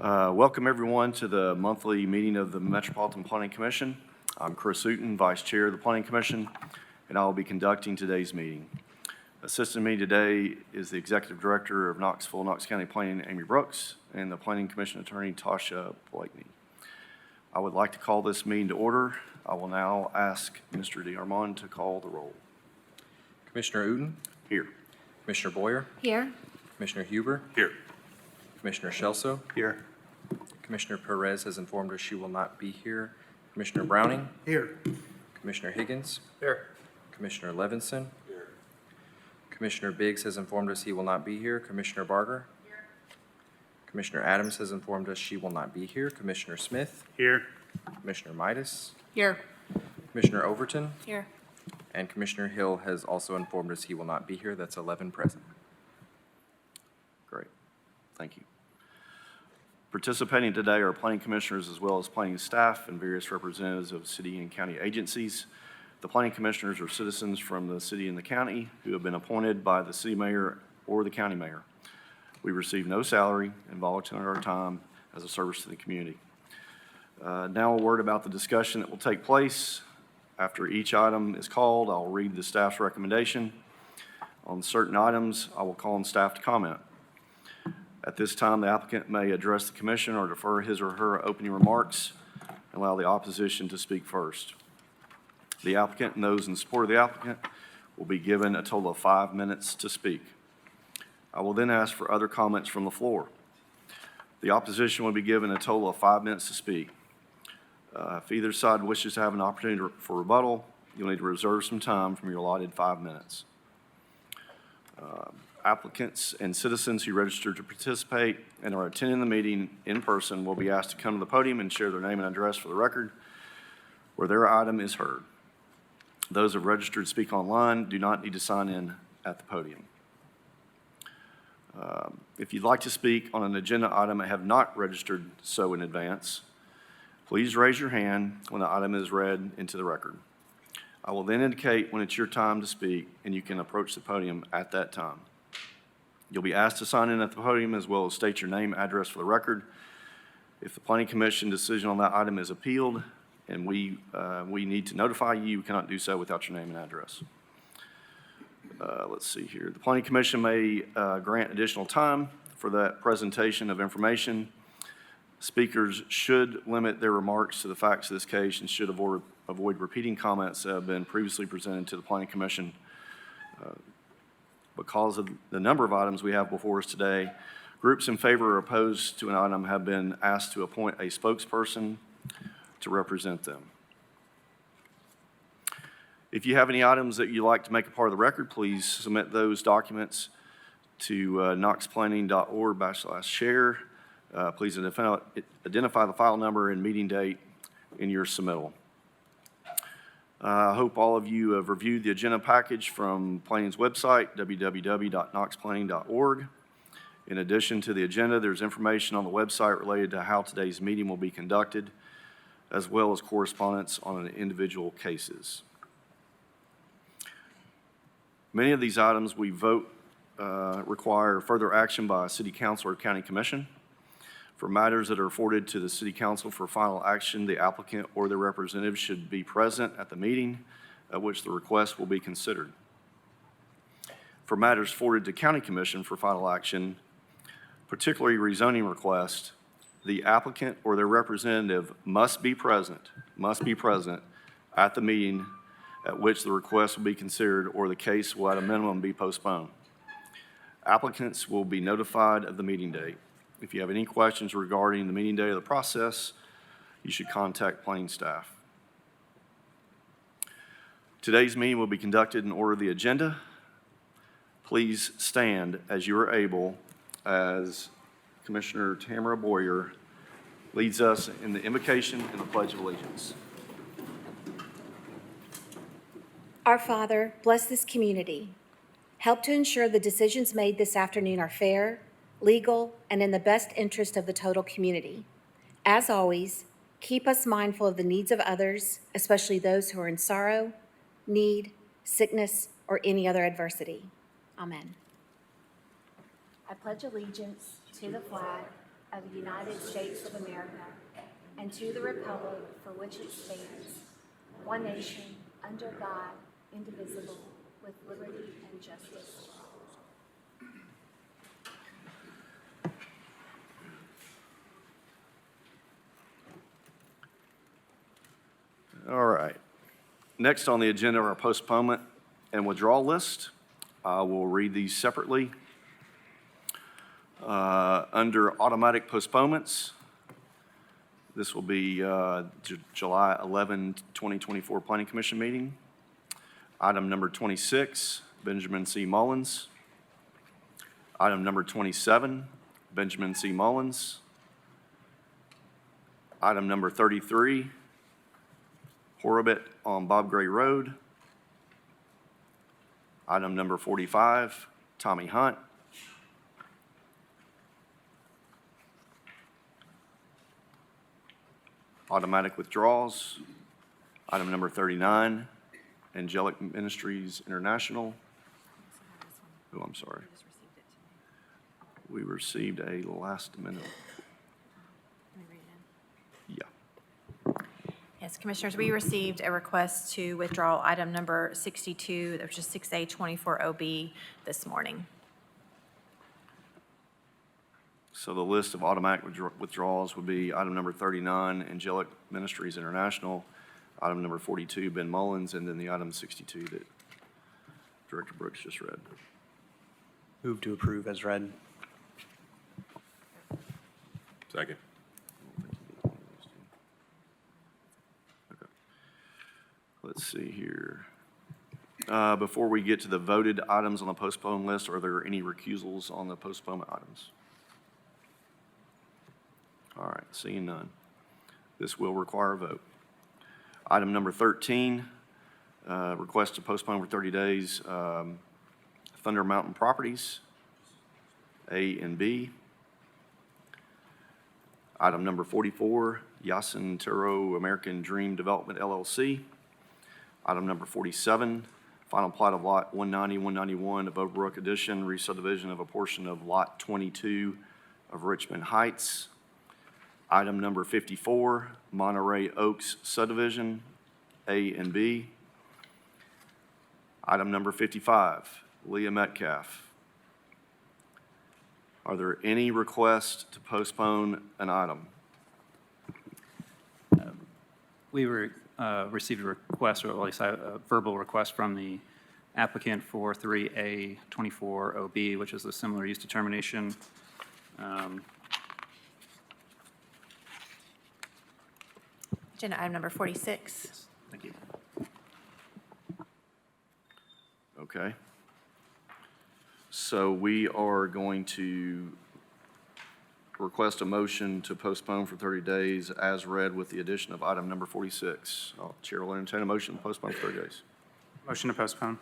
Welcome everyone to the monthly meeting of the Metropolitan Planning Commission. I'm Chris Uten, Vice Chair of the Planning Commission, and I will be conducting today's meeting. Assisting me today is the Executive Director of Knoxville, Knox County Planning, Amy Brooks, and the Planning Commission Attorney, Tasha Blakeney. I would like to call this meeting to order. I will now ask Mr. DeArmond to call the roll. Commissioner Uten? Here. Commissioner Boyer? Here. Commissioner Huber? Here. Commissioner Shelso? Here. Commissioner Perez has informed us she will not be here. Commissioner Browning? Here. Commissioner Higgins? Here. Commissioner Levinson? Here. Commissioner Biggs has informed us he will not be here. Commissioner Barger? Here. Commissioner Adams has informed us she will not be here. Commissioner Smith? Here. Commissioner Midas? Here. Commissioner Overton? Here. And Commissioner Hill has also informed us he will not be here. That's 11 present. Great. Thank you. Participating today are planning commissioners as well as planning staff and various representatives of city and county agencies. The planning commissioners are citizens from the city and the county who have been appointed by the city mayor or the county mayor. We receive no salary and volunteer our time as a service to the community. Now a word about the discussion that will take place. After each item is called, I'll read the staff's recommendation. On certain items, I will call on staff to comment. At this time, the applicant may address the commission or defer his or her opening remarks and allow the opposition to speak first. The applicant and those in support of the applicant will be given a total of 5 minutes to speak. I will then ask for other comments from the floor. The opposition will be given a total of 5 minutes to speak. If either side wishes to have an opportunity for rebuttal, you'll need to reserve some time from your allotted 5 minutes. Applicants and citizens who registered to participate and are attending the meeting in person will be asked to come to the podium and share their name and address for the record where their item is heard. Those who have registered to speak online do not need to sign in at the podium. If you'd like to speak on an agenda item and have not registered so in advance, please raise your hand when the item is read into the record. I will then indicate when it's your time to speak, and you can approach the podium at that time. You'll be asked to sign in at the podium as well as state your name, address for the record. If the Planning Commission decision on that item is appealed and we need to notify you, we cannot do so without your name and address. Let's see here. The Planning Commission may grant additional time for that presentation of information. Speakers should limit their remarks to the facts of this case and should avoid repeating comments that have been previously presented to the Planning Commission. Because of the number of items we have before us today, groups in favor or opposed to an item have been asked to appoint a spokesperson to represent them. If you have any items that you'd like to make a part of the record, please submit those documents to knoxplanning.org/share. Please identify the file number and meeting date in your submittal. I hope all of you have reviewed the agenda package from Planning's website, www.knoxplanning.org. In addition to the agenda, there's information on the website related to how today's meeting will be conducted, as well as correspondence on individual cases. Many of these items we vote require further action by a city council or county commission. For matters that are forwarded to the City Council for final action, the applicant or their representative should be present at the meeting at which the request will be considered. For matters forwarded to County Commission for final action, particularly rezoning requests, the applicant or their representative must be present at the meeting at which the request will be considered, or the case will at a minimum be postponed. Applicants will be notified of the meeting date. If you have any questions regarding the meeting day of the process, you should contact planning staff. Today's meeting will be conducted in order of the agenda. Please stand as you are able as Commissioner Tamara Boyer leads us in the invocation and the Pledge of Allegiance. Our Father, bless this community. Help to ensure the decisions made this afternoon are fair, legal, and in the best interest of the total community. As always, keep us mindful of the needs of others, especially those who are in sorrow, need, sickness, or any other adversity. Amen. I pledge allegiance to the flag of the United States of America and to the republic for which it stands, one nation, under God, indivisible, with liberty and justice for all. All right. Next on the agenda are our postponement and withdrawal list. We'll read these separately. Under automatic postponements, this will be July 11, 2024 Planning Commission meeting. Item number 26, Benjamin C. Mullins. Item number 27, Benjamin C. Mullins. Item number 33, Horobit on Bob Gray Road. Item number 45, Tommy Hunt. Automatic withdrawals. Item number 39, Angelic Ministries International. Oh, I'm sorry. We received a last minute. Yeah. Yes, Commissioners, we received a request to withdraw item number 62, which is 6A24OB, this morning. So the list of automatic withdrawals would be item number 39, Angelic Ministries International, item number 42, Ben Mullins, and then the item 62 that Director Brooks just read. Move to approve as read. Second. Okay. Let's see here. Before we get to the voted items on the postponed list, are there any recusals on the postponement items? All right, seeing none. This will require a vote. Item number 13, request to postpone for 30 days, Thunder Mountain Properties, A and B. Item number 44, Yasin Taro American Dream Development LLC. Item number 47, final plat of Lot 190, 191 of Overbrook Addition, re-subdivision of a portion of Lot 22 of Richmond Heights. Item number 54, Monterey Oaks subdivision, A and B. Item number 55, Leah Metcalf. Are there any requests to postpone an item? We received a request, or at least a verbal request from the applicant for 3A24OB, which is a similar use determination. Agenda item number 46. Thank you. Okay. So we are going to request a motion to postpone for 30 days as read with the addition of item number 46. Chair will entertain a motion to postpone for 30 days. Motion to postpone.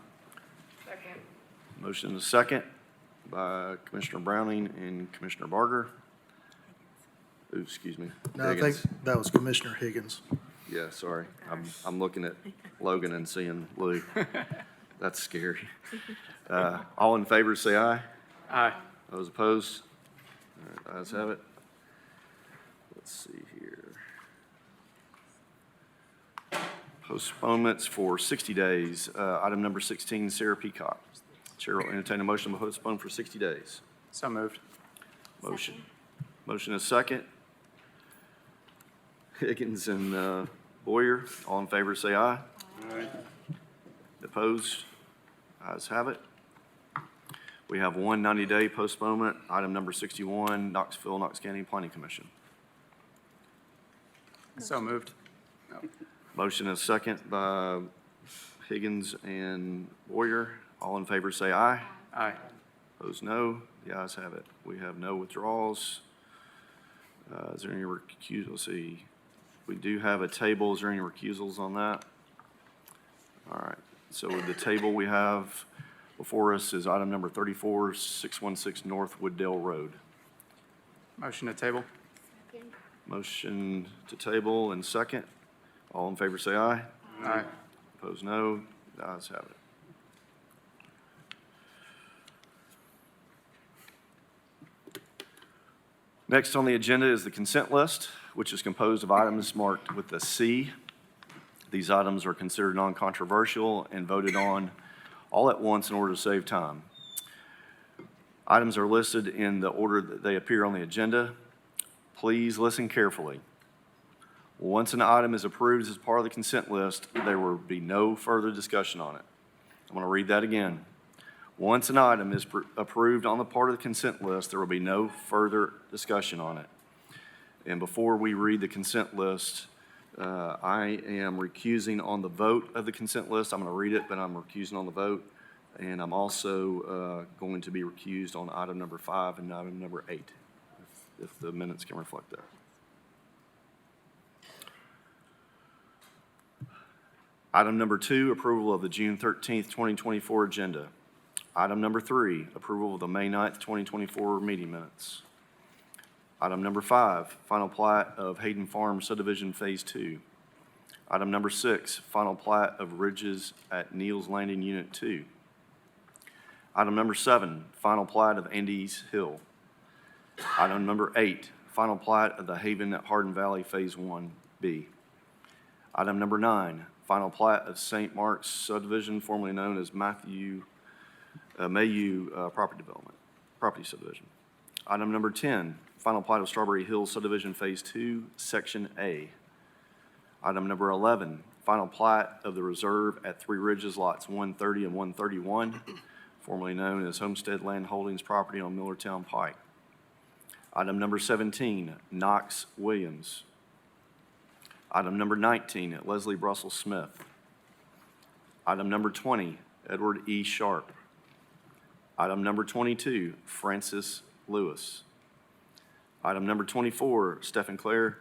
Motion is second by Commissioner Browning and Commissioner Barger. Ooh, excuse me. No, I think Higgins. that was Commissioner Higgins. Yeah, sorry. I'm looking at Logan and seeing Lou. That's scary. All in favor, say aye. Aye. Those opposed? All right, ayes have it. Let's see here. Postponements for 60 days. Item number 16, Sarah Peacock. Chair will entertain a motion to postpone for 60 days. So moved. Motion is second. Higgins and Boyer, all in favor, say aye. Aye. Opposed? Ayes have it. We have one 90-day postponement, item number 61, Knoxville, Knox County Planning Commission. So moved. Motion is second by Higgins and Boyer. All in favor, say aye. Aye. Opposed, no. The ayes have it. We have no withdrawals. Is there any recusals? Let's see. We do have a table. Is there any recusals on that? All right. So the table we have before us is item number 34, 616 North Wooddale Road. Motion to table. Motion to table and second. All in favor, say aye. Aye. Opposed, no. The ayes have it. Next on the agenda is the consent list, which is composed of items marked with a C. These items are considered non-controversial and voted on all at once in order to save time. Items are listed in the order that they appear on the agenda. Please listen carefully. Once an item is approved as part of the consent list, there will be no further discussion on it. I'm going to read that again. Once an item is approved on the part of the consent list, there will be no further discussion on it. And before we read the consent list, I am recusing on the vote of the consent list. I'm going to read it, but I'm recusing on the vote. And I'm also going to be recused on item number 5 and item number 8, if the minutes can reflect that. Item number 2, approval of the June 13th, 2024 agenda. Item number 3, approval of the May 9th, 2024 meeting minutes. Item number 5, final plat of Hayden Farm subdivision Phase 2. Item number 6, final plat of Ridges at Neal's Landing Unit 2. Item number 7, final plat of Andes Hill. Item number 8, final plat of the Haven at Hardin Valley Phase 1B. Item number 9, final plat of St. Mark's subdivision, formerly known as Mayu property subdivision. Item number 10, final plat of Strawberry Hills subdivision Phase 2, Section A. Item number 11, final plat of the reserve at Three Ridges lots 130 and 131, formerly known as Homestead Land Holdings property on Millertown Pike. Item number 17, Knox Williams. Item number 19, Leslie Brussels Smith. Item number 20, Edward E. Sharp. Item number 22, Francis Lewis. Item number 24, Stephen Clare,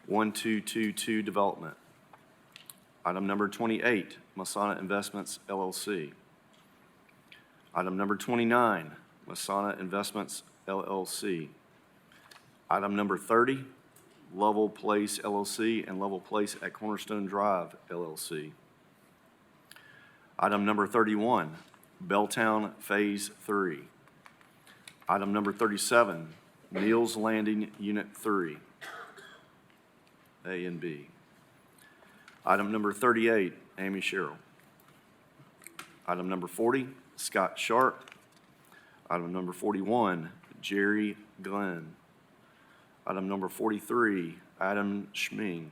1222 Development. Item number 28, Masana Investments, LLC. Item number 29, Masana Investments, LLC. Item number 30, Lovell Place, LLC, and Lovell Place at Cornerstone Drive, LLC. Item number 31, Belltown Phase 3. Item number 37, Neal's Landing Unit 3, A and B. Item number 38, Amy Sherrill. Item number 40, Scott Sharp. Item number 41, Jerry Glenn. Item number 43, Adam Schming.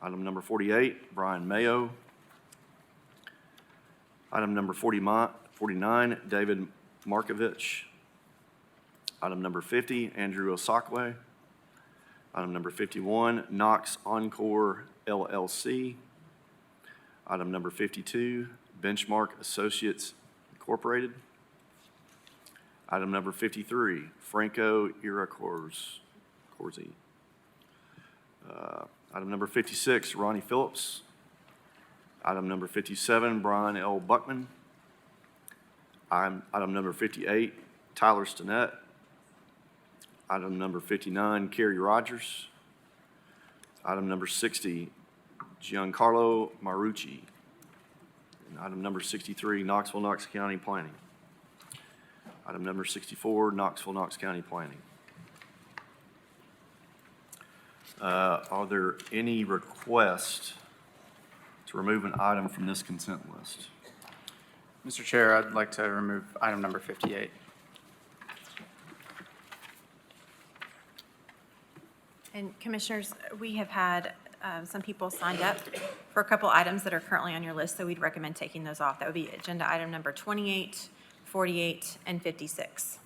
Item number 48, Brian Mayo. Item number 49, David Markovich. Item number 50, Andrew Osakwe. Item number 51, Knox Encore LLC. Item number 52, Benchmark Associates Incorporated. Item number 53, Franco Iracorzi. Item number 56, Ronnie Phillips. Item number 57, Brian L. Buckman. Item number 58, Tyler Stinnett. Item number 59, Kerry Rogers. Item number 60, Giancarlo Marucci. And item number 63, Knoxville, Knox County Planning. Item number 64, Knoxville, Knox County Planning. Are there any requests to remove an item from this consent list? Mr. Chair, I'd like to remove item number 58. And Commissioners, we have had some people signed up for a couple items that are currently on your list, so we'd recommend taking those off. That would be agenda item number 28, 48, and 56.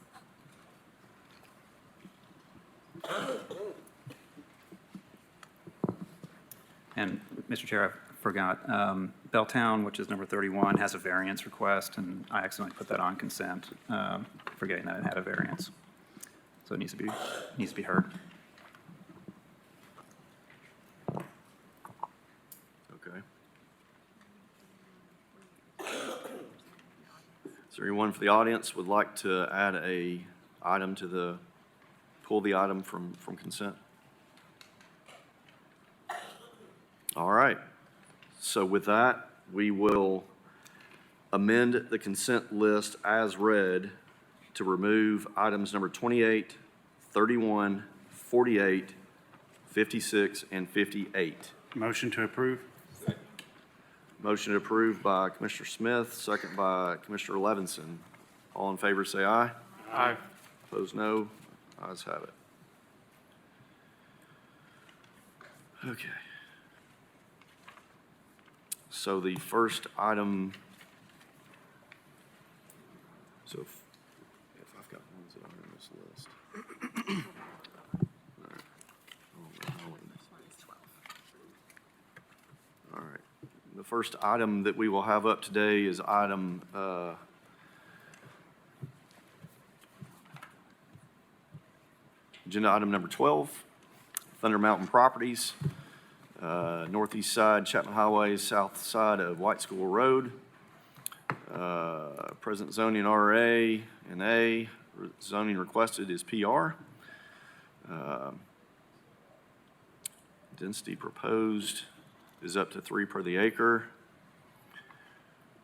And, Mr. Chair, I forgot, Belltown, which is number 31, has a variance request, and I accidentally put that on consent, forgetting that it had a variance. So it needs to be heard. Okay. Is there anyone for the audience would like to add a item to the, pull the item from consent? All right. So with that, we will amend the consent list as read to remove items number 28, 31, 48, 56, and 58. Motion to approve? Motion approved by Commissioner Smith, second by Commissioner Levinson. All in favor, say aye. Aye. Opposed, no. Ayes have it. Okay. So the first item, so if I've got ones that are in this list. All right. All right. The first item that we will have up today is item, agenda item number 12, Thunder Mountain Properties, northeast side Chapman Highway, south side of White School Road. Present zoning RA and A, zoning requested is PR. Density proposed is up to 3 per the acre.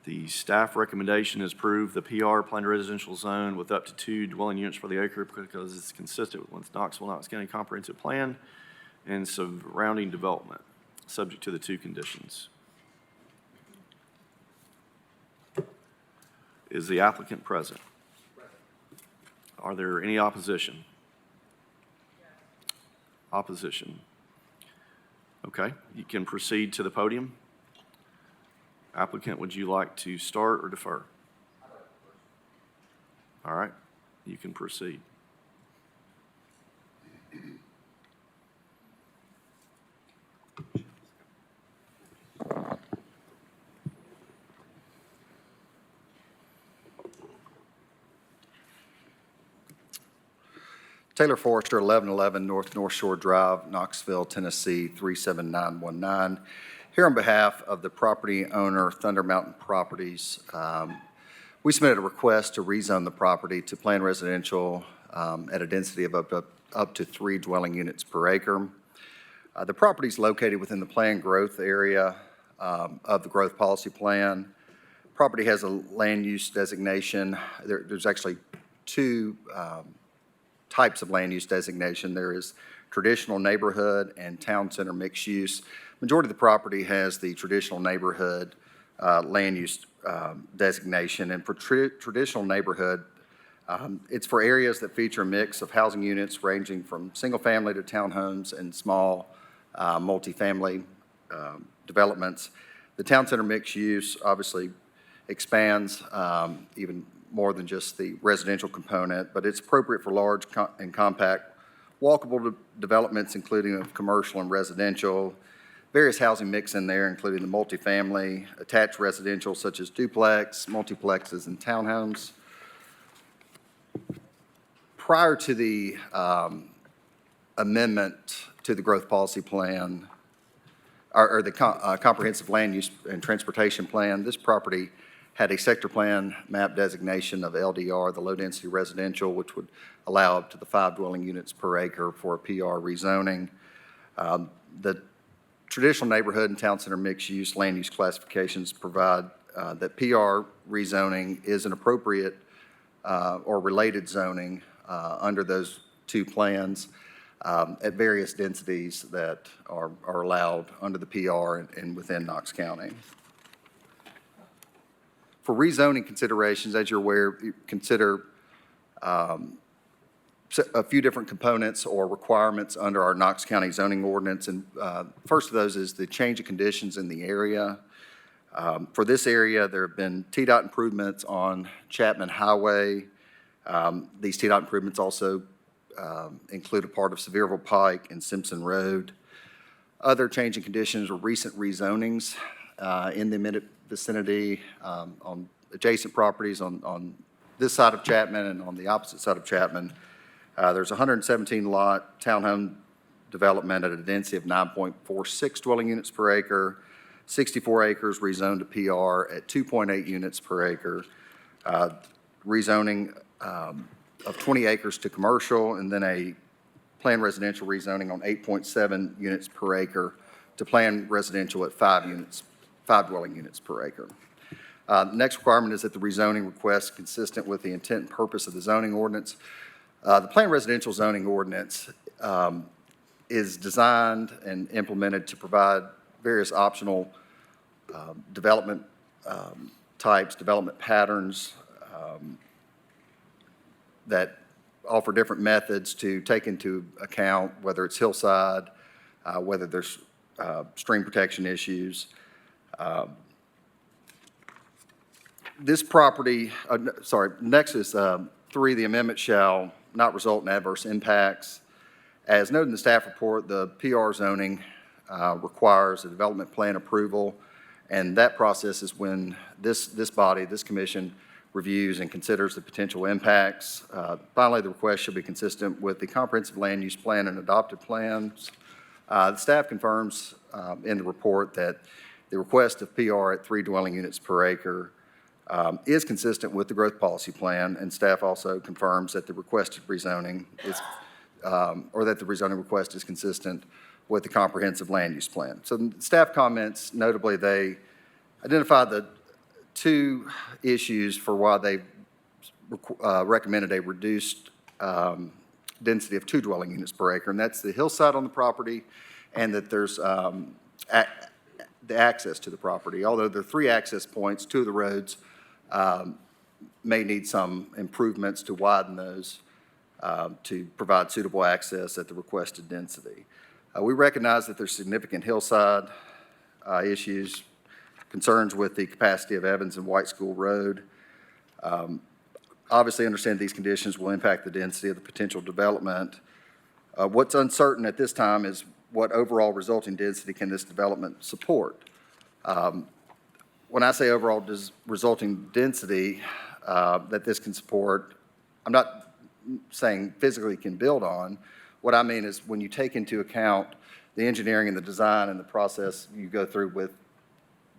The staff recommendation is approve the PR planned residential zone with up to 2 dwelling units per the acre because it's consistent with Knoxville, Knox County Comprehensive Plan and surrounding development, subject to the 2 conditions. Is the applicant present? Are there any opposition? Opposition. Okay, you can proceed to the podium. Applicant, would you like to start or defer? All right, you can proceed. Taylor Forrester, 1111 North Shore Drive, Knoxville, Tennessee, 37919. Here on behalf of the property owner, Thunder Mountain Properties, we submitted a request to rezone the property to planned residential at a density of up to 3 dwelling units per acre. The property is located within the planned growth area of the growth policy plan. Property has a land use designation. There's actually 2 types of land use designation. There is traditional neighborhood and town center mixed use. Majority of the property has the traditional neighborhood land use designation. And for traditional neighborhood, it's for areas that feature a mix of housing units ranging from single family to townhomes and small multifamily developments. The town center mixed use obviously expands even more than just the residential component, but it's appropriate for large and compact walkable developments, including of commercial and residential, various housing mix in there, including the multifamily, attached residential such as duplex, multiplexes, and townhomes. Prior to the amendment to the growth policy plan, or the comprehensive land use and transportation plan, this property had a sector plan map designation of LDR, the low-density residential, which would allow up to the 5 dwelling units per acre for a PR rezoning. The traditional neighborhood and town center mixed-use land use classifications provide that PR rezoning is an appropriate or related zoning under those 2 plans at various densities that are allowed under the PR and within Knox County. For rezoning considerations, as you're aware, you consider a few different components or requirements under our Knox County zoning ordinance. And first of those is the change of conditions in the area. For this area, there have been TDOT improvements on Chapman Highway. These TDOT improvements also include a part of Sevierville Pike and Simpson Road. Other change in conditions are recent rezonings in the immediate vicinity on adjacent properties on this side of Chapman and on the opposite side of Chapman. There's 117 lot townhome development at a density of 9.46 dwelling units per acre, 64 acres rezoned to PR at 2.8 units per acre, rezoning of 20 acres to commercial, and then a planned residential rezoning on 8.7 units per acre to planned residential at 5 dwelling units per acre. The next requirement is that the rezoning request consistent with the intent and purpose of the zoning ordinance. The planned residential zoning ordinance is designed and implemented to provide various optional development types, development patterns that offer different methods to take into account whether it's hillside, whether there's stream protection issues. This property, next is 3, the amendment shall not result in adverse impacts. As noted in the staff report, the PR zoning requires a development plan approval, and that process is when this body, this commission, reviews and considers the potential impacts. Finally, the request should be consistent with the comprehensive land use plan and adopted plans. The staff confirms in the report that the request of PR at 3 dwelling units per acre is consistent with the growth policy plan, and staff also confirms that the requested rezoning is, or that the rezoning request is consistent with the comprehensive land use plan. So the staff comments, notably, they identified the 2 issues for why they recommended a reduced density of 2 dwelling units per acre, and that's the hillside on the property and that there's the access to the property. Although there are 3 access points, 2 of the roads may need some improvements to widen those to provide suitable access at the requested density. We recognize that there's significant hillside issues, concerns with the capacity of Evans and White School Road. Obviously understand these conditions will impact the density of the potential development. What's uncertain at this time is what overall resulting density can this development support. When I say overall resulting density that this can support, I'm not saying physically can build on. What I mean is when you take into account the engineering and the design and the process you go through with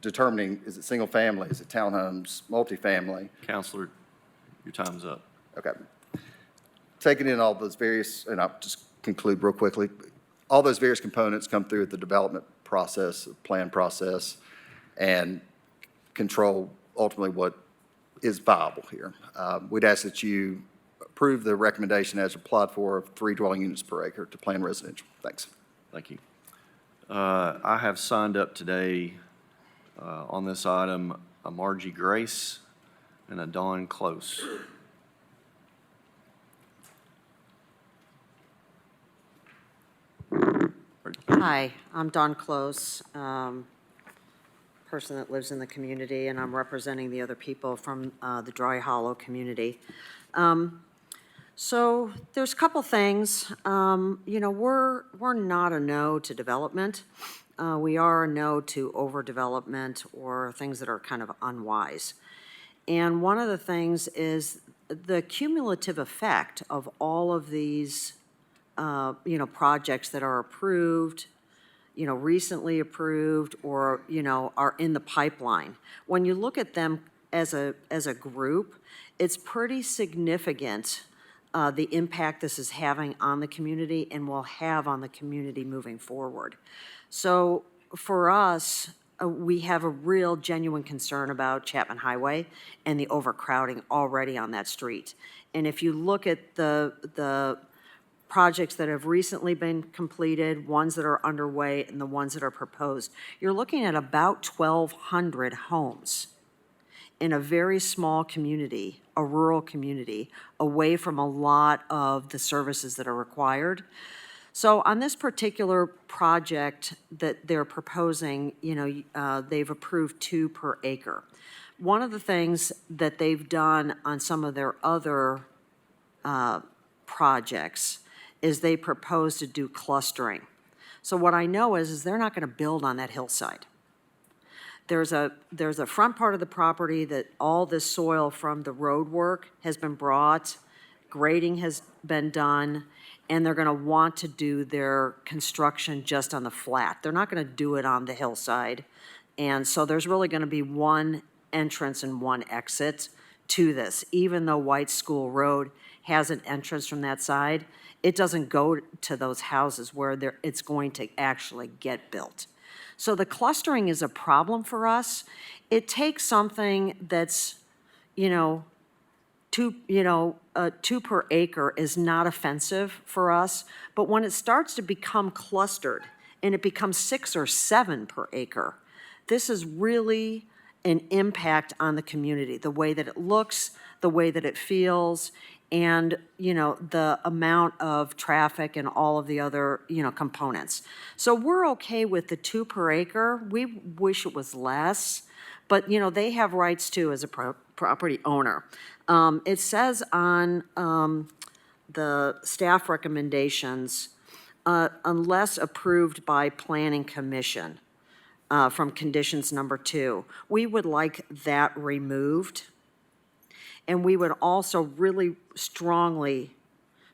determining, is it single family, is it townhomes, multifamily? Counselor, your time's up. Okay. Taking in all those various, and I'll just conclude real quickly, all those various components come through the development process, plan process, and control ultimately what is viable here. We'd ask that you approve the recommendation as applied for of 3 dwelling units per acre to plan residential. Thanks. Thank you. I have signed up today on this item a Margie Grace and a Dawn Close. Hi, I'm Dawn Close, person that lives in the community, and I'm representing the other people from the Dry Hollow community. So there's a couple things. You know, we're not a no to development. We are a no to overdevelopment or things that are kind of unwise. And one of the things is the cumulative effect of all of these you know, projects that are approved, you know, recently approved, or, you know, are in the pipeline. When you look at them as a group, it's pretty significant, the impact this is having on the community and will have on the community moving forward. So for us, we have a real genuine concern about Chapman Highway and the overcrowding already on that street. And if you look at the projects that have recently been completed, ones that are underway, and the ones that are proposed, you're looking at about 1,200 homes in a very small community, a rural community, away from a lot of the services that are required. So on this particular project that they're proposing, you know, they've approved 2 per acre. One of the things that they've done on some of their other projects is they propose to do clustering. So what I know is they're not going to build on that hillside. There's a front part of the property that all this soil from the road work has been brought, grading has been done, and they're going to want to do their construction just on the flat. They're not going to do it on the hillside. And so there's really going to be one entrance and one exit to this. Even though White School Road has an entrance from that side, it doesn't go to those houses where it's going to actually get built. So the clustering is a problem for us. It takes something that's, you know, two per acre is not offensive for us, but when it starts to become clustered and it becomes 6 or 7 per acre, this is really an impact on the community, the way that it looks, the way that it feels, and, the amount of traffic and all of the other, components. So we're okay with the 2 per acre. We wish it was less, but, they have rights too as a property owner. It says on the staff recommendations, unless approved by Planning Commission, from conditions number 2. We would like that removed. And we would also really strongly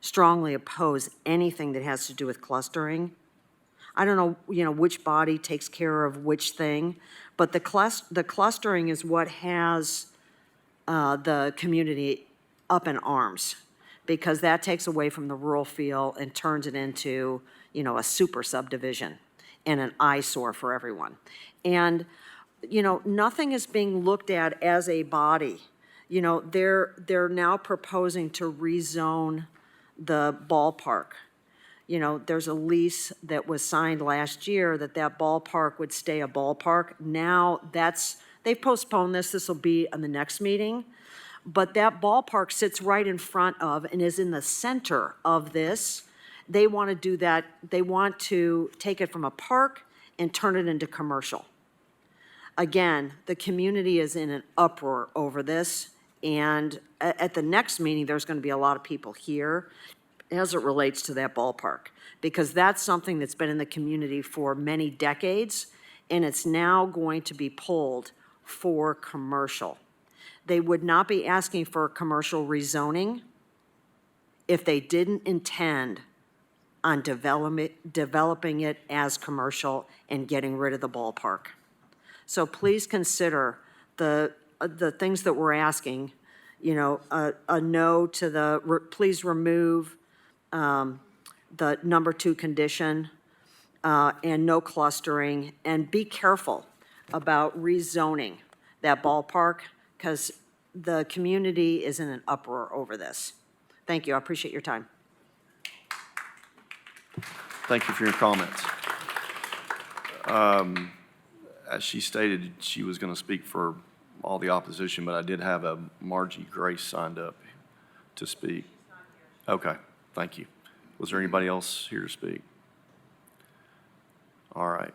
oppose anything that has to do with clustering. I don't know, which body takes care of which thing, but the clustering is what has the community up in arms, because that takes away from the rural feel and turns it into, a super subdivision and an eyesore for everyone. And, nothing is being looked at as a body. They're now proposing to rezone the ballpark. There's a lease that was signed last year that ballpark would stay a ballpark. Now they've postponed this will be on the next meeting. But that ballpark sits right in front of and is in the center of this. They want to do that. They want to take it from a park and turn it into commercial. Again, the community is in an uproar over this. And at the next meeting, there's going to be a lot of people here as it relates to that ballpark, because that's something that's been in the community for many decades, and it's now going to be pulled for commercial. They would not be asking for commercial rezoning if they didn't intend on developing it as commercial and getting rid of the ballpark. So please consider the things that we're asking, a no to please remove the number 2 condition, and no clustering, and be careful about rezoning that ballpark, because the community is in an uproar over this. Thank you, I appreciate your time. Thank you for your comments. As she stated, she was going to speak for all the opposition, but I did have a Margie Grace signed up to speak. Okay, thank you. Was there anybody else here to speak? All right.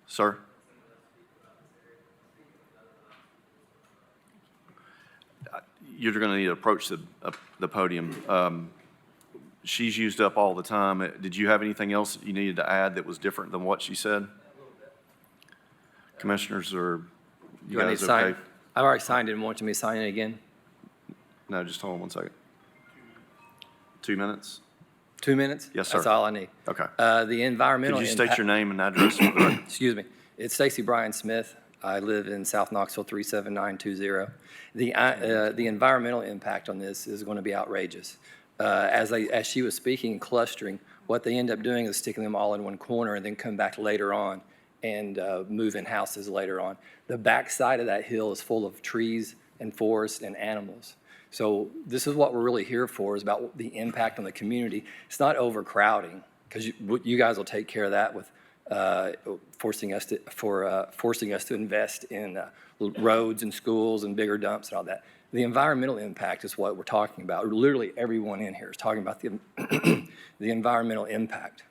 Sir? You're going to need to approach the podium. She's used up all the time. Did you have anything else that you needed to add that was different than what she said? Commissioners, are you Do I need guys to sign? okay? I've already signed it and want me to sign it again. No, just hold on 1 second. 2 minutes? 2 minutes? Yes, sir. That's all I need. Okay. The environmental. Could you state your name and address for the record? Excuse me. It's Stacy Bryan Smith. I live in South Knoxville, 37920. The environmental impact on this is going to be outrageous. As she was speaking, clustering, what they end up doing is sticking them all in one corner and then come back later on and move in houses later on. The back side of that hill is full of trees and forests and animals. So this is what we're really here for, is about the impact on the community. It's not overcrowding, because you guys will take care of that with forcing us to invest in roads and schools and bigger dumps and all that. The environmental impact is what we're talking about. Literally everyone in here is talking about the the environmental impact.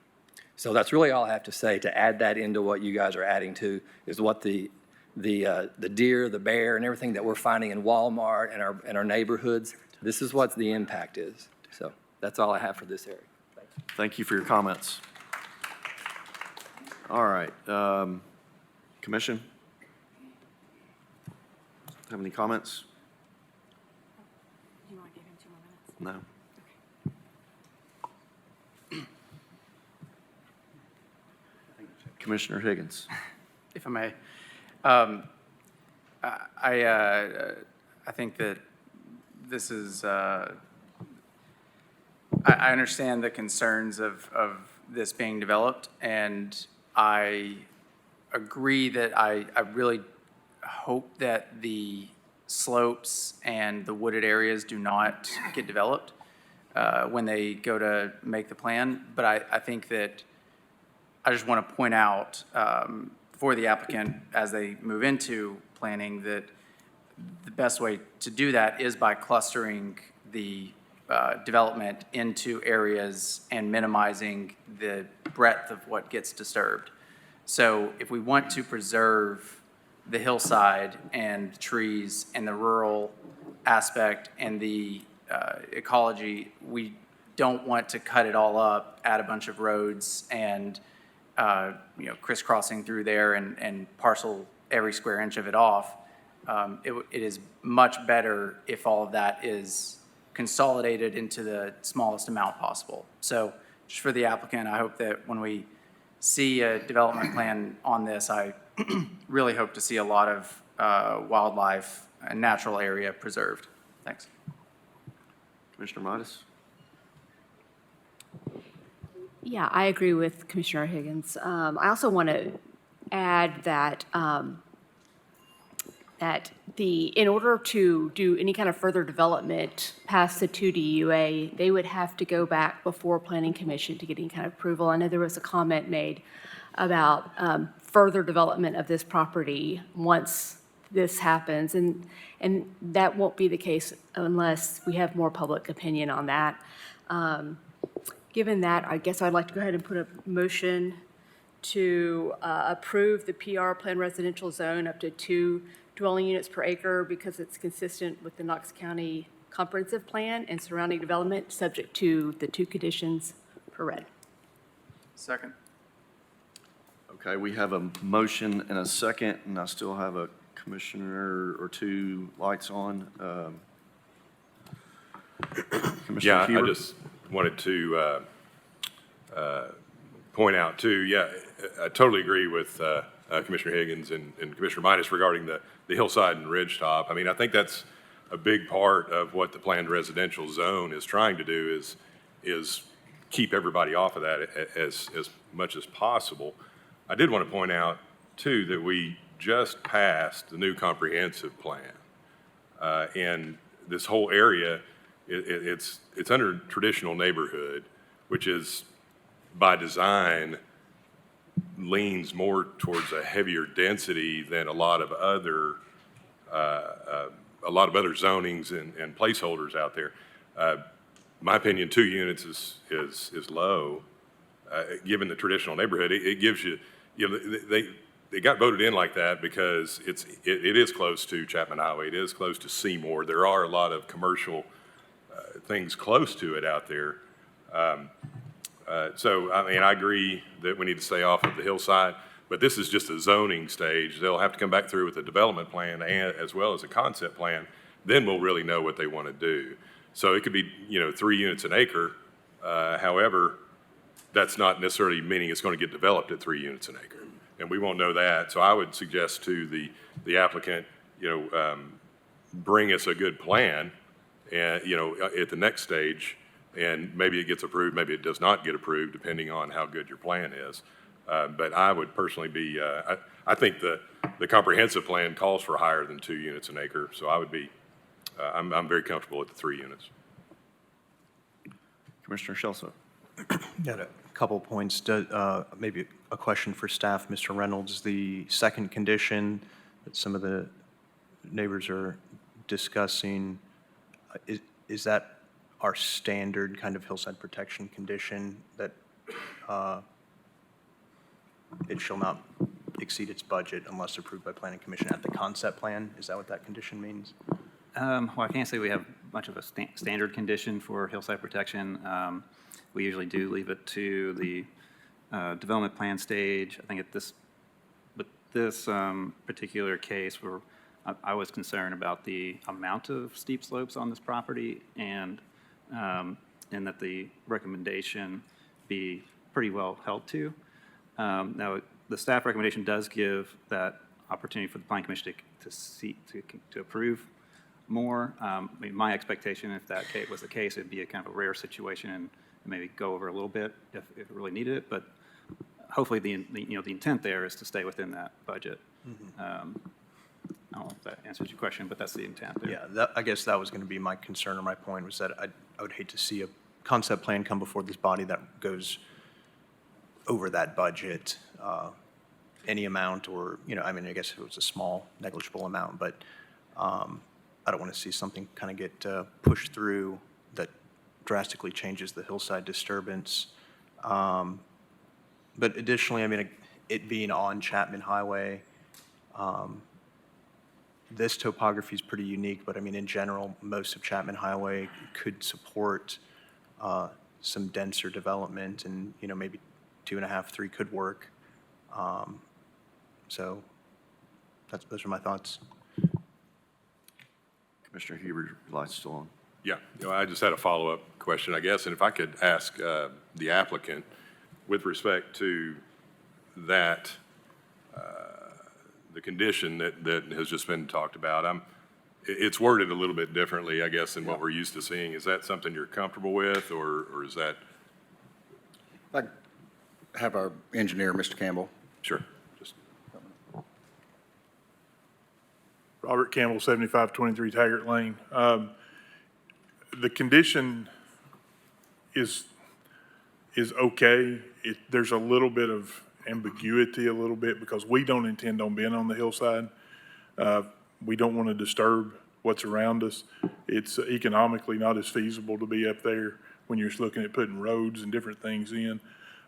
So that's really all I have to say. To add that into what you guys are adding to is what the deer, the bear, and everything that we're finding in Walmart and our neighborhoods. This is what the impact is. So that's all I have for this area. Thanks. Thank you for your comments. All right. Commission? Have any comments? You want to give him 2 more minutes? No. Commissioner Higgins. If I may. I think that this is, I understand the concerns of this being developed, and I agree that I really hope that the slopes and the wooded areas do not get developed when they go to make the plan. But I think that I just want to point out for the applicant as they move into planning that the best way to do that is by clustering the development into areas and minimizing the breadth of what gets disturbed. So if we want to preserve the hillside and the trees and the rural aspect and the ecology, we don't want to cut it all up, add a bunch of roads and crisscrossing through there and parcel every square inch of it off. It is much better if all of that is consolidated into the smallest amount possible. So just for the applicant, I hope that when we see a development plan on this, I really hope to see a lot of wildlife and natural area preserved. Thanks. Commissioner Midas? Yeah, I agree with Commissioner Higgins. I also want to add that in order to do any kind of further development past the 2D UA, they would have to go back before Planning Commission to get any kind of approval. I know there was a comment made about further development of this property once this happens, and that won't be the case unless we have more public opinion on that. Given that, I guess I'd like to go ahead and put a motion to approve the PR Plan residential zone up to 2 dwelling units per acre because it's consistent with the Knox County Comprehensive Plan and surrounding development, subject to the 2 conditions per read. Second. Okay, we have a motion and a second, and I still have a commissioner or 2 lights on. Commissioner Yeah, Huber? I just wanted to point out too, I totally agree with Commissioner Higgins and Commissioner Midas regarding the hillside and ridge top. I mean, I think that's a big part of what the planned residential zone is trying to do is keep everybody off of that as much as possible. I did want to point out too that we just passed the new comprehensive plan. And this whole area, it's under traditional neighborhood, which is by design leans more towards a heavier density than a lot of other zonings and placeholders out there. My opinion, 2 units is low, given the traditional neighborhood. It gives you, they got voted in like that because it is close to Chapman Highway. It is close to Seymour. There are a lot of commercial things close to it out there. So, I mean, I agree that we need to stay off of the hillside, but this is just a zoning stage. They'll have to come back through with a development plan and as well as a concept plan. Then we'll really know what they want to do. So it could be, 3 units an acre. However, that's not necessarily meaning it's going to get developed at 3 units an acre. And we won't know that. So I would suggest to the applicant, bring us a good plan and, at the next stage, and maybe it gets approved, maybe it does not get approved, depending on how good your plan is. But I would personally be, I think the comprehensive plan calls for higher than 2 units an acre, so I would be, I'm very comfortable with the 3 units. Commissioner Shelso? Got a couple points. Maybe a question for staff, Mr. Reynolds. The second condition that some of the neighbors are discussing, is that our standard kind of hillside protection condition that it shall not exceed its budget unless approved by Planning Commission at the concept plan? Is that what that condition means? Well, I can't say we have much of a standard condition for hillside protection. We usually do leave it to the development plan stage. I think with this particular case, I was concerned about the amount of steep slopes on this property and that the recommendation be pretty well held to. Now, the staff recommendation does give that opportunity for the Planning Commission to approve more. I mean, my expectation, if that was the case, it'd be a kind of a rare situation and maybe go over a little bit if it really needed it. But hopefully, the intent there is to stay within that budget. I don't know if that answers your question, but that's the intent there. Yeah, I guess that was going to be my concern or my point, was that I would hate to see a concept plan come before this body that goes over that budget, any amount, or, I mean, I guess it was a small negligible amount, but I don't want to see something kind of get pushed through that drastically changes the hillside disturbance. But additionally, I mean, it being on Chapman Highway, this topography is pretty unique, but I mean, in general, most of Chapman Highway could support some denser development, and, maybe 2.5, 3 could work. So those are my thoughts. Commissioner Huber, your light's still on. Yeah, I just had a follow-up question, I guess, and if I could ask the applicant, with respect to that, the condition that has just been talked about, it's worded a little bit differently, I guess, than what we're used to seeing. Is that something you're comfortable with, or is that? I'd have our engineer, Mr. Campbell. Sure. Just Robert Campbell, 7523 Taggart Lane. The condition is okay. There's a little bit of ambiguity because we don't intend on being on the hillside. We don't want to disturb what's around us. It's economically not as feasible to be up there when you're looking at putting roads and different things in.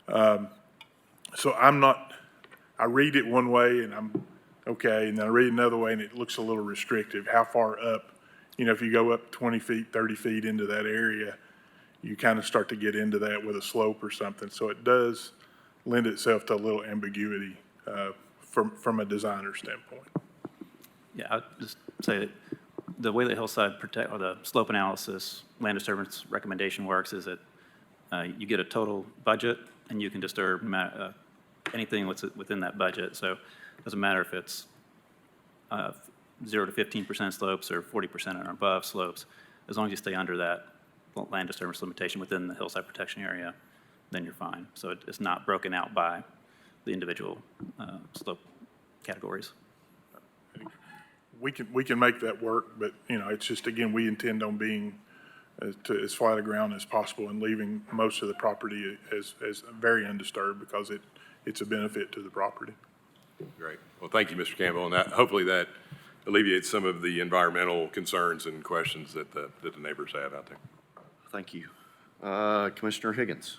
So I read it one way and I'm okay, and then I read it another way and it looks a little restrictive. How far up? If you go up 20 feet, 30 feet into that area, you kind of start to get into that with a slope or something. So it does lend itself to a little ambiguity from a designer standpoint. Yeah, I'd just say that the way the hillside or the slope analysis land disturbance recommendation works is that you get a total budget and you can disturb anything within that budget. So it doesn't matter if it's 0 to 15% slopes or 40% and above slopes, as long as you stay under that land disturbance limitation within the hillside protection area, then you're fine. So it's not broken out by the individual slope categories. We can make that work, but, it's just, again, we intend on being as flat a ground as possible and leaving most of the property as very undisturbed because it's a benefit to the property. great. Well, thank you, Mr. Campbell, and hopefully that alleviates some of the environmental concerns and questions that the neighbors have out there. Thank you. Commissioner Higgins.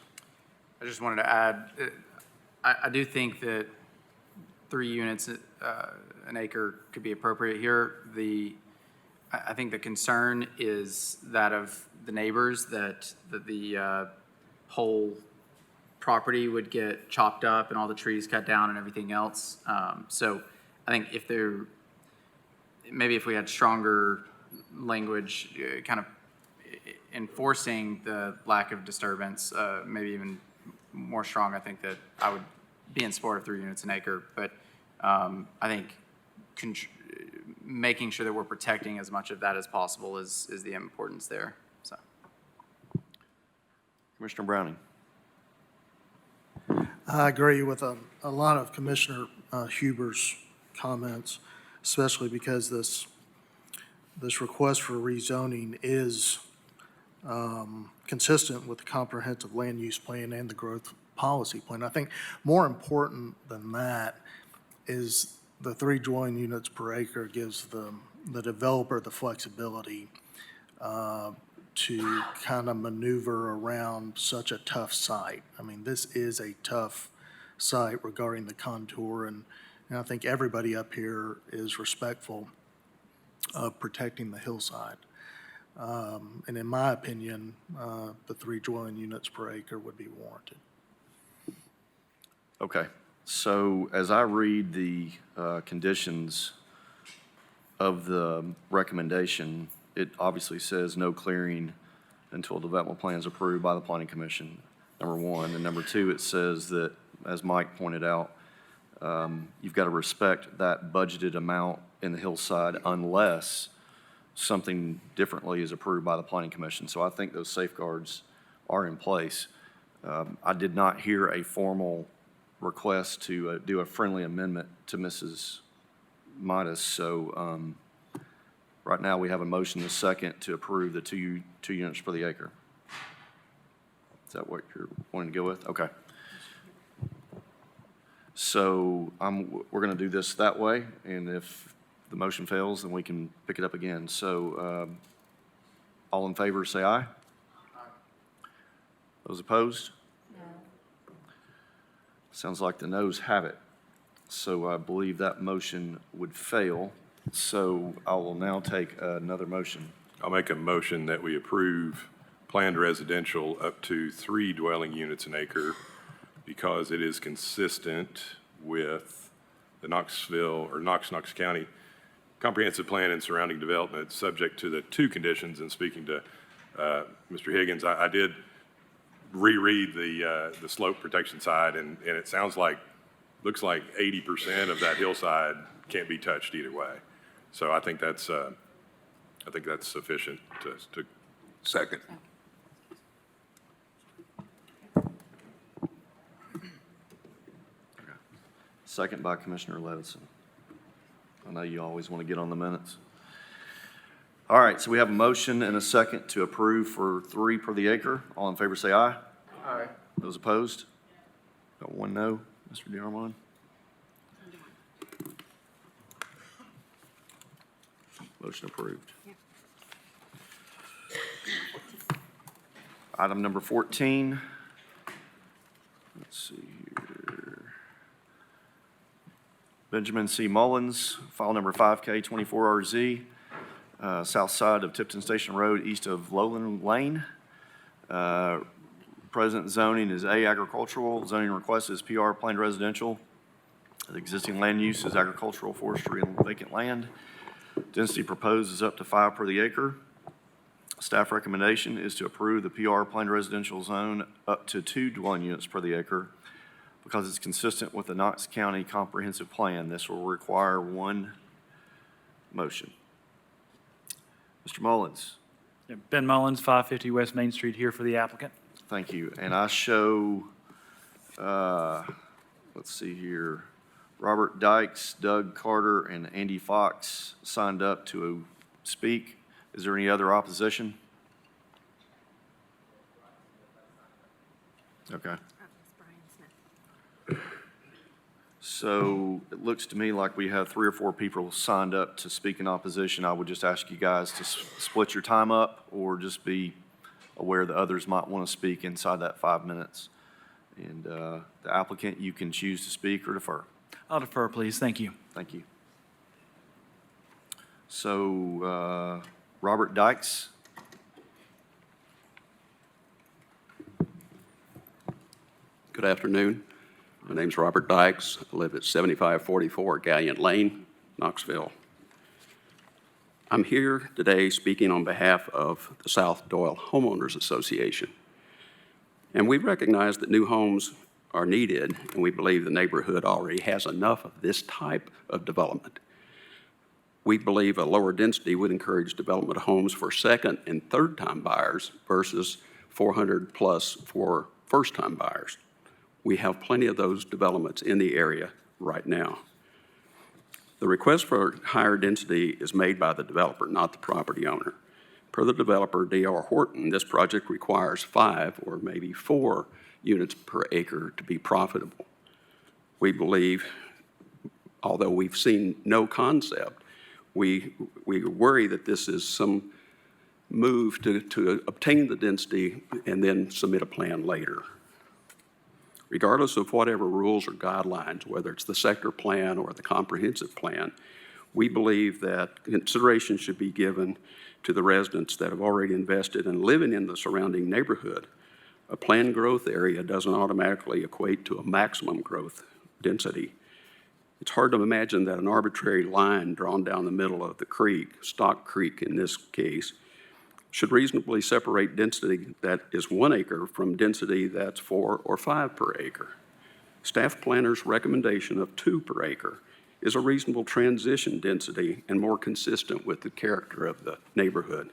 I just wanted to add, I do think that 3 units, an acre could be appropriate here. I think the concern is that of the neighbors, that the whole property would get chopped up and all the trees cut down and everything else. So I think maybe if we had stronger language, kind of enforcing the lack of disturbance, maybe even more strong, I think that I would be in support of 3 units an acre. But I think making sure that we're protecting as much of that as possible is the importance there. So, Commissioner Browning. I agree with a lot of Commissioner Huber's comments, especially because this request for rezoning is consistent with the comprehensive land use plan and the growth policy plan. I think more important than that is the 3 dwelling units per acre gives the developer the flexibility to kind of maneuver around such a tough site. I mean, this is a tough site regarding the contour, and I think everybody up here is respectful of protecting the hillside. And in my opinion, the 3 dwelling units per acre would be warranted. Okay, so as I read the conditions of the recommendation, it obviously says no clearing until development plan is approved by the Planning Commission, number 1. And number 2, it says that, as Mike pointed out, you've got to respect that budgeted amount in the hillside unless something differently is approved by the Planning Commission. So I think those safeguards are in place. I did not hear a formal request to do a friendly amendment to Mrs. Midas. So right now, we have a motion and a second to approve the two units per the acre. Is that what you're wanting to go with? Okay. So we're going to do this that way, and if the motion fails, then we can pick it up again. So all in favor, say aye. Aye. Those opposed? No. Sounds like the noes have it. So I believe that motion would fail. So I will now take another motion. I'll make a motion that we approve planned residential up to 3 dwelling units an acre because it is consistent with the Knoxville or Knox County comprehensive plan and surrounding development, subject to the 2 conditions. And speaking to Mr. Higgins, I did reread the slope protection side, and it sounds like, looks like 80% of that hillside can't be touched either way. So I think that's sufficient to. Second. Second by Commissioner Levinson. I know you always want to get on the minutes. All right, so we have a motion and a second to approve for 3 per the acre. All in favor, say aye. Aye. Those opposed? Got 1 no. Mr. DeArmond? Motion approved. Item number 14. Let's see here. Benjamin C. Mullins, file number 5K24RZ, south side of Tipton Station Road, east of Lowland Lane. Present zoning is A, agricultural. Zoning request is PR, planned residential. The existing land use is agricultural, forestry, and vacant land. Density proposed is up to 5 per the acre. Staff recommendation is to approve the PR planned residential zone up to 2 dwelling units per the acre because it's consistent with the Knox County Comprehensive Plan. This will require 1 motion. Mr. Mullins. Ben Mullins, 550 West Main Street, here for the applicant. Thank you. And I show, let's see here, Robert Dykes, Doug Carter, and Andy Fox signed up to speak. Is there any other opposition? Okay. So it looks to me like we have 3 or 4 people signed up to speak in opposition. I would just ask you guys to split your time up or just be aware that others might want to speak inside that 5 minutes. And the applicant, you can choose to speak or defer. I'll defer, please. Thank you. Thank you. So, Robert Dykes. Good afternoon. My name's Robert Dykes. I live at 7544 Gallant Lane, Knoxville. I'm here today speaking on behalf of the South Doyle Homeowners Association. And we recognize that new homes are needed, and we believe the neighborhood already has enough of this type of development. We believe a lower density would encourage development of homes for second and third time buyers versus 400 plus for first time buyers. We have plenty of those developments in the area right now. The request for higher density is made by the developer, not the property owner. Per the developer, D.R. Horton, this project requires 5 or maybe 4 units per acre to be profitable. We believe, although we've seen no concept, we worry that this is some move to obtain the density and then submit a plan later. Regardless of whatever rules or guidelines, whether it's the sector plan or the comprehensive plan, we believe that consideration should be given to the residents that have already invested in living in the surrounding neighborhood. A planned growth area doesn't automatically equate to a maximum growth density. It's hard to imagine that an arbitrary line drawn down the middle of the creek, Stock Creek in this case, should reasonably separate density that is 1 acre from density that's 4 or 5 per acre. Staff planner's recommendation of 2 per acre is a reasonable transition density and more consistent with the character of the neighborhood.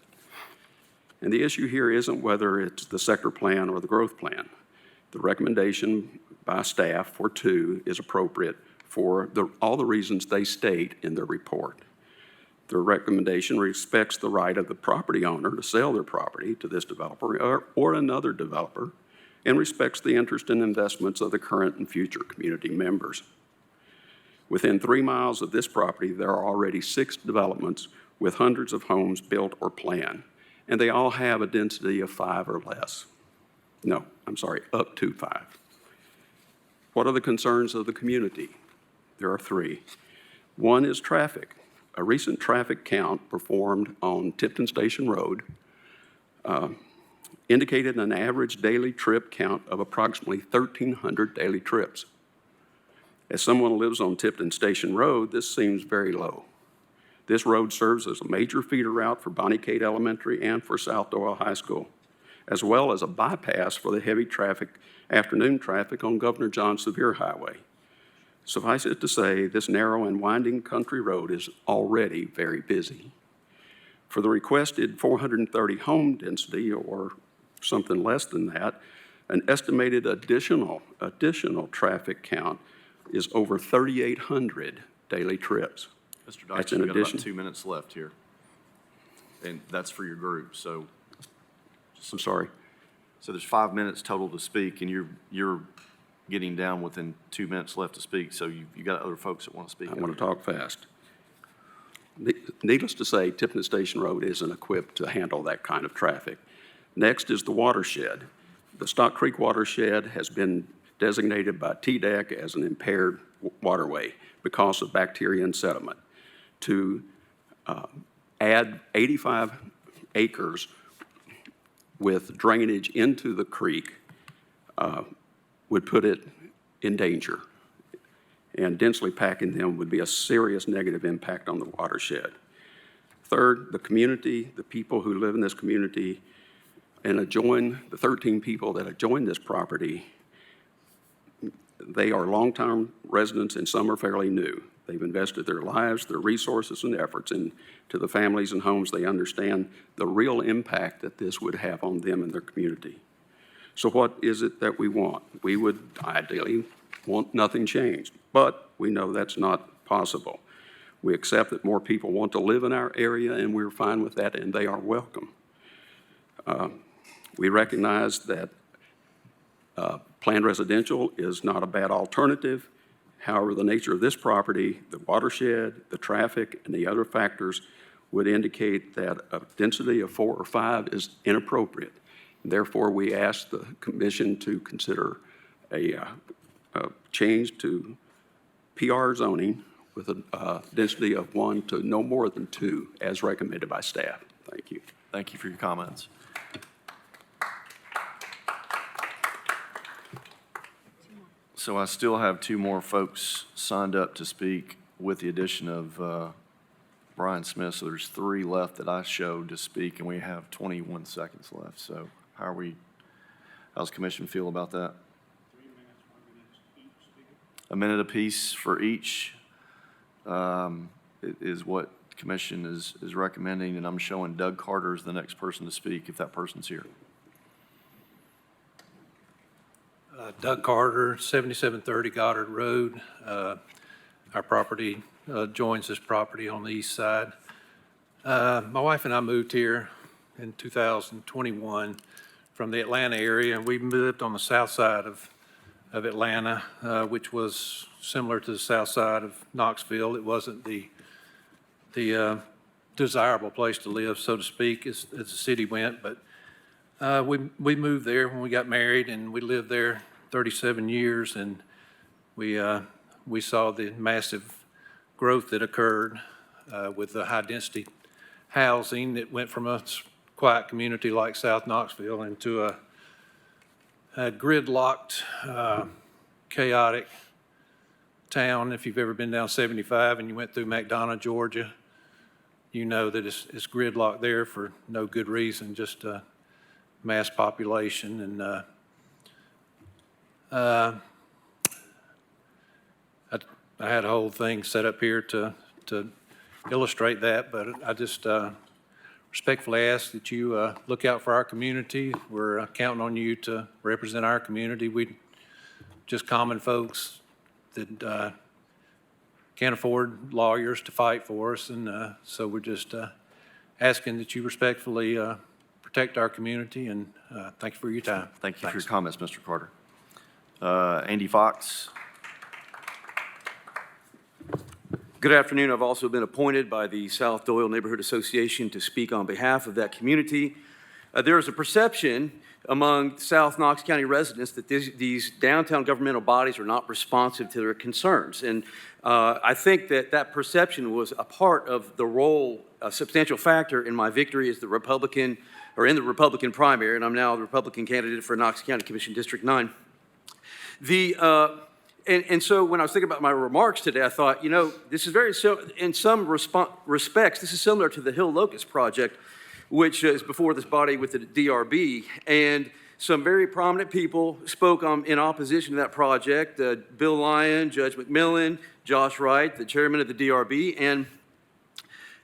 And the issue here isn't whether it's the sector plan or the growth plan. The recommendation by staff for 2 is appropriate for all the reasons they state in their report. Their recommendation respects the right of the property owner to sell their property to this developer or another developer, and respects the interest and investments of the current and future community members. Within 3 miles of this property, there are already 6 developments with hundreds of homes built or planned, and they all have a density of 5 or less. No, I'm sorry, up to 5. What are the concerns of the community? There are 3. One is traffic. A recent traffic count performed on Tipton Station Road indicated an average daily trip count of approximately 1,300 daily trips. As someone who lives on Tipton Station Road, this seems very low. This road serves as a major feeder route for Bonnie Cade Elementary and for South Doyle High School, as well as a bypass for the heavy afternoon traffic on Governor John Sevier Highway. Suffice it to say, this narrow and winding country road is already very busy. For the requested 430 home density, or something less than that, an estimated additional traffic count is over 3,800 daily trips. Mr. That's Dykes, in you've got addition. about 2 minutes left here. And that's for your group, so. I'm sorry. So there's 5 minutes total to speak, and you're getting down within 2 minutes left to speak, so you got other folks that want to speak. I want to talk fast. Needless to say, Tipton Station Road isn't equipped to handle that kind of traffic. Next is the watershed. The Stock Creek watershed has been designated by TDEC as an impaired waterway because of bacteria and sediment. To add 85 acres with drainage into the creek would put it in danger. And densely packing them would be a serious negative impact on the watershed. Third, the community, the people who live in this community and the 13 people that adjoin this property, they are longtime residents and some are fairly new. They've invested their lives, their resources and efforts into the families and homes. They understand the real impact that this would have on them and their community. So what is it that we want? We would ideally want nothing changed, but we know that's not possible. We accept that more people want to live in our area, and we're fine with that, and they are welcome. We recognize that planned residential is not a bad alternative. However, the nature of this property, the watershed, the traffic, and the other factors would indicate that a density of 4 or 5 is inappropriate. Therefore, we ask the commission to consider a change to PR zoning with a density of 1 to no more than 2 as recommended by staff. Thank you. Thank you for your comments. So I still have 2 more folks signed up to speak with the addition of Brian Smith. So there's 3 left that I showed to speak, and we have 21 seconds left. So how's the commission feel about that? 3 minutes, 1 minute each speaker. A minute apiece for each is what the commission is recommending, and I'm showing Doug Carter as the next person to speak, if that person's here. Doug Carter, 7730 Goddard Road. Our property joins this property on the east side. My wife and I moved here in 2021 from the Atlanta area, and we lived on the south side of Atlanta, which was similar to the south side of Knoxville. It wasn't the desirable place to live, so to speak, as the city went, but we moved there when we got married, and we lived there 37 years, and we saw the massive growth that occurred with the high-density housing that went from a quiet community like South Knoxville into a gridlocked, chaotic town. If you've ever been down 75 and you went through McDonough, Georgia, you know that it's gridlocked there for no good reason, just mass population. And I had a whole thing set up here to illustrate that, but I just respectfully ask that you look out for our community. We're counting on you to represent our community. We just common folks that can't afford lawyers to fight for us, and so we're just asking that you respectfully protect our community, and thank you for your time. Thank you for your comments, Mr. Carter. Andy Fox. Good afternoon. I've also been appointed by the South Doyle Neighborhood Association to speak on behalf of that community. There is a perception among South Knox County residents that these downtown governmental bodies are not responsive to their concerns. And I think that perception was a part of the role, a substantial factor in my victory as the Republican, or in the Republican primary, and I'm now the Republican candidate for Knox County Commission District 9. And so when I was thinking about my remarks today, I thought, you know, this is very, in some respects, this is similar to the Hill Locust Project, which is before this body with the DRB. And some very prominent people spoke in opposition to that project, Bill Lyon, Judge McMillan, Josh Wright, the chairman of the DRB, and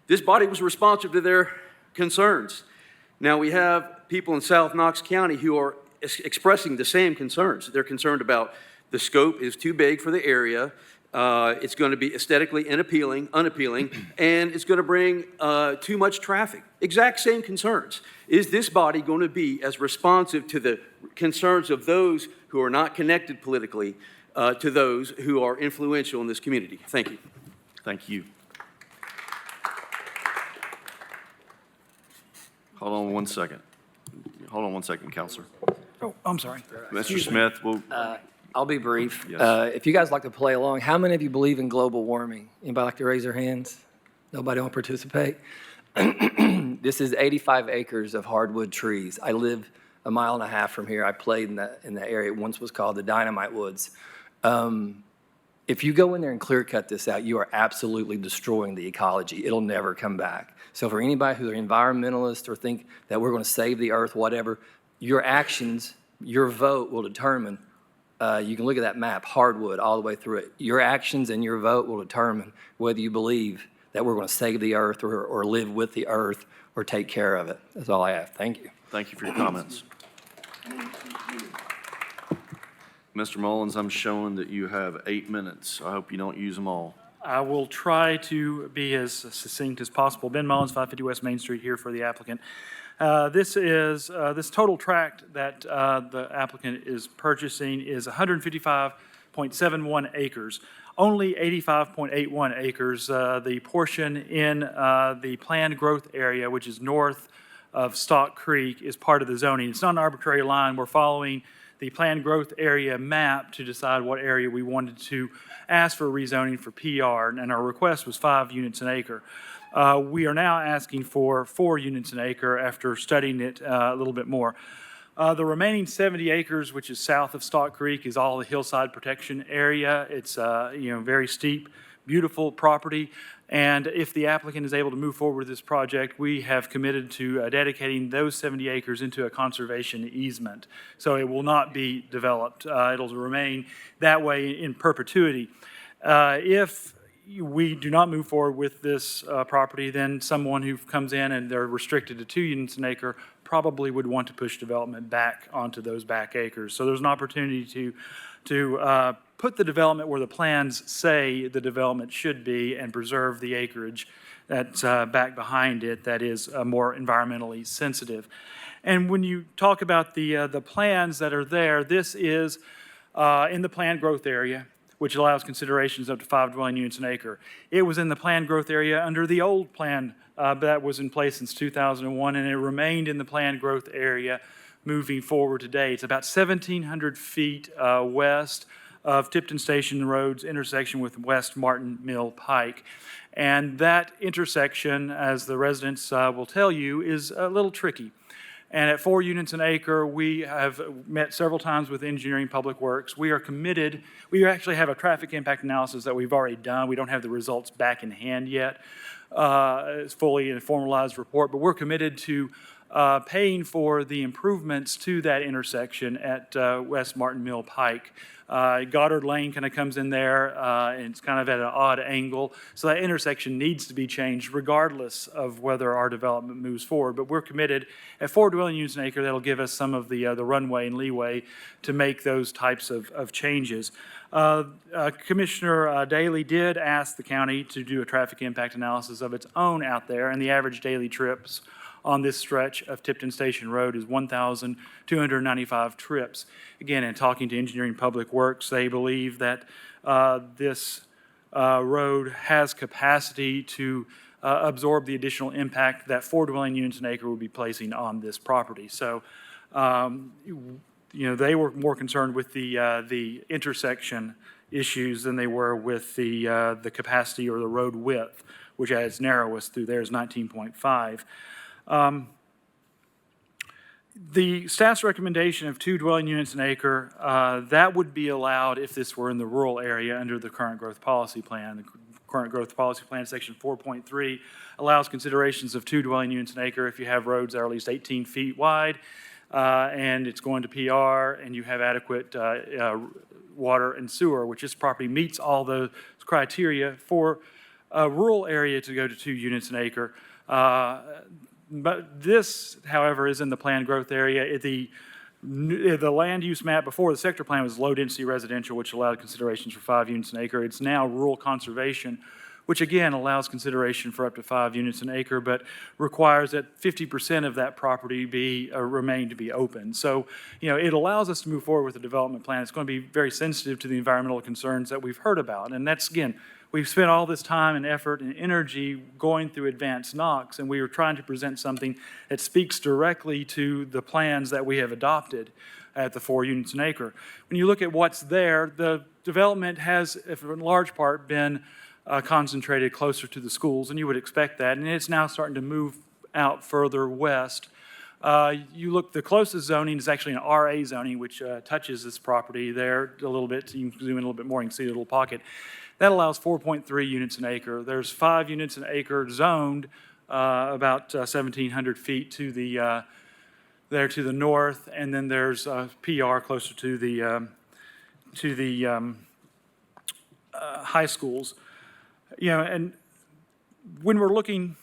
this body was responsive to their concerns. Now we have people in South Knox County who are expressing the same concerns. They're concerned about the scope is too big for the area. It's going to be aesthetically unappealing, and it's going to bring too much traffic. Exact same concerns. Is this body going to be as responsive to the concerns of those who are not connected politically to those who are influential in this community? Thank you. Thank you. Hold on one second. Hold on one second, Counselor. Oh, I'm sorry. Mr. Smith, I'll be brief. Yes. If you guys like to play along, how many of you believe in global warming? Anybody like to raise their hands? Nobody want to participate? This is 85 acres of hardwood trees. I live a mile and a half from here. I played in the area. It once was called the Dynamite Woods. If you go in there and clear cut this out, you are absolutely destroying the ecology. It'll never come back. So for anybody who are environmentalists or think that we're going to save the earth, whatever, your actions, your vote will determine. You can look at that map, hardwood, all the way through it. Your actions and your vote will determine whether you believe that we're going to save the earth or live with the earth or take care of it. That's all I have. Thank you. thank you for your comments. Mr. Mullins, I'm showing that you have 8 minutes. I hope you don't use them all. I will try to be as succinct as possible. Ben Mullins, 550 West Main Street, here for the applicant. This total tract that the applicant is purchasing is 155.71 acres. Only 85.81 acres, the portion in the planned growth area, which is north of Stock Creek, is part of the zoning. It's not an arbitrary line. We're following the planned growth area map to decide what area we wanted to ask for rezoning for PR, and our request was 5 units an acre. We are now asking for 4 units an acre after studying it a little bit more. The remaining 70 acres, which is south of Stock Creek, is all the hillside protection area. It's very steep, beautiful property. And if the applicant is able to move forward with this project, we have committed to dedicating those 70 acres into a conservation easement. So it will not be developed. It'll remain that way in perpetuity. If we do not move forward with this property, then someone who comes in and they're restricted to 2 units an acre probably would want to push development back onto those back acres. So there's an opportunity to put the development where the plans say the development should be and preserve the acreage that's back behind it that is more environmentally sensitive. And when you talk about the plans that are there, this is in the planned growth area, which allows considerations up to 5 dwelling units an acre. It was in the planned growth area under the old plan that was in place since 2001, and it remained in the planned growth area moving forward today. It's about 1,700 feet west of Tipton Station Road's intersection with West Martin Mill Pike. And that intersection, as the residents will tell you, is a little tricky. And at 4 units an acre, we have met several times with Engineering Public Works. We are committed. We actually have a traffic impact analysis that we've already done. We don't have the results back in hand yet. It's fully a formalized report, but we're committed to paying for the improvements to that intersection at West Martin Mill Pike. Goddard Lane kind of comes in there, and it's kind of at an odd angle. So that intersection needs to be changed regardless of whether our development moves forward. But we're committed at 4 dwelling units an acre. That'll give us some of the runway and leeway to make those types of changes. Commissioner Daley did ask the county to do a traffic impact analysis of its own out there, and the average daily trips on this stretch of Tipton Station Road is 1,295 trips. Again, in talking to Engineering Public Works, they believe that this road has capacity to absorb the additional impact that 4 dwelling units an acre would be placing on this property. So, they were more concerned with the intersection issues than they were with the capacity or the road width, which at its narrowest through there is 19.5. The staff's recommendation of 2 dwelling units an acre, that would be allowed if this were in the rural area under the current growth policy plan. The current growth policy plan, section 4.3, allows considerations of 2 dwelling units an acre if you have roads that are at least 18 feet wide, and it's going to PR, and you have adequate water and sewer, which this property meets all those criteria for a rural area to go to 2 units an acre. But this, however, is in the planned growth area. The land use map before the sector plan was low-density residential, which allowed considerations for 5 units an acre. It's now rural conservation, which again allows consideration for up to 5 units an acre, but requires that 50% of that property remain to be open. So, it allows us to move forward with the development plan. It's going to be very sensitive to the environmental concerns that we've heard about, and that's, again, we've spent all this time and effort and energy going through Advanced Knox, and we were trying to present something that speaks directly to the plans that we have adopted at the 4 units an acre. When you look at what's there, the development has, in large part, been concentrated closer to the schools, and you would expect that, and it's now starting to move out further west. The closest zoning is actually an RA zoning, which touches this property there a little bit. So you can zoom in a little bit more, you can see a little pocket. That allows 4.3 units an acre. There's 5 units an acre zoned about 1,700 feet to the north, and then there's PR closer to the high schools. And when we're looking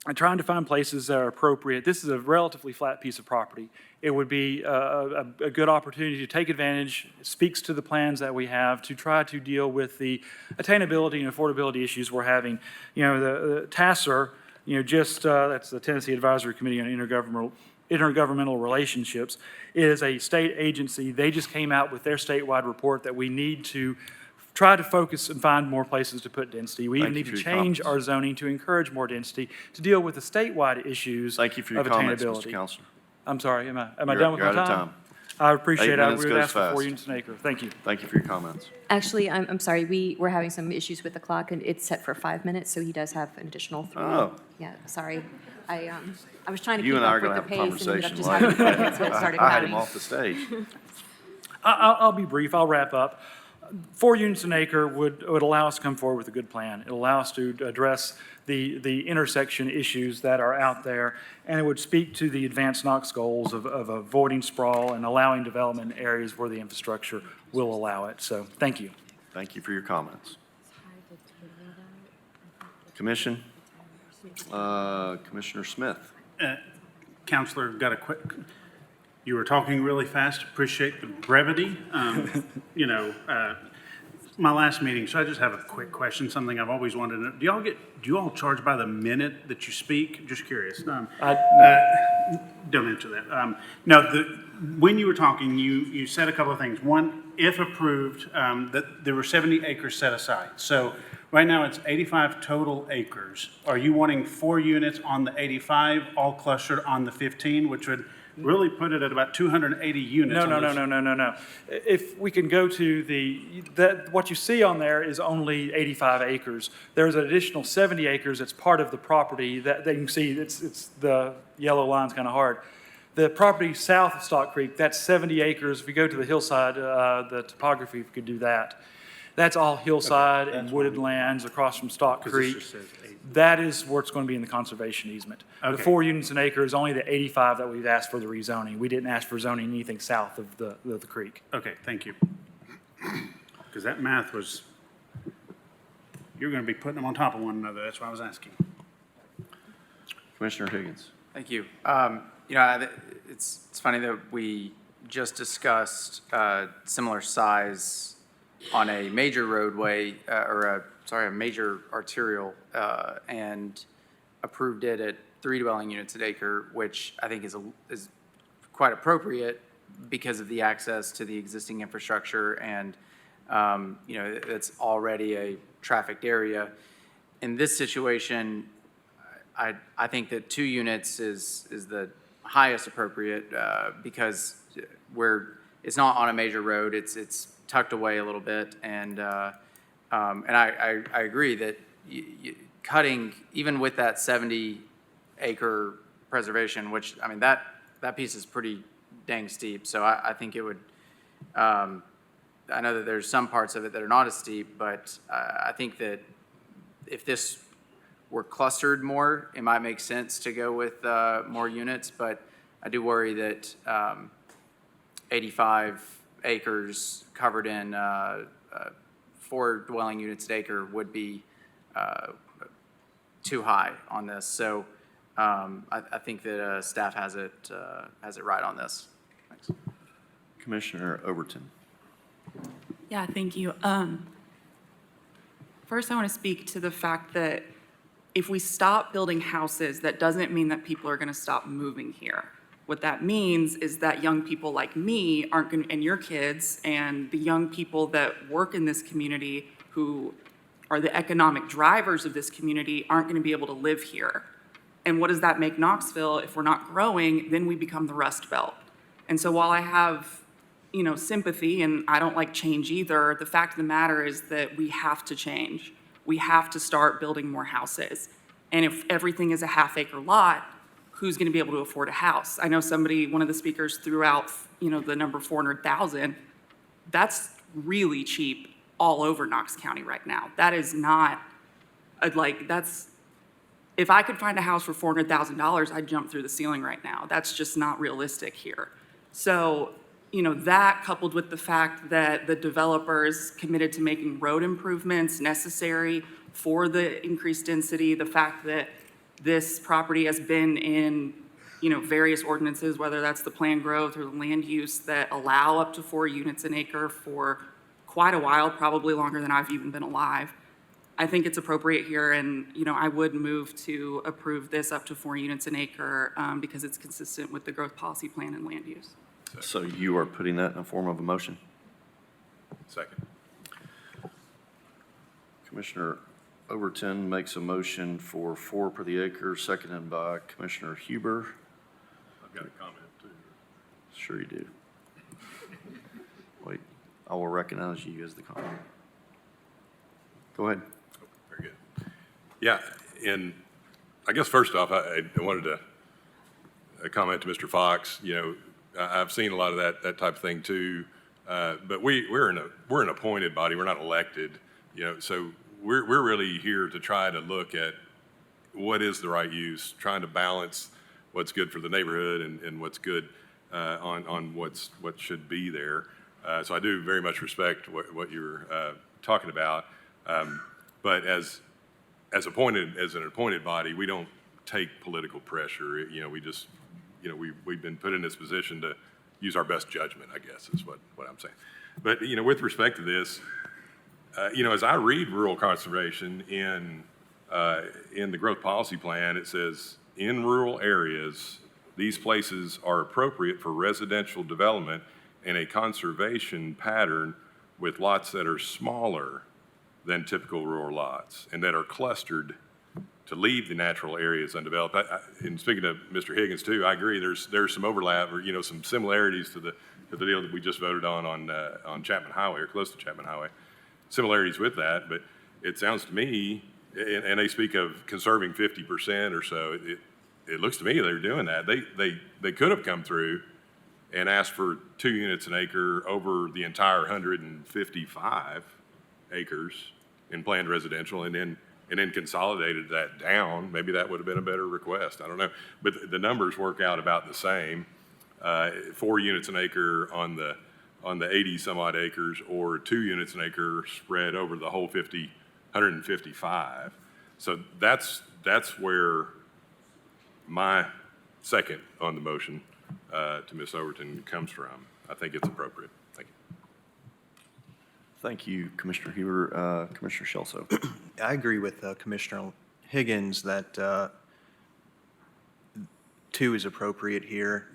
and trying to find places that are appropriate, this is a relatively flat piece of property. It would be a good opportunity to take advantage. It speaks to the plans that we have to try to deal with the attainability and affordability issues we're having. The TASR, that's the Tennessee Advisory Committee on Intergovernmental Relationships, is a state agency. They just came out with their statewide report that we need to try to focus and find more places to put density. We even need to change our zoning to encourage more density to deal with the statewide issues of attainability. Thank you for your comments, Mr. Counselor. I'm sorry, am I done with my time? You're out of time. I appreciate it. I 8 minutes would goes ask for 4 fast. units an acre. Thank you. Thank you for your comments. Actually, I'm sorry, we're having some issues with the clock, and it's set for 5 minutes, so he does have an additional 3. Oh. Yeah, sorry. I was trying to You keep and I are up with going the to have a pace, and ended up conversation just later. having minutes when it started I had him counting. off the stage. I'll be brief. I'll wrap up. 4 units an acre would allow us to come forward with a good plan. It'll allow us to address the intersection issues that are out there, and it would speak to the Advanced Knox goals of avoiding sprawl and allowing development in areas where the infrastructure will allow it. So, thank you. Thank you for your comments. Commission, Commissioner Smith. Counselor, got a quick, you were talking really fast, appreciate the brevity. My last meeting, so I just have a quick question, something I've always wanted to know. Do you all charge by the minute that you speak? Just curious. Don't answer that. When you were talking, you said a couple of things. One, if approved, that there were 70 acres set aside. So right now it's 85 total acres. Are you wanting 4 units on the 85, all clustered on the 15, which would really put it at about 280 units? No. If we can go to what you see on there is only 85 acres. There's an additional 70 acres that's part of the property that you can see, it's the yellow line's kind of hard. The property south of Stock Creek, that's 70 acres. If we go to the hillside, the topography, we could do that. That's all hillside and wooded lands across from Stock 'Cause this Creek. just says 8. That is where it's going to be in the conservation easement. The Okay. 4 units an acre is only the 85 that we've asked for the rezoning. We didn't ask for zoning anything south of the creek. Okay, thank you. Because that math was, you're going to be putting them on top of one another. That's why I was asking. Commissioner Higgins. Thank you. It's funny that we just discussed similar size on a major roadway, a major arterial, and approved it at 3 dwelling units an acre, which I think is quite appropriate because of the access to the existing infrastructure and, it's already a trafficked area. In this situation, I think that 2 units is the highest appropriate because it's not on a major road. It's tucked away a little bit, and I agree that cutting even with that 70-acre preservation, which I mean that piece is pretty dang steep. So I think it would. I know that there's some parts of it that are not as steep, but I think that if this were clustered more, it might make sense to go with more units, but I do worry that 85 acres covered in 4 dwelling units an acre would be too high on this. So I think that staff has it right on this. Thanks. Commissioner Overton. Yeah, thank you. First, I want to speak to the fact that if we stop building houses, that doesn't mean that people are going to stop moving here. What that means is that young people like me aren't going to, and your kids, and the young people that work in this community who are the economic drivers of this community aren't going to be able to live here. And what does that make Knoxville? If we're not growing, then we become the Rust Belt. And so while I have, sympathy, and I don't like change either, the fact of the matter is that we have to change. We have to start building more houses. And if everything is a half-acre lot, who's going to be able to afford a house? I know one of the speakers threw out, the number 400,000. That's really cheap all over Knox County right now. That is not, if I could find a house for $400,000, I'd jump through the ceiling right now. That's just not realistic here. So, that coupled with the fact that the developer is committed to making road improvements necessary for the increased density, the fact that this property has been in, various ordinances, whether that's the planned growth or the land use that allow up to 4 units an acre for quite a while, probably longer than I've even been alive. I think it's appropriate here, and, I would move to approve this up to 4 units an acre because it's consistent with the growth policy plan and land use. So you are putting that in the form of a motion? Second. Commissioner Overton makes a motion for 4 per the acre, seconded by Commissioner Huber. I've got a comment too. Sure you do. Wait, I will recognize you as the comment. Go ahead. Very good. Yeah, and I guess first off, I wanted to comment to Mr. Fox. I've seen a lot of that type of thing too, but we're an appointed body. We're not elected. So we're really here to try to look at what is the right use, trying to balance what's good for the neighborhood and what's good on what should be there. So I do very much respect what you're talking about. But as an appointed body, we don't take political pressure. We've been put in this position to use our best judgment, I guess, is what I'm saying. But, with respect to this, as I read rural conservation in the growth policy plan, it says, in rural areas, these places are appropriate for residential development in a conservation pattern with lots that are smaller than typical rural lots and that are clustered to leave the natural areas undeveloped. And speaking of Mr. Higgins too, I agree. There's some overlap or some similarities to the deal that we just voted on Chapman Highway or close to Chapman Highway. Similarities with that, but it sounds to me, and they speak of conserving 50% or so. It looks to me they're doing that. They could have come through and asked for 2 units an acre over the entire 155 acres in planned residential and then consolidated that down, maybe that would have been a better request. I don't know. But the numbers work out about the same. 4 units an acre on the 80 some odd acres, or 2 units an acre spread over the whole 155. So that's where my second on the motion to Ms. Overton comes from. I think it's appropriate. Thank you. Thank you, Commissioner Huber. Commissioner Shelso. I agree with Commissioner Higgins that 2 is appropriate here.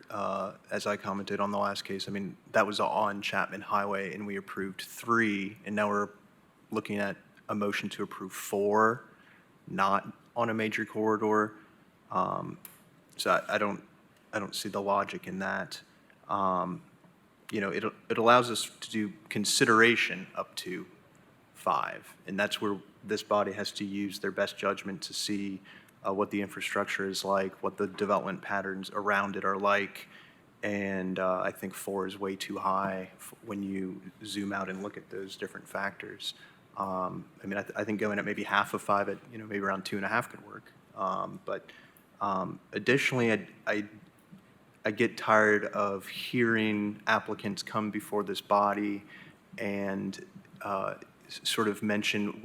As I commented on the last case, I mean, that was on Chapman Highway, and we approved 3, and now we're looking at a motion to approve 4, not on a major corridor. So I don't see the logic in that. You know, it allows us to do consideration up to 5, and that's where this body has to use their best judgment to see what the infrastructure is like, what the development patterns around it are like, and I think 4 is way too high when you zoom out and look at those different factors. I mean, I think going at maybe half of 5 at, you know, maybe around 2.5 could work. But additionally, I get tired of hearing applicants come before this body and sort of mention,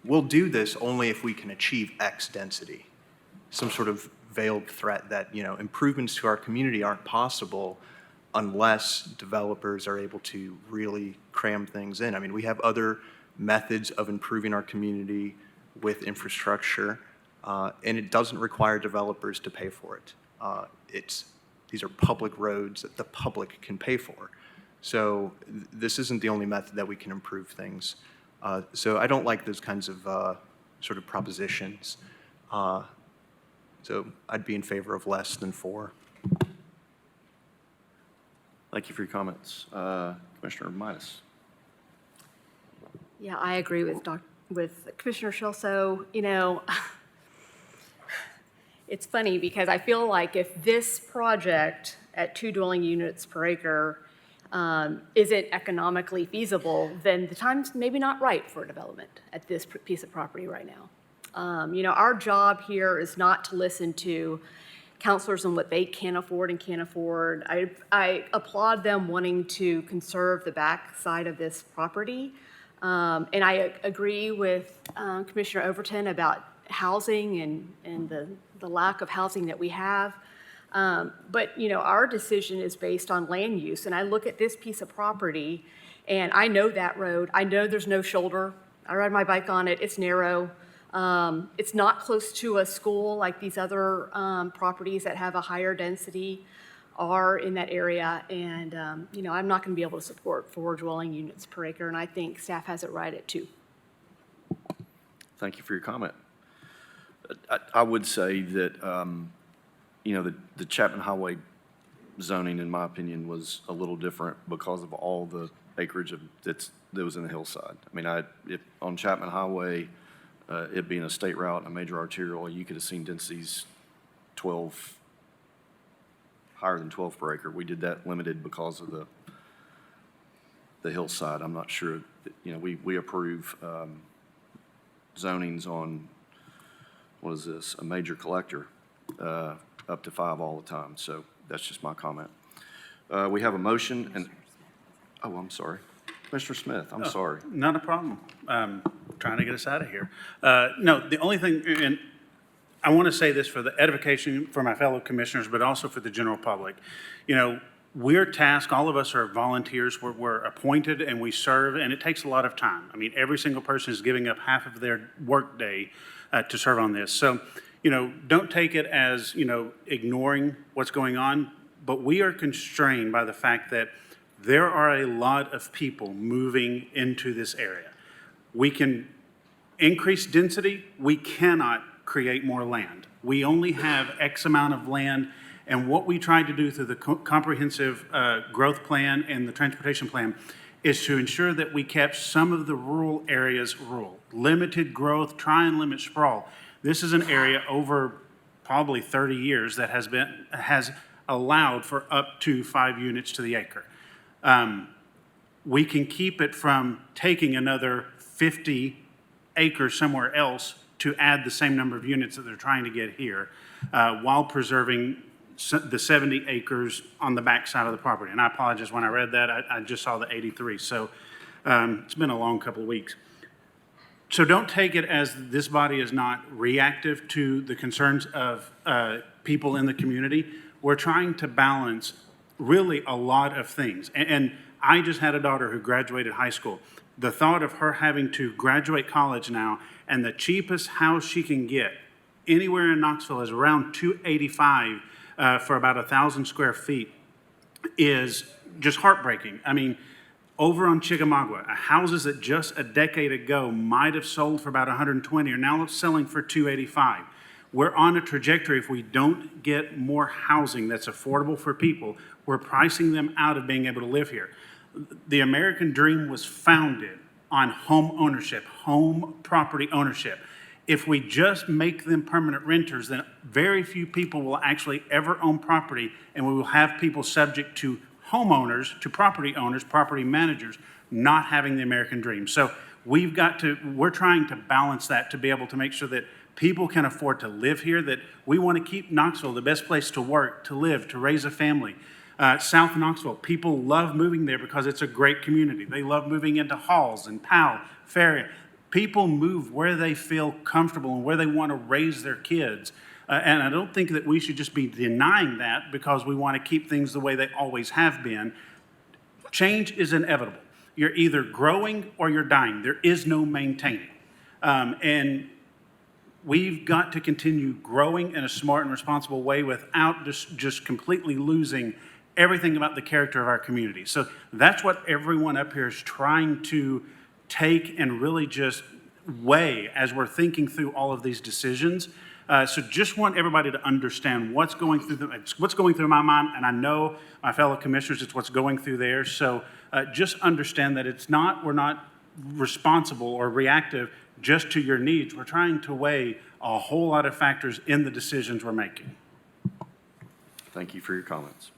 we'll do this only if we can achieve X density. Some sort of veiled threat that, you know, improvements to our community aren't possible unless developers are able to really cram things in. I mean, we have other methods of improving our community with infrastructure, and it doesn't require developers to pay for it. These are public roads that the public can pay for. So this isn't the only method that we can improve things. So I don't like those kinds of sort of propositions. So I'd be in favor of less than 4. Thank you for your comments. Commissioner Midas. Yeah, I agree with Commissioner Shelso. You know, it's funny because I feel like if this project at 2 dwelling units per acre isn't economically feasible, then the time's maybe not right for development at this piece of property right now. You know, our job here is not to listen to counselors on what they can afford and can't afford. I applaud them wanting to conserve the back side of this property. And I agree with Commissioner Overton about housing and the lack of housing that we have. But, you know, our decision is based on land use. And I look at this piece of property, and I know that road. I know there's no shoulder. I ride my bike on it. It's narrow. It's not close to a school like these other properties that have a higher density are in that area. And, you know, I'm not going to be able to support 4 dwelling units per acre, and I think staff has it right at 2. Thank you for your comment. I would say that, you know, the Chapman Highway zoning, in my opinion, was a little different because of all the acreage that was in the hillside. I mean, on Chapman Highway, it being a state route and a major arterial, you could have seen densities higher than 12 per acre. We did that limited because of the hillside. I'm not sure, you know, we approve zonings on, what is this, a major collector, up to 5 all the time. So that's just my comment. We have a motion and, oh, I'm sorry. Commissioner Smith, I'm sorry. Not a problem. Trying to get us out of here. No, the only thing, and I want to say this for the edification for my fellow commissioners, but also for the general public. You know, we're tasked, all of us are volunteers, we're appointed and we serve, and it takes a lot of time. I mean, every single person is giving up half of their workday to serve on this. So, you know, don't take it as, you know, ignoring what's going on, but we are constrained by the fact that there are a lot of people moving into this area. We can increase density, we cannot create more land. We only have X amount of land, and what we tried to do through the comprehensive growth plan and the transportation plan is to ensure that we kept some of the rural areas rural. Limited growth, try and limit sprawl. This is an area over probably 30 years that has allowed for up to 5 units to the acre. We can keep it from taking another 50 acres somewhere else to add the same number of units that they're trying to get here, while preserving the 70 acres on the back side of the property. And I apologize, when I read that, I just saw the 83. So it's been a long couple of weeks. So don't take it as this body is not reactive to the concerns of people in the community. We're trying to balance really a lot of things. And I just had a daughter who graduated high school. The thought of her having to graduate college now, and the cheapest house she can get anywhere in Knoxville is around $285 for about 1,000 square feet, is just heartbreaking. I mean, over on Chickamauga, houses that just a decade ago might have sold for about 120 are now selling for 285. We're on a trajectory. If we don't get more housing that's affordable for people, we're pricing them out of being able to live here. The American dream was founded on home ownership, home property ownership. If we just make them permanent renters, then very few people will actually ever own property, and we will have people subject to homeowners, to property owners, property managers, not having the American dream. So we're trying to balance that to be able to make sure that people can afford to live here, that we want to keep Knoxville the best place to work, to live, to raise a family. South Knoxville, people love moving there because it's a great community. They love moving into Halls and Powell, Ferry. People move where they feel comfortable and where they want to raise their kids. And I don't think that we should just be denying that because we want to keep things the way they always have been. Change is inevitable. You're either growing or you're dying. There is no maintaining. And we've got to continue growing in a smart and responsible way without just completely losing everything about the character of our community. So that's what everyone up here is trying to take and really just weigh as we're thinking through all of these decisions. So just want everybody to understand what's going through my mind, and I know my fellow commissioners, it's what's going through theirs. So just understand that we're not responsible or reactive just to your needs. We're trying to weigh a whole lot of factors in the decisions we're making. Thank you for your comments.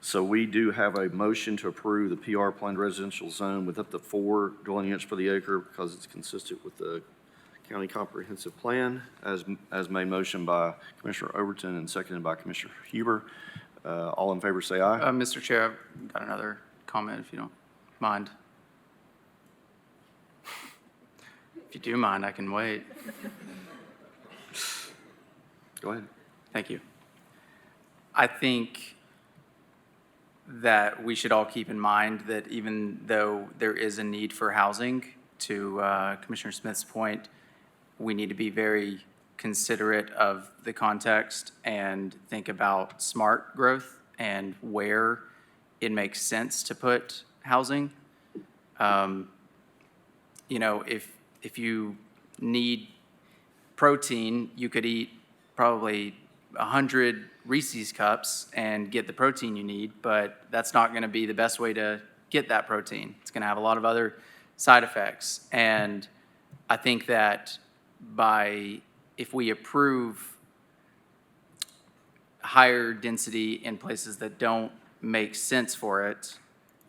So we do have a motion to approve the PR planned residential zone with up to 4 dwelling units per the acre because it's consistent with the county comprehensive plan, as made motion by Commissioner Overton and seconded by Commissioner Huber. All in favor say aye. Mr. Chair, I've got another comment if you don't mind. If you do mind, I can wait. Go ahead. Thank you. I think that we should all keep in mind that even though there is a need for housing, to Commissioner Smith's point, we need to be very considerate of the context and think about smart growth and where it makes sense to put housing. You know, if you need protein, you could eat probably 100 Reese's cups and get the protein you need, but that's not going to be the best way to get that protein. It's going to have a lot of other side effects. And I think that if we approve higher density in places that don't make sense for it,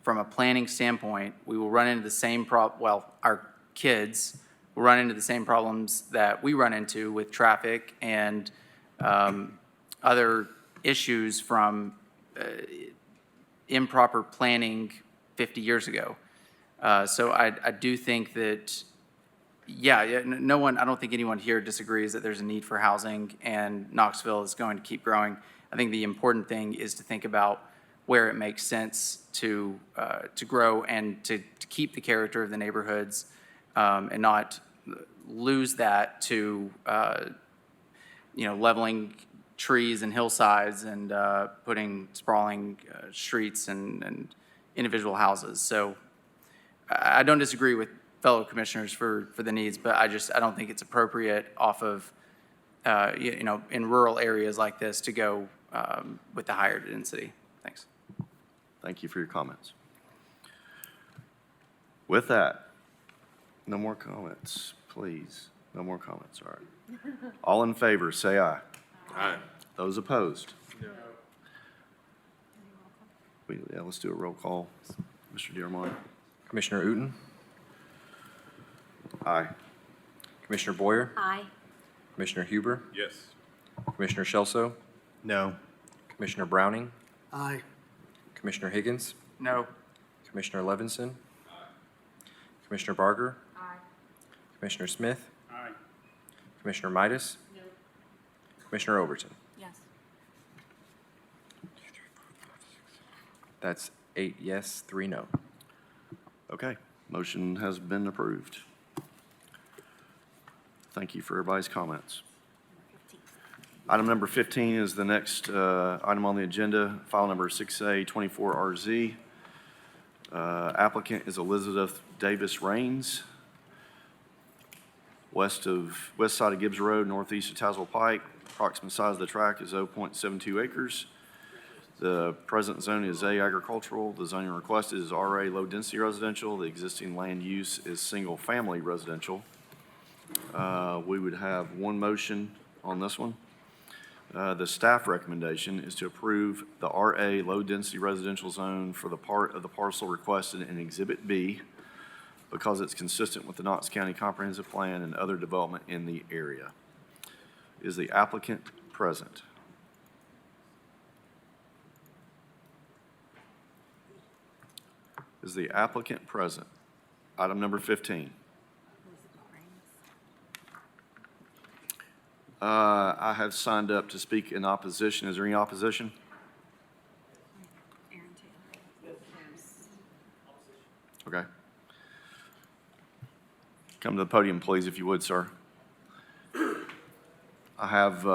from a planning standpoint, we will run into the same our kids will run into the same problems that we run into with traffic and other issues from improper planning 50 years ago. So I do think that, I don't think anyone here disagrees that there's a need for housing and Knoxville is going to keep growing. I think the important thing is to think about where it makes sense to grow and to keep the character of the neighborhoods and not lose that to leveling trees and hillsides and putting sprawling streets and individual houses. So I don't disagree with fellow commissioners for the needs, but I don't think it's appropriate off of in rural areas like this to go with the higher density. Thanks. Thank you for your comments. With that, no more comments, please. No more comments, all right. All in favor, say aye. Aye. Those opposed? Let's do a roll call. Mr. Dearmont. Commissioner Uten, Aye. Commissioner Boyer, Aye. Commissioner Huber, Yes. Commissioner Shelso, No. Commissioner Browning, Aye. Commissioner Higgins, No. Commissioner Levinson, Commissioner Barger, Commissioner Smith, Aye. Commissioner Midas, Commissioner Overton. Yes. That's 8 yes, 3 no. Okay, motion has been approved. Thank you for everybody's comments. Item number 15 is the next item on the agenda, file number 6A24RZ. Applicant is Elizabeth Davis Rains, west side of Gibbs Road, northeast of Tazewell Pike. Approximate size of the tract is 0.72 acres. The present zone is A, agricultural. The zoning requested is RA, low-density residential. The existing land use is single-family residential. We would have one motion on this one. The staff recommendation is to approve the RA, low-density residential zone for the part of the parcel requested in Exhibit B because it's consistent with the Knox County Comprehensive Plan and other development in the area. Is the applicant present? Is the applicant present? Item number 15. I have signed up to speak in opposition. Is there any opposition? Okay. Come to the podium, please, if you would, sir. I have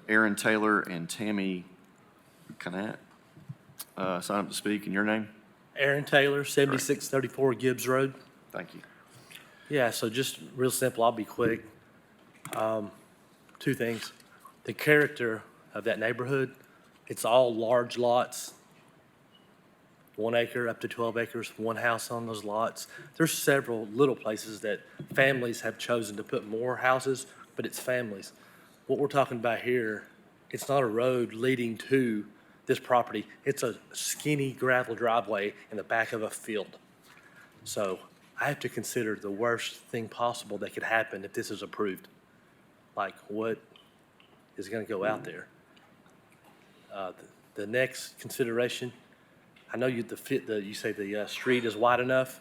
Aaron Taylor and Tammy Canat sign up to speak. In your name? Aaron Taylor, 7634 Gibbs Road. Thank you. Yeah, so just real simple, I'll be quick. Two things. The character of that neighborhood, it's all large lots, 1 acre up to 12 acres, one house on those lots. There's several little places that families have chosen to put more houses, but it's families. What we're talking about here, it's not a road leading to this property. It's a skinny gravel driveway in the back of a field. So I have to consider the worst thing possible that could happen if this is approved. Like what is going to go out there? The next consideration, I know you say the street is wide enough.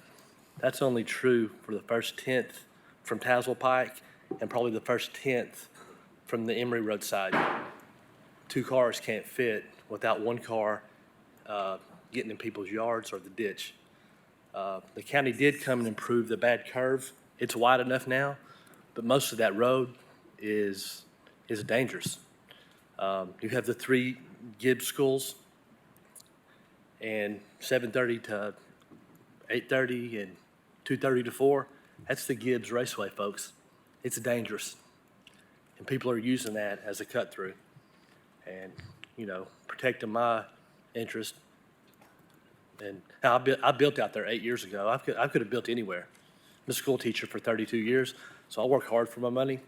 That's only true for the first 10th from Tazewell Pike and probably the first 10th from the Emory Road side. 2 cars can't fit without 1 car getting in people's yards or the ditch. The county did come and improve the bad curve. It's wide enough now, but most of that road is dangerous. You have the 3 Gibbs schools, and 7:30 to 8:30 and 2:30 to 4. That's the Gibbs Raceway, folks. It's dangerous, and people are using that as a cut through, and protecting my interest. And I built out there 8 years ago. I could have built anywhere. I'm a school teacher for 32 years, so I work hard for my money.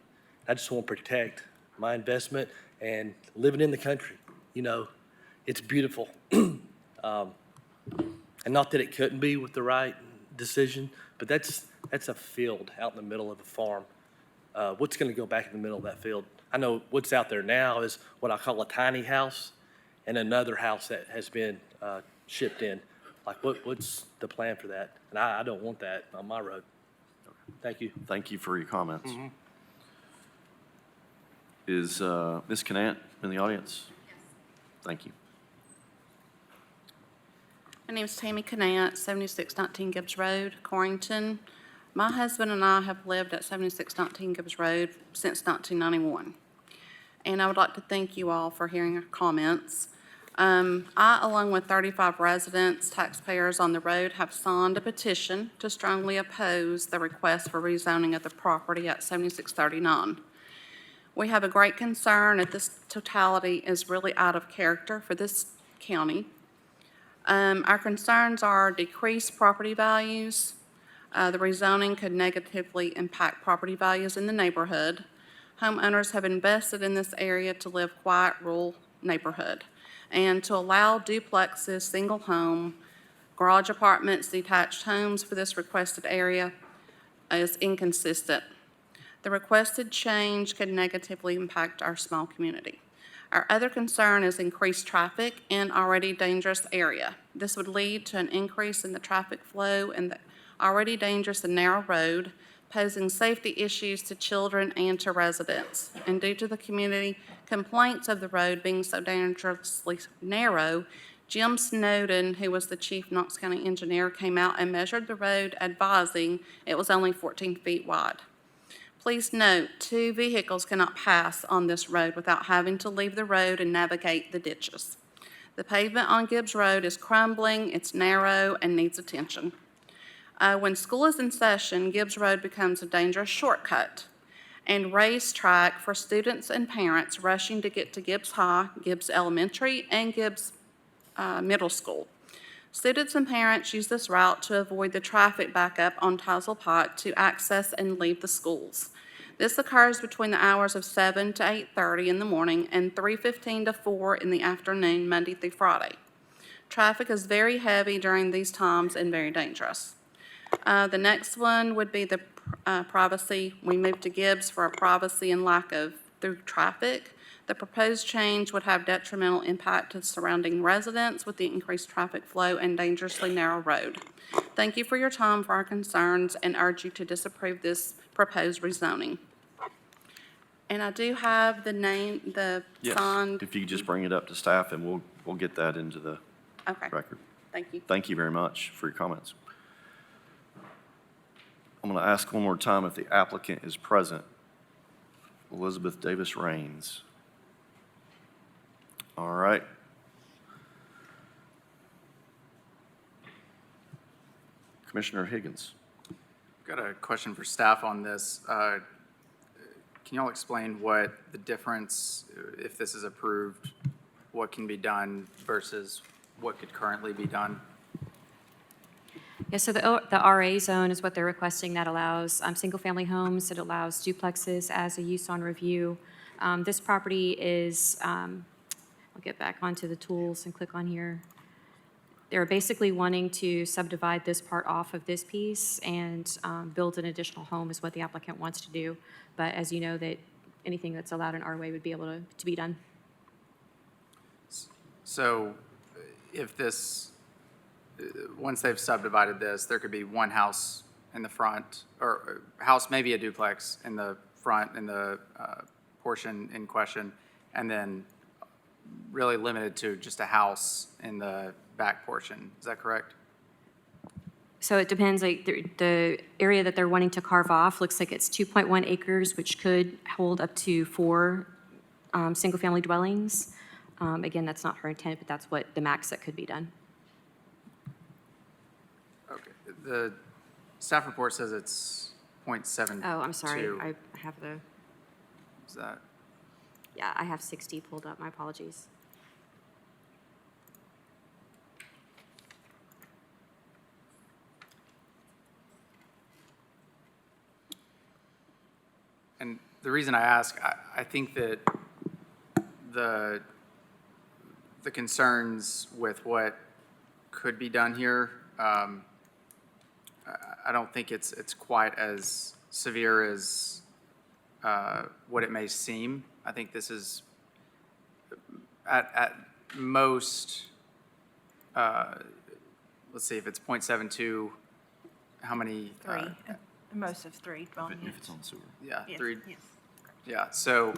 I just want to protect my investment and living in the country. It's beautiful. And not that it couldn't be with the right decision, but that's a field out in the middle of a farm. What's going to go back in the middle of that field? I know what's out there now is what I call a tiny house and another house that has been shipped in. Like, what's the plan for that? And I don't want that on my road. Thank you. Thank you for your comments. Is Ms. Canant in the audience? Yes. Thank you. My name is Tammy Canant, 7619 Gibbs Road, Corrington. My husband and I have lived at 7619 Gibbs Road since 1991. And I would like to thank you all for hearing our comments. I, along with 35 residents, taxpayers on the road, have signed a petition to strongly oppose the request for rezoning of the property at 7639. We have a great concern that this totality is really out of character for this county. Our concerns are decreased property values. The rezoning could negatively impact property values in the neighborhood. Homeowners have invested in this area to live quiet, rural neighborhood. And to allow duplexes, single home, garage apartments, detached homes for this requested area is inconsistent. The requested change could negatively impact our small community. Our other concern is increased traffic in already dangerous area. This would lead to an increase in the traffic flow in the already dangerous and narrow road, posing safety issues to children and to residents. And due to the community complaints of the road being so dangerously narrow, Jim Snowden, who was the chief Knox County engineer, came out and measured the road, advising it was only 14 feet wide. Please note, 2 vehicles cannot pass on this road without having to leave the road and navigate the ditches. The pavement on Gibbs Road is crumbling, it's narrow, and needs attention. When school is in session, Gibbs Road becomes a dangerous shortcut and racetrack for students and parents rushing to get to Gibbs High, Gibbs Elementary, and Gibbs Middle School. Students and parents use this route to avoid the traffic backup on Tazewell Pike to access and leave the schools. This occurs between the hours of 7 to 8:30 in the morning and 3:15 to 4 in the afternoon, Monday through Friday. Traffic is very heavy during these times and very dangerous. The next one would be the privacy. We moved to Gibbs for our privacy and lack of through traffic. The proposed change would have detrimental impact to surrounding residents with the increased traffic flow and dangerously narrow road. Thank you for your time for our concerns and urge you to disapprove this proposed rezoning. And I do have the name, the Yes, signed. if you could just bring it up to staff, and we'll get that into the Okay, record. thank you. Thank you very much for your comments. I'm going to ask one more time if the applicant is present. Elizabeth Davis Rains. All right. Commissioner Higgins. Got a question for staff on this. Can y'all explain what the difference, if this is approved, what can be done versus what could currently be done? Yeah, so the RA zone is what they're requesting. That allows single-family homes. It allows duplexes as a use on review. This property is, I'll get back onto the tools and click on here. They're basically wanting to subdivide this part off of this piece and build an additional home is what the applicant wants to do. But as you know, that anything that's allowed in our way would be able to be done. So if this, once they've subdivided this, there could be one house in the front, or a house, maybe a duplex in the front, in the portion in question, and then really limited to just a house in the back portion. Is that correct? So it depends, like the area that they're wanting to carve off looks like it's 2.1 acres, which could hold up to 4 single-family dwellings. Again, that's not her intent, but that's what the max that could be done. Okay. The staff report says it's 0.72. Oh, I'm sorry, I have the, Is that? yeah, I have 60 pulled up, my apologies. And the reason I ask, I think that the concerns with what could be done here, I don't think it's quite as severe as what it may seem. I think this is at most, let's see, if it's 0.72, how many? 3, most of 3 dwelling If units. it's on sewer. Yeah, Yes, 3. yes. Yeah, so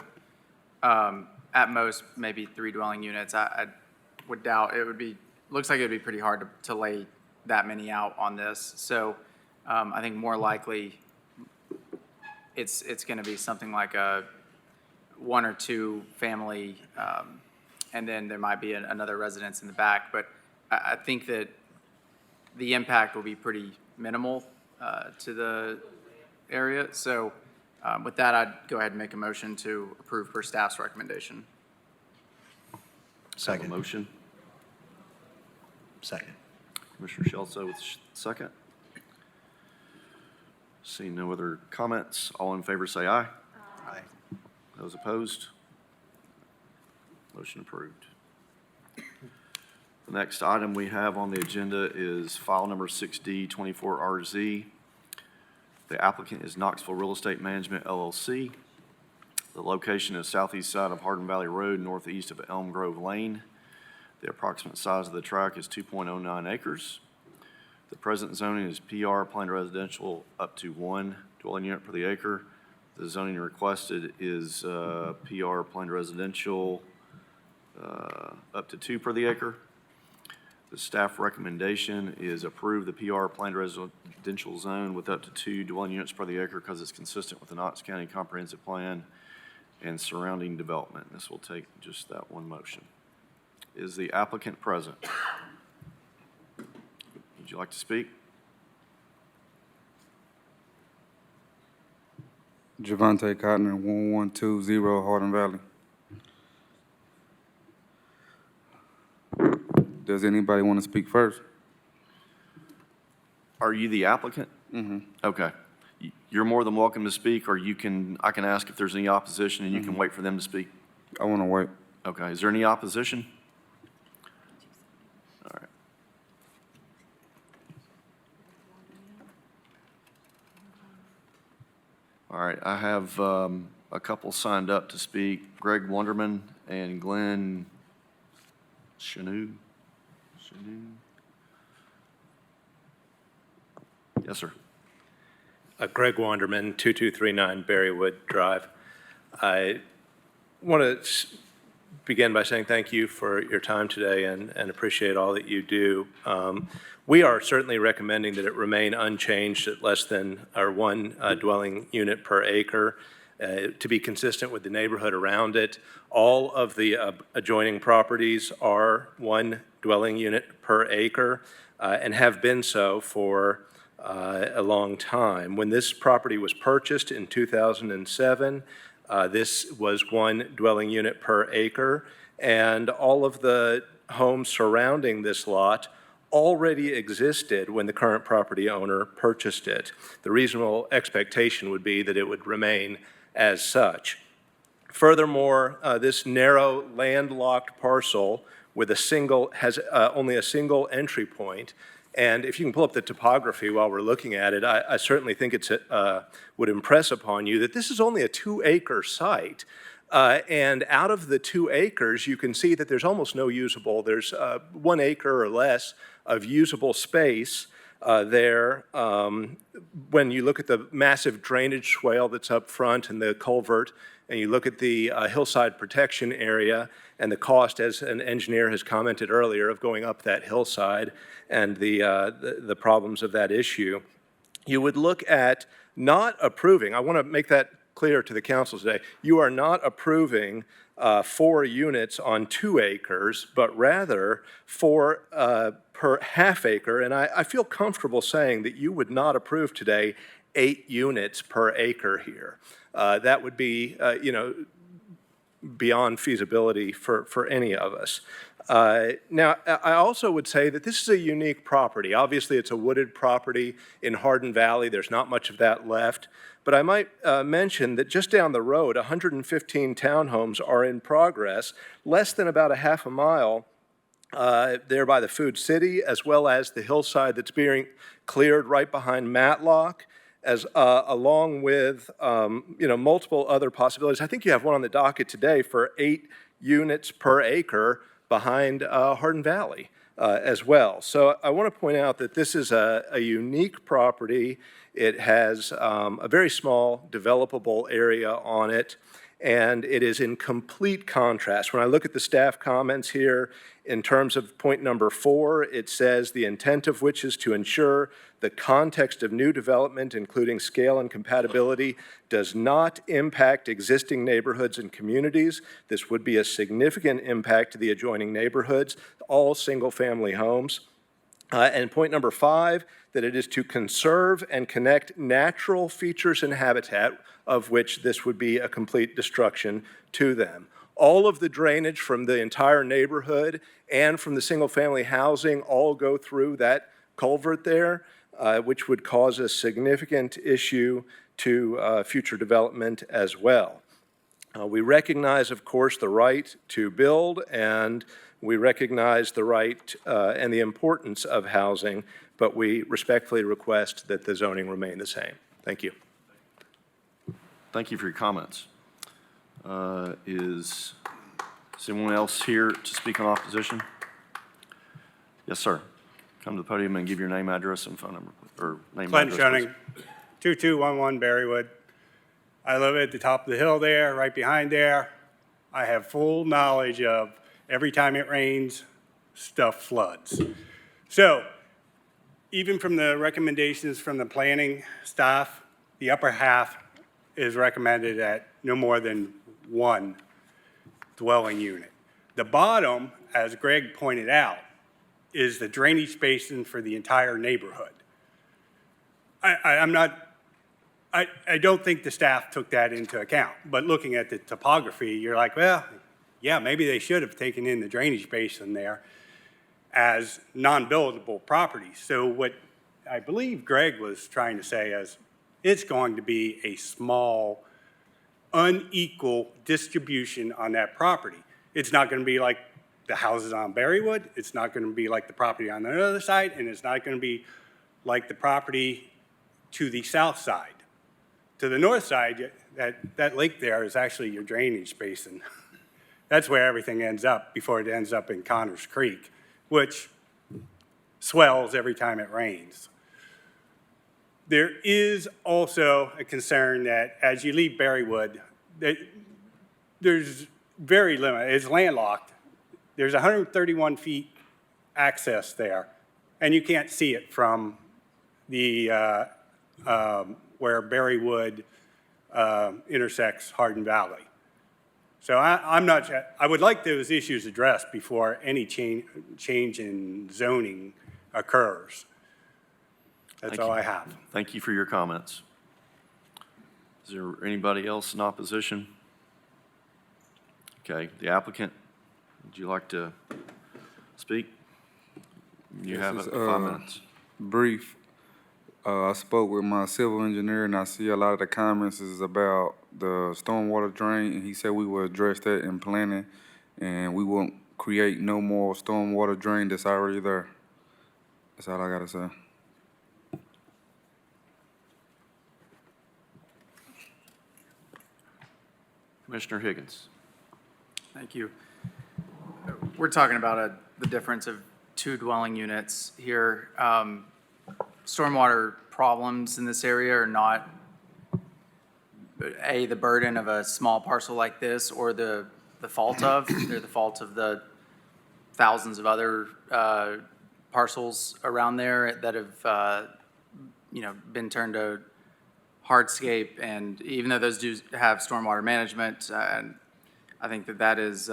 at most, maybe 3 dwelling units. I would doubt, it would be, looks like it would be pretty hard to lay that many out on this. So I think more likely it's going to be something like a 1 or 2 family, and then there might be another residence in the back. But I think that the impact will be pretty minimal to the area. So with that, I'd go ahead and make a motion to approve per staff's recommendation. Second. Motion. Second. Commissioner Shelso with second. Seeing no other comments, all in favor say aye. Aye. Those opposed? Motion approved. The next item we have on the agenda is file number 6D24RZ. The applicant is Knoxville Real Estate Management LLC. The location is southeast side of Hardin Valley Road, northeast of Elm Grove Lane. The approximate size of the tract is 2.09 acres. The present zoning is PR, planned residential, up to 1 dwelling unit per the acre. The zoning requested is PR, planned residential, up to 2 per the acre. The staff recommendation is approve the PR planned residential zone with up to 2 dwelling units per the acre because it's consistent with the Knox County Comprehensive Plan and surrounding development. This will take just that one motion. Is the applicant present? Would you like to speak? Javante Cotner, 1120 Hardin Valley. Does anybody want to speak first? Are you the applicant? Mm-hmm. Okay. You're more than welcome to speak, or I can ask if there's any opposition and you can wait for them to speak. I want to wait. Okay. Is there any opposition? All right. All right. I have a couple signed up to speak. Greg Wonderman and Glenn Chanu. Yes, sir. Greg Wanderman, 2239 Berrywood Drive. I want to begin by saying thank you for your time today and appreciate all that you do. We are certainly recommending that it remain unchanged at less than our 1 dwelling unit per acre to be consistent with the neighborhood around it. All of the adjoining properties are 1 dwelling unit per acre and have been so for a long time. When this property was purchased in 2007, this was 1 dwelling unit per acre, and all of the homes surrounding this lot already existed when the current property owner purchased it. The reasonable expectation would be that it would remain as such. Furthermore, this narrow landlocked parcel with has only a single entry point. And if you can pull up the topography while we're looking at it, I certainly think it would impress upon you that this is only a 2-acre site. And out of the 2 acres, you can see that there's almost no usable. There's 1 acre or less of usable space there. When you look at the massive drainage swale that's up front and the culvert, and you look at the hillside protection area and the cost, as an engineer has commented earlier, of going up that hillside and the problems of that issue, you would look at not approving. I want to make that clear to the council today. You are not approving 4 units on 2 acres, but rather 4 per half acre. And I feel comfortable saying that you would not approve today 8 units per acre here. That would be, beyond feasibility for any of us. Now, I also would say that this is a unique property. Obviously, it's a wooded property in Hardin Valley. There's not much of that left. But I might mention that just down the road, 115 townhomes are in progress, less than about a half a mile there by the Food City, as well as the hillside that's being cleared right behind Matlock, along with multiple other possibilities. I think you have one on the docket today for 8 units per acre behind Hardin Valley as well. So I want to point out that this is a unique property. It has a very small developable area on it, and it is in complete contrast. When I look at the staff comments here, in terms of point number 4, it says the intent of which is to ensure the context of new development, including scale and compatibility, does not impact existing neighborhoods and communities. This would be a significant impact to the adjoining neighborhoods, all single-family homes. And point number 5, that it is to conserve and connect natural features and habitat, of which this would be a complete destruction to them. All of the drainage from the entire neighborhood and from the single-family housing all go through that culvert there, which would cause a significant issue to future development as well. We recognize, of course, the right to build, and we recognize the right and the importance of housing, but we respectfully request that the zoning remain the same. Thank you. Thank you for your comments. Is anyone else here to speak on opposition? Yes, sir. Come to the podium and give your name, address, and phone number, or name, Clinton address, Shunning, 2211 Berrywood. I live at the top of the hill there, right behind there. I have full knowledge of every time it rains, stuff floods. So even from the recommendations from the planning staff, the upper half is recommended at no more than 1 dwelling unit. The bottom, as Greg pointed out, is the drainage basin for the entire neighborhood. I don't think the staff took that into account, but looking at the topography, you're like, well, yeah, maybe they should have taken in the drainage basin there as non-buildable properties. So what I believe Greg was trying to say is it's going to be a small, unequal distribution on that property. It's not going to be like the houses on Berrywood. It's not going to be like the property on the other side, and it's not going to be like the property to the south side. To the north side, that lake there is actually your drainage basin. That's where everything ends up before it ends up in Connors Creek, which swells every time it rains. There is also a concern that as you leave Berrywood, there's very limited, it's landlocked. There's 131 feet access there, and you can't see it from the where Berrywood intersects Hardin Valley. So I would like those issues addressed before any change in zoning occurs. That's all I have. Thank you for your comments. Is there anybody else in opposition? Okay, the applicant, would you like to speak? You have 5 minutes. Brief. I spoke with my civil engineer, and I see a lot of the comments is about the stormwater drain, and he said we will address that in planning, and we won't create no more stormwater drain that's already there. That's all I gotta say. Commissioner Higgins. Thank you. We're talking about the difference of 2 dwelling units here. Stormwater problems in this area are not, the burden of a small parcel like this or the fault of, they're the fault of the thousands of other parcels around there that have, been turned to hardscape. And even though those do have stormwater management, and I think that is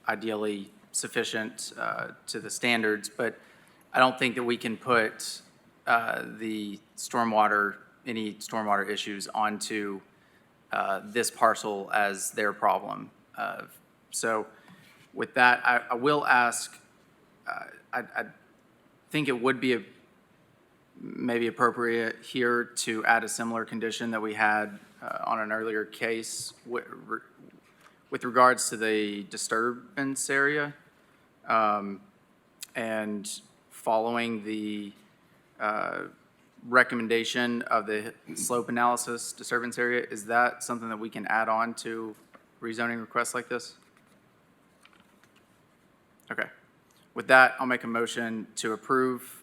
ideally sufficient to the standards, but I don't think that we can put any stormwater issues onto this parcel as their problem. So with that, I will ask, I think it would be maybe appropriate here to add a similar condition that we had on an earlier case with regards to the disturbance area, and following the recommendation of the slope analysis disturbance area. Is that something that we can add on to rezoning requests like this? Okay. With that, I'll make a motion to approve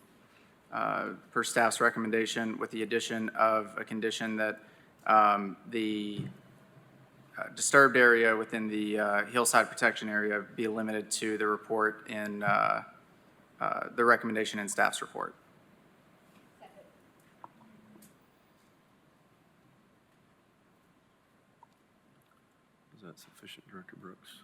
per staff's recommendation with the addition of a condition that the disturbed area within the hillside protection area be limited to the report in the recommendation in staff's report. Is that sufficient, Director Brooks?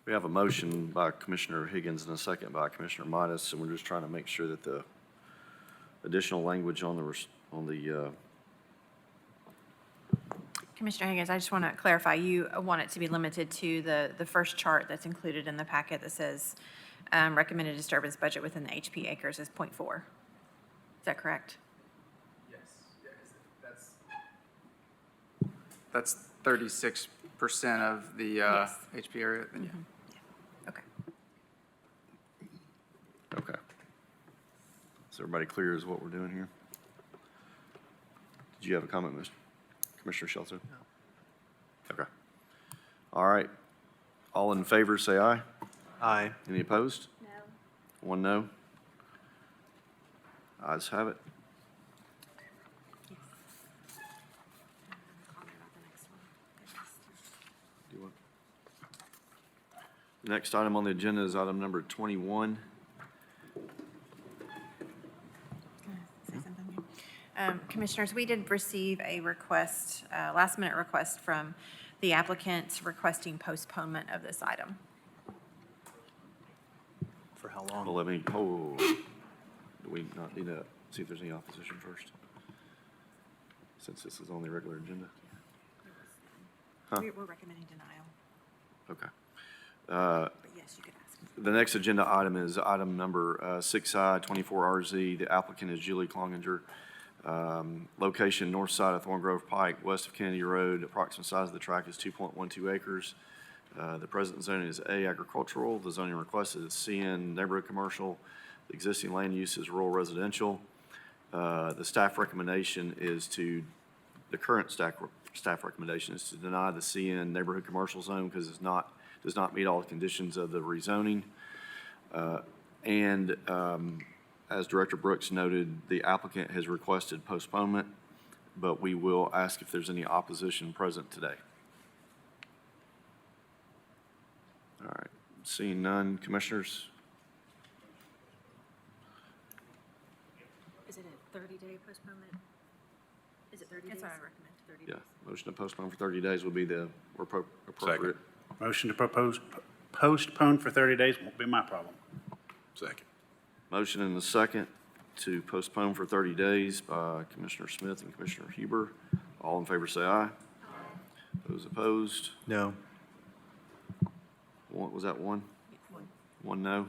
We have a motion by Commissioner Higgins and a second by Commissioner Midas, and we're just trying to make sure that the additional language on the Commissioner Higgins, I just want to clarify, you want it to be limited to the first chart that's included in the packet that says recommended disturbance budget within the HP acres is 0.4. Is that correct? Yes. That's 36% of the Yes. HP area. Then, yeah. Is everybody clear as what we're doing here? Did you have a comment, Commissioner Shelton? No. Okay. All right. All in favor, say aye. Aye. Any opposed? No. One no. Ayes have it. Do you want- The next item on the agenda is item number 21. Commissioners, we did receive a request, last-minute request from the applicant requesting postponement of this item. For how long? Well, let me, do we not need to see if there's any opposition first? Since this is on the regular agenda? Huh? We're recommending denial, Okay. but yes, you could ask. The next agenda item is item number 6I, 24RZ. The applicant is Julie Cloninger. Location, north side of Thorn Grove Pike, west of Kennedy Road. Approximate size of the tract is 2.12 acres. The present zoning is A, agricultural. The zoning request is CN, neighborhood commercial. The existing land use is rural residential. The staff recommendation is to, the current staff recommendation is to deny the CN neighborhood commercial zone because it's not, does not meet all the conditions of the rezoning. As Director Brooks noted, the applicant has requested postponement, but we will ask if there's any opposition present today. All right, seeing none, commissioners? Is it a 30-day postponement? Is it 30 days? That's what I recommend, 30 days. Yeah, motion to postpone for 30 days would be the appropriate. Motion to postpone for 30 days won't be my problem. Second. Motion and a second to postpone for 30 days by Commissioner Smith and Commissioner Huber. All in favor say aye. Those opposed? No. Was that one? One no?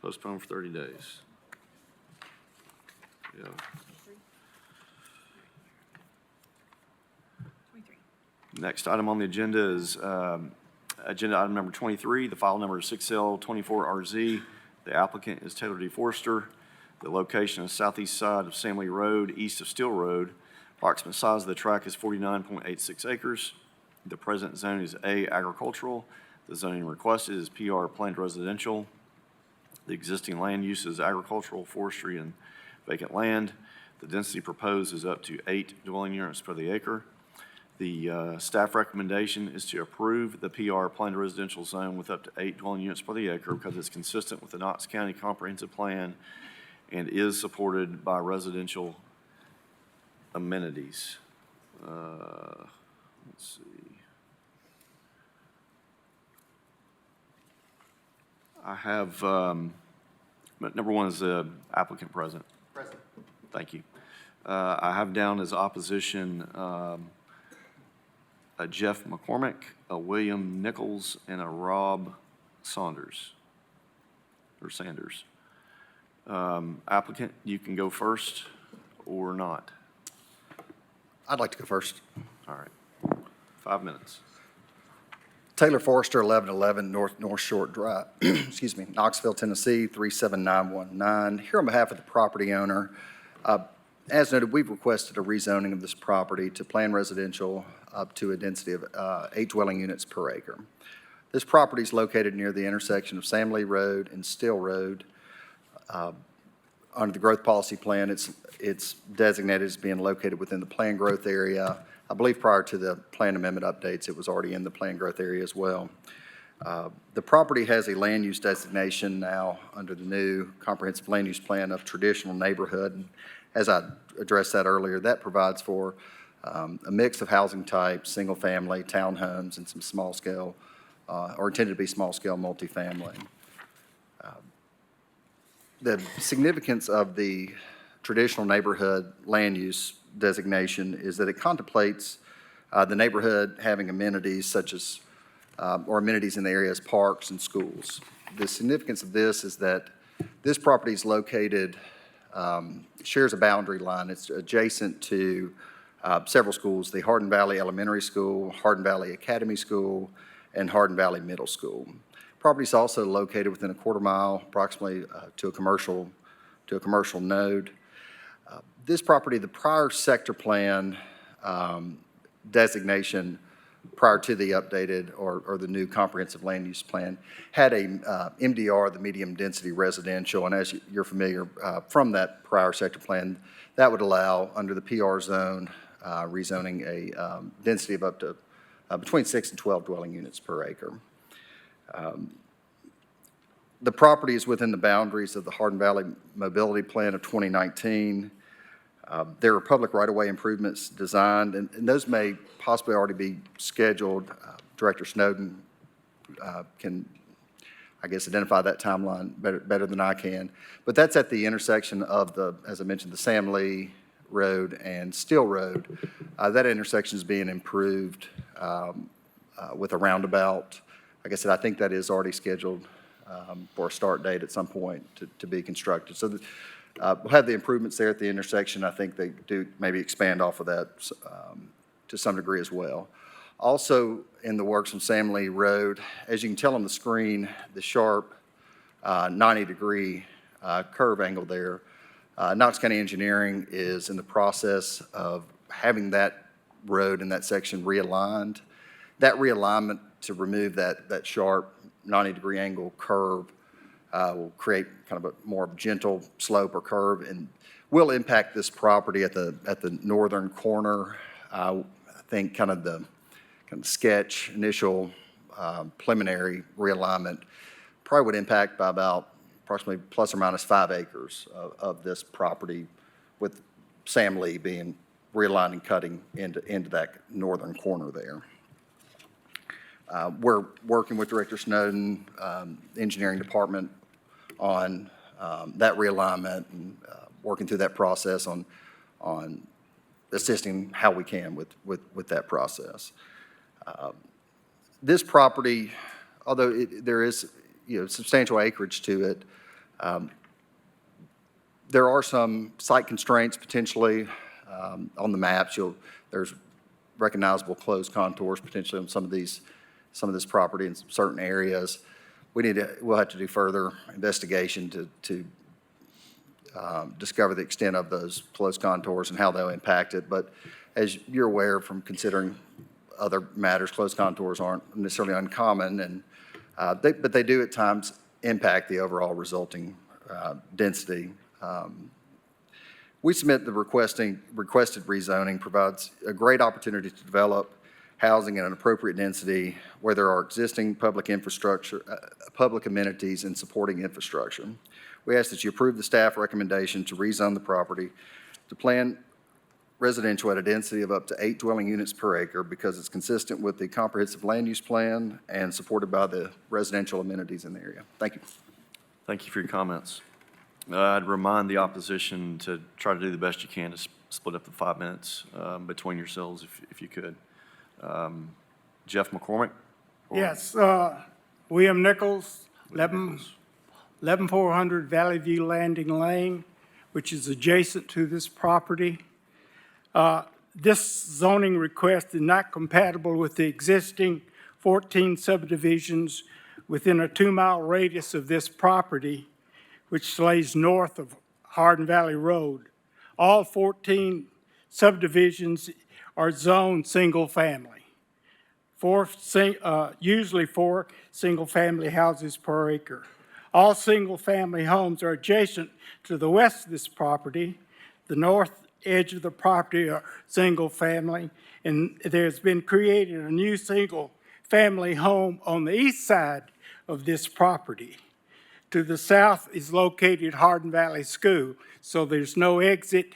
Postpone for 30 days. Yeah. 23. Next item on the agenda is agenda item number 23. The file number is 6L24RZ. The applicant is Taylor D. Forrester. The location is southeast side of Samley Road, east of Steel Road. Approximate size of the tract is 49.86 acres. The present zone is A, agricultural. The zoning requested is PR, planned residential. The existing land use is agricultural, forestry, and vacant land. The density proposed is up to 8 dwelling units per the acre. The staff recommendation is to approve the PR planned residential zone with up to 8 dwelling units per the acre because it's consistent with the Knox County Comprehensive Plan and is supported by residential amenities. Let's see. I have, number one is the applicant present. Present. Thank you. I have down as opposition a Jeff McCormick, a William Nichols, and a Rob Sanders. Applicant, you can go first or not. I'd like to go first. All right. 5 minutes. Taylor Forrester, 1111 North Short Drive, excuse me, Knoxville, Tennessee, 37919. Here on behalf of the property owner. As noted, we've requested a rezoning of this property to planned residential up to a density of 8 dwelling units per acre. This property is located near the intersection of Samley Road and Steel Road. Under the growth policy plan, it's designated as being located within the planned growth area. I believe prior to the plan amendment updates, it was already in the planned growth area as well. The property has a land use designation now under the new comprehensive land use plan of traditional neighborhood. And as I addressed that earlier, that provides for a mix of housing types, single-family, townhomes, and some small-scale, or intended to be small-scale multifamily. The significance of the traditional neighborhood land use designation is that it contemplates the neighborhood having amenities such as, or amenities in the area as parks and schools. The significance of this is that this property is located, shares a boundary line. It's adjacent to several schools, the Hardin Valley Elementary School, Hardin Valley Academy School, and Hardin Valley Middle School. Property is also located within a quarter mile approximately to a commercial node. This property, the prior sector plan designation prior to the updated or the new comprehensive land use plan had a MDR, the medium density residential, and as you're familiar from that prior sector plan, that would allow under the PR zone rezoning a density of up to between 6 and 12 dwelling units per acre. The property is within the boundaries of the Hardin Valley Mobility Plan of 2019. There are public right-of-way improvements designed, and those may possibly already be scheduled. Director Snowden can, I guess, identify that timeline better than I can. But that's at the intersection of the, as I mentioned, the Sam Lee Road and Steele Road. That intersection is being improved with a roundabout. Like I said, I think that is already scheduled for a start date at some point to be constructed. So we'll have the improvements there at the intersection. I think they do maybe expand off of that to some degree as well. Also in the works on Sam Lee Road, as you can tell on the screen, the sharp 90-degree curve angle there. Knox County Engineering is in the process of having that road in that section realigned. That realignment to remove that sharp 90-degree angle curve will create kind of a more gentle slope or curve and will impact this property at the northern corner. I think kind of the sketch initial preliminary realignment probably would impact by about approximately plus or minus 5 acres of this property, with Sam Lee being realigned and cutting into that northern corner there. We're working with Director Snowden, engineering department, on that realignment and working through that process on assisting how we can with that process. This property, although there is substantial acreage to it, there are some site constraints potentially on the maps. There's recognizable closed contours potentially on some of this property in certain areas. We'll have to do further investigation to discover the extent of those closed contours and how they'll impact it. But as you're aware from considering other matters, closed contours aren't necessarily uncommon, and but they do at times impact the overall resulting density. We submit the requested rezoning provides a great opportunity to develop housing at an appropriate density where there are existing public infrastructure, public amenities, and supporting infrastructure. We ask that you approve the staff recommendation to rezone the property to plan residential at a density of up to 8 dwelling units per acre because it's consistent with the comprehensive land use plan and supported by the residential amenities in the area. Thank you. Thank you for your comments. I'd remind the opposition to try to do the best you can to split up the 5 minutes between yourselves if you could. Jeff McCormick? Yes, William Nichols, 11400 Valley View Landing Lane, which is adjacent to this property. This zoning request is not compatible with the existing 14 subdivisions within a 2-mile radius of this property, which lays north of Hardin Valley Road. All 14 subdivisions are zoned single family. Usually 4 single-family houses per acre. All single-family homes are adjacent to the west of this property. The north edge of the property are single-family, and there's been created a new single-family home on the east side of this property. To the south is located Hardin Valley School, so there's no exit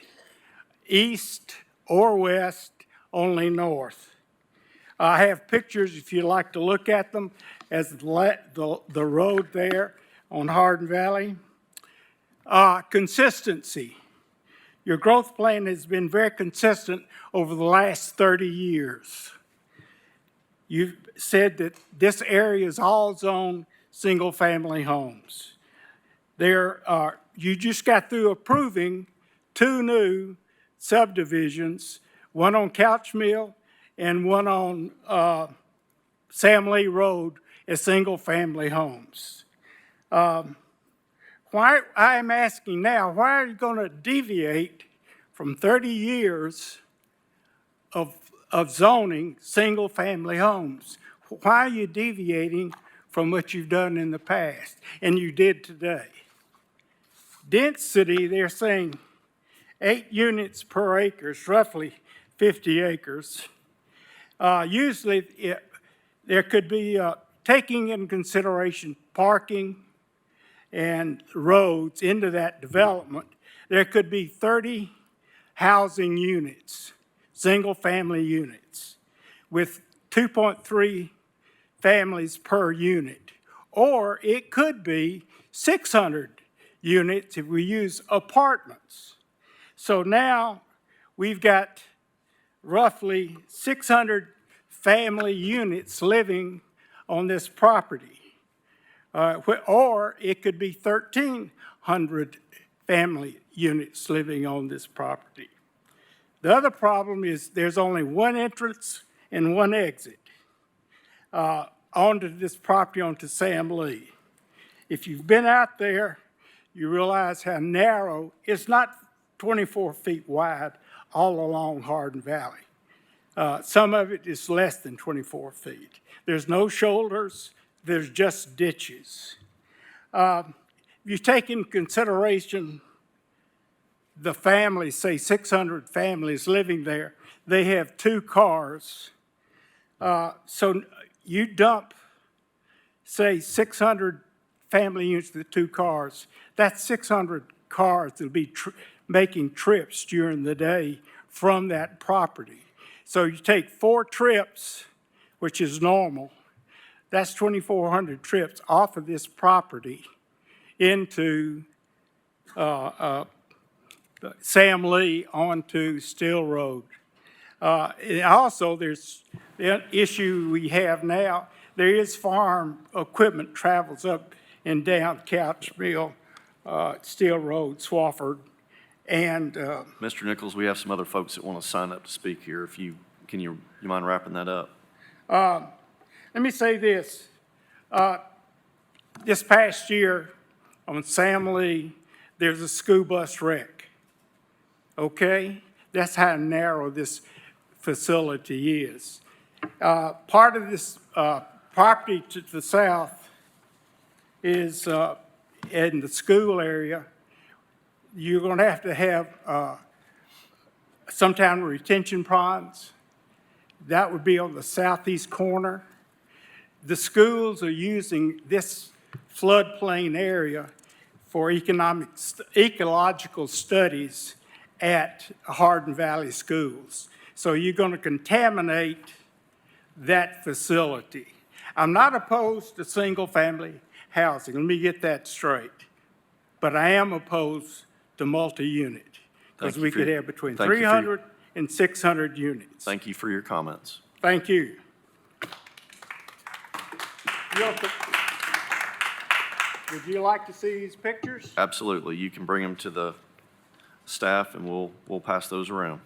east or west, only north. I have pictures if you'd like to look at them as the road there on Hardin Valley. Consistency. Your growth plan has been very consistent over the last 30 years. You've said that this area is all zoned single-family homes. You just got through approving 2 new subdivisions, one on Couch Mill and one on Sam Lee Road as single-family homes. Why, I'm asking now, why are you going to deviate from 30 years of zoning single-family homes? Why are you deviating from what you've done in the past, and you did today? Density, they're saying 8 units per acre is roughly 50 acres. Usually, there could be, taking in consideration parking and roads into that development, there could be 30 housing units, single-family units, with 2.3 families per unit. Or it could be 600 units if we use apartments. So now we've got roughly 600 family units living on this property. Or it could be 1,300 family units living on this property. The other problem is there's only one entrance and one exit onto this property, onto Sam Lee. If you've been out there, you realize how narrow, it's not 24 feet wide all along Hardin Valley. Some of it is less than 24 feet. There's no shoulders, there's just ditches. If you take into consideration the families, say 600 families living there, they have 2 cars. So you dump, say, 600 family units with 2 cars, that's 600 cars that'll be making trips during the day from that property. So you take 4 trips, which is normal, that's 2,400 trips off of this property into Sam Lee onto Still Road. And also, there's the issue we have now, there is farm equipment travels up and down Couch Mill, Still Road, Swofford, and Mr. Nichols, we have some other folks that want to sign up to speak here. If you mind wrapping that up? let me say this. This past year on Sam Lee, there's a school bus wreck. Okay? That's how narrow this facility is. Part of this property to the south is in the school area. You're going to have some kind of retention ponds. That would be on the southeast corner. The schools are using this floodplain area for ecological studies at Hardin Valley Schools. So you're going to contaminate that facility. I'm not opposed to single-family housing. Let me get that straight. But I am opposed to multi-unit because we could have between 300 and 600 units. Thank you for your comments. Thank you. Would you like to see these pictures? Absolutely. You can bring them to the staff and we'll pass those around.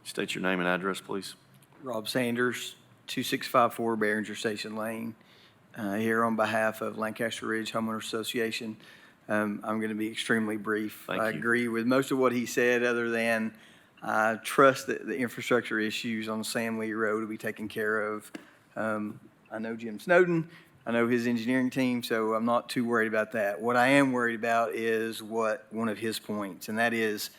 State your name and address, please. Rob Sanders, 2654 Behringer Station Lane, here on behalf of Lancaster Ridge Homeowners Association. I'm going to be extremely brief. I agree with most of what he said, other than I trust that the infrastructure issues on Sam Lee Road will be taken care of. I know Jim Snowden. I know his engineering team, so I'm not too worried about that. What I am worried about is one of his points, and that is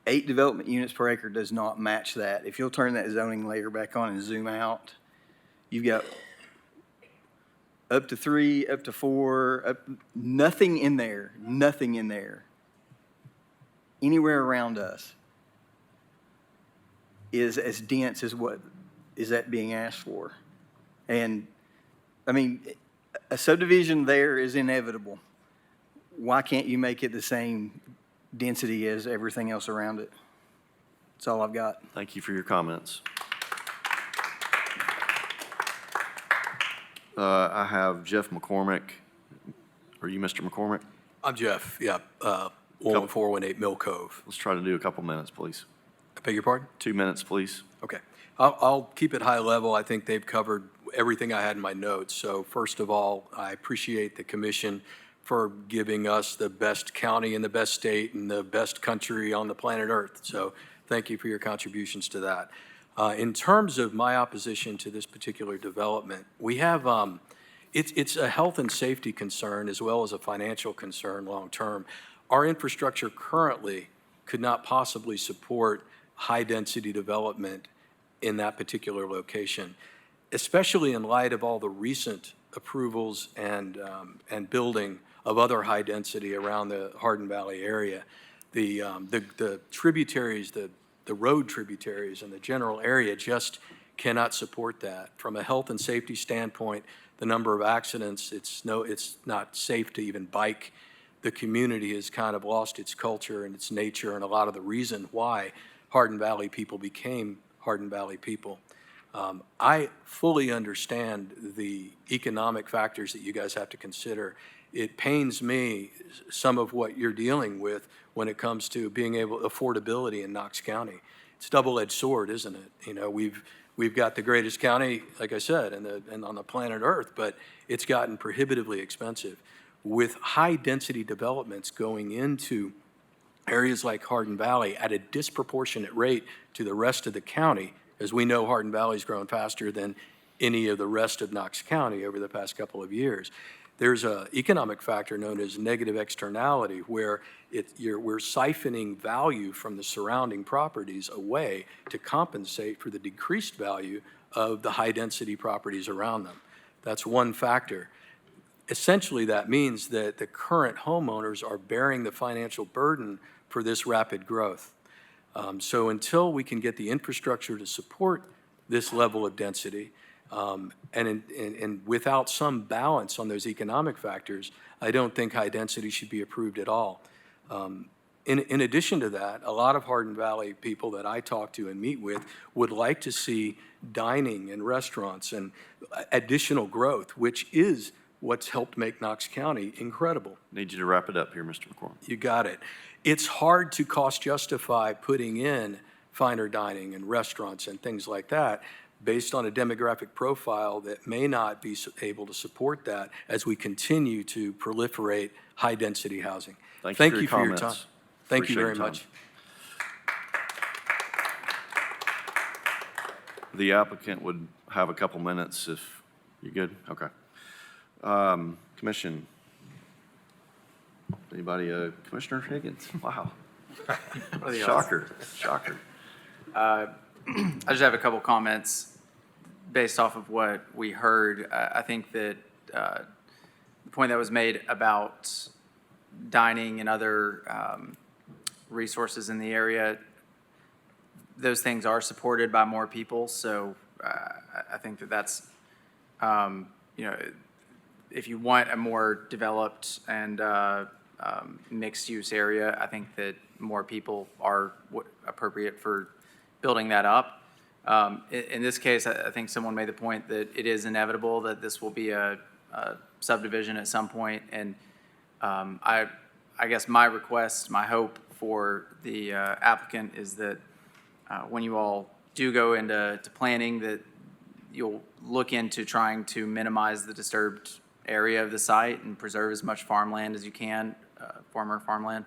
8 development units per acre does not match that. If you'll turn that zoning layer back on and zoom out, you've got up to 3, up to 4, nothing in there, anywhere around us is as dense as what is that being asked for. And, I mean, a subdivision there is inevitable. Why can't you make it the same density as everything else around it? That's all I've got. Thank you for your comments. I have Jeff McCormick. Are you Mr. McCormick? I'm Jeff, yeah, 11418 Mill Cove. Let's try to do a couple minutes, please. I beg your pardon? 2 minutes, please. Okay. I'll keep it high level. I think they've covered everything I had in my notes. So first of all, I appreciate the commission for giving us the best county in the best state and the best country on the planet Earth. So thank you for your contributions to that. In terms of my opposition to this particular development, we have, it's a health and safety concern as well as a financial concern long-term. Our infrastructure currently could not possibly support high-density development in that particular location, especially in light of all the recent approvals and building of other high density around the Hardin Valley area. The tributaries, the road tributaries and the general area just cannot support that. From a health and safety standpoint, the number of accidents, it's not safe to even bike. The community has kind of lost its culture and its nature, and a lot of the reason why Hardin Valley people became Hardin Valley people. I fully understand the economic factors that you guys have to consider. It pains me, some of what you're dealing with when it comes to being able, affordability in Knox County. It's a double-edged sword, isn't it? You know, we've got the greatest county, like I said, and on the planet Earth, but it's gotten prohibitively expensive. With high-density developments going into areas like Hardin Valley at a disproportionate rate to the rest of the county, as we know Hardin Valley's grown faster than any of the rest of Knox County over the past couple of years. There's an economic factor known as negative externality where we're siphoning value from the surrounding properties away to compensate for the decreased value of the high-density properties around them. That's one factor. Essentially, that means that the current homeowners are bearing the financial burden for this rapid growth. So until we can get the infrastructure to support this level of density, and without some balance on those economic factors, I don't think high density should be approved at all. In addition to that, a lot of Hardin Valley people that I talk to and meet with would like to see dining and restaurants and additional growth, which is what's helped make Knox County incredible. Need you to wrap it up here, Mr. McCormick. You got it. It's hard to cost justify putting in finer dining and restaurants and things like that based on a demographic profile that may not be able to support that as we continue to proliferate high-density housing. Thank you for your time. Thank you very much. The applicant would have a couple minutes if you're good. Okay. Commission. Anybody? Commissioner Higgins? Wow. Shocker. Shocker. I just have a couple comments based off of what we heard. I think that the point that was made about dining and other resources in the area, those things are supported by more people. So I think that that's, you know, if you want a more developed and mixed-use area, I think that more people are appropriate for building that up. In this case, I think someone made the point that it is inevitable that this will be a subdivision at some point, and I guess my request, my hope for the applicant is that when you all do go into planning, that you'll look into trying to minimize the disturbed area of the site and preserve as much farmland as you can, former farmland,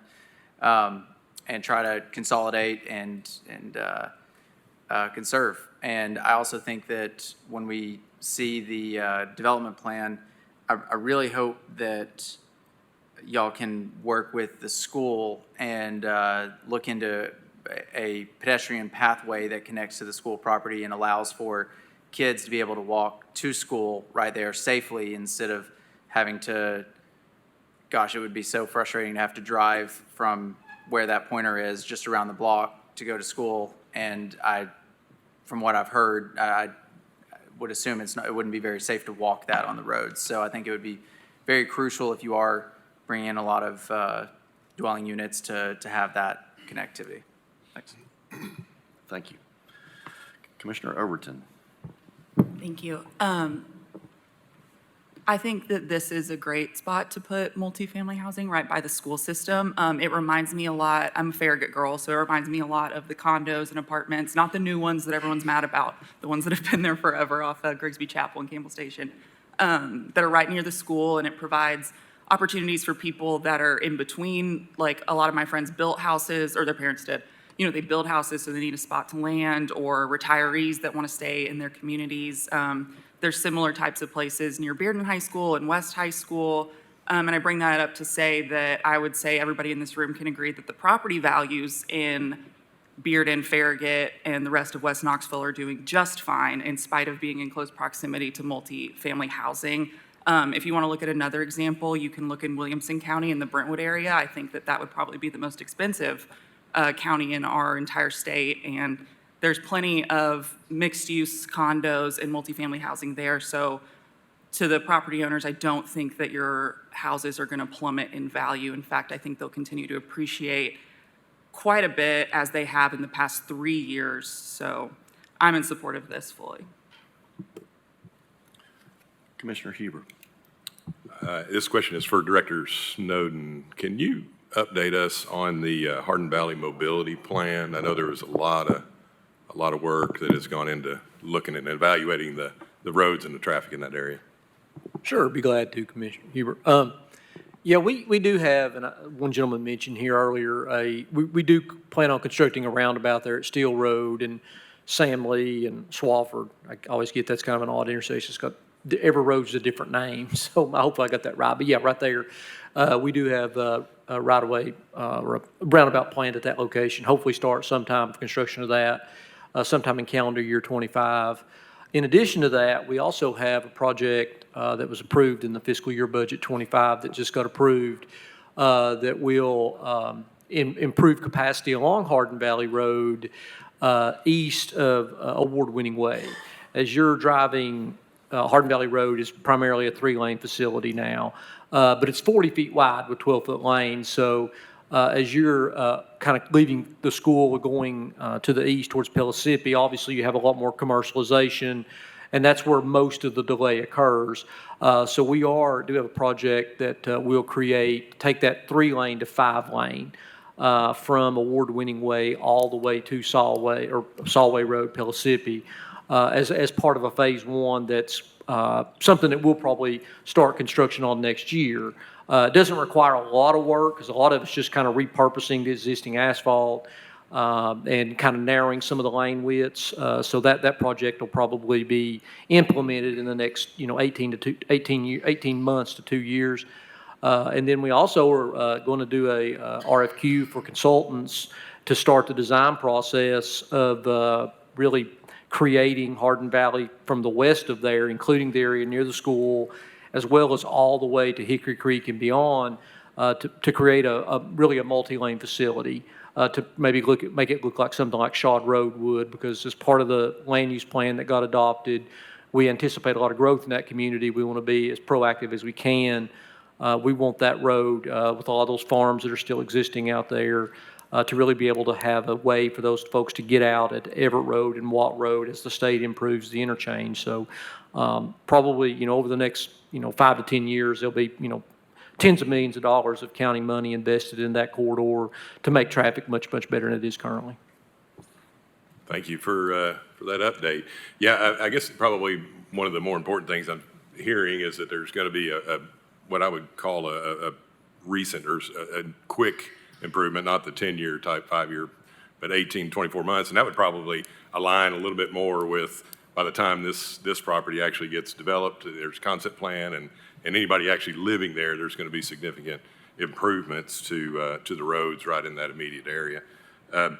and try to consolidate and conserve. And I also think that when we see the development plan, I really hope that y'all can work with the school and look into a pedestrian pathway that connects to the school property and allows for kids to be able to walk to school right there safely instead of having to, gosh, it would be so frustrating to have to drive from where that pointer is just around the block to go to school. And from what I've heard, I would assume it wouldn't be very safe to walk that on the roads. So I think it would be very crucial if you are bringing in a lot of dwelling units to have that connectivity. Thanks. Thank you. Commissioner Overton. Thank you. I think that this is a great spot to put multifamily housing right by the school system. It reminds me a lot, I'm a Farragut girl, so it reminds me a lot of the condos and apartments, not the new ones that everyone's mad about, the ones that have been there forever off Grigsby Chapel and Campbell Station, that are right near the school, and it provides opportunities for people that are in between. Like, a lot of my friends built houses, or their parents did. You know, they build houses so they need a spot to land, or retirees that want to stay in their communities. There's similar types of places near Bearden High School and West High School. And I bring that up to say that I would say everybody in this room can agree that the property values in Bearden, Farragut, and the rest of West Knoxville are doing just fine in spite of being in close proximity to multifamily housing. If you want to look at another example, you can look in Williamson County in the Brentwood area. I think that that would probably be the most expensive county in our entire state, and there's plenty of mixed-use condos and multifamily housing there. So to the property owners, I don't think that your houses are going to plummet in value. In fact, I think they'll continue to appreciate quite a bit, as they have in the past 3 years. So I'm in support of this fully. Commissioner Huber. This question is for Director Snowden. Can you update us on the Hardin Valley Mobility Plan? I know there was a lot of work that has gone into looking and evaluating the roads and the traffic in that area. Sure, be glad to, Commissioner Huber. Yeah, we do have, and one gentleman mentioned here earlier, we do plan on constructing a roundabout there at Steel Road and Sam Lee and Swafford. I always get that's kind of an odd intersection. It's got, every road's a different name, so I hope I got that right. But yeah, right there, we do have a right-of-way or a roundabout planned at that location. Hopefully start sometime for construction of that, sometime in calendar year 25. In addition to that, we also have a project that was approved in the fiscal year budget 25 that just got approved that will improve capacity along Hardin Valley Road east of Award-Winning Way. As you're driving, Hardin Valley Road is primarily a 3-lane facility now, but it's 40 feet wide with 12-foot lanes. So as you're kind of leaving the school going to the east towards Pellissippi, obviously you have a lot more commercialization, and that's where most of the delay occurs. So we do have a project that will take that 3-lane to 5-lane from Award-Winning Way all the way to Solway Road, Pellissippi, as part of a phase 1 that's something that we'll probably start construction on next year. It doesn't require a lot of work because a lot of it's just kind of repurposing the existing asphalt and kind of narrowing some of the lane widths. So that project will probably be implemented in the next 18 months to 2 years. And then we also are going to do a RFQ for consultants to start the design process of really creating Hardin Valley from the west of there, including the area near the school, as well as all the way to Hickory Creek and beyond, to create really a multi-lane facility, to maybe make it look like something like Shawd Road would, because as part of the land use plan that got adopted, we anticipate a lot of growth in that community. We want to be as proactive as we can. We want that road, with all those farms that are still existing out there, to really be able to have a way for those folks to get out at Everett Road and Watt Road as the state improves the interchange. So probably, over the next, 5 to 10 years, there'll be, tens of millions of dollars of county money invested in that corridor to make traffic much, much better than it is currently. Thank you for that update. Yeah, I guess probably one of the more important things I'm hearing is that there's going to be what I would call a recent or a quick improvement, not the 10-year type 5-year, but 18, 24 months. And that would probably align a little bit more with, by the time this property actually gets developed, there's concept plan, and anybody actually living there, there's going to be significant improvements to the roads right in that immediate area. Mr.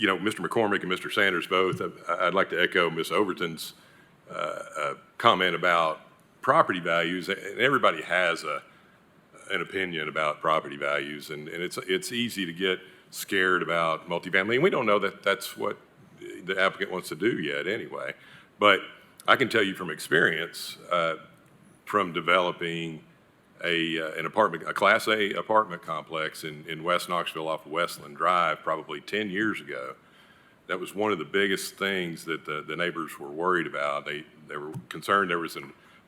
McCormick and Mr. Sanders both, I'd like to echo Ms. Overton's comment about property values. And everybody has an opinion about property values, and it's easy to get scared about multifamily, and we don't know that that's what the applicant wants to do yet anyway. But I can tell you from experience, from developing a Class A apartment complex in West Knoxville off of Westland Drive probably 10 years ago, that was one of the biggest things that the neighbors were worried about. They were concerned there was a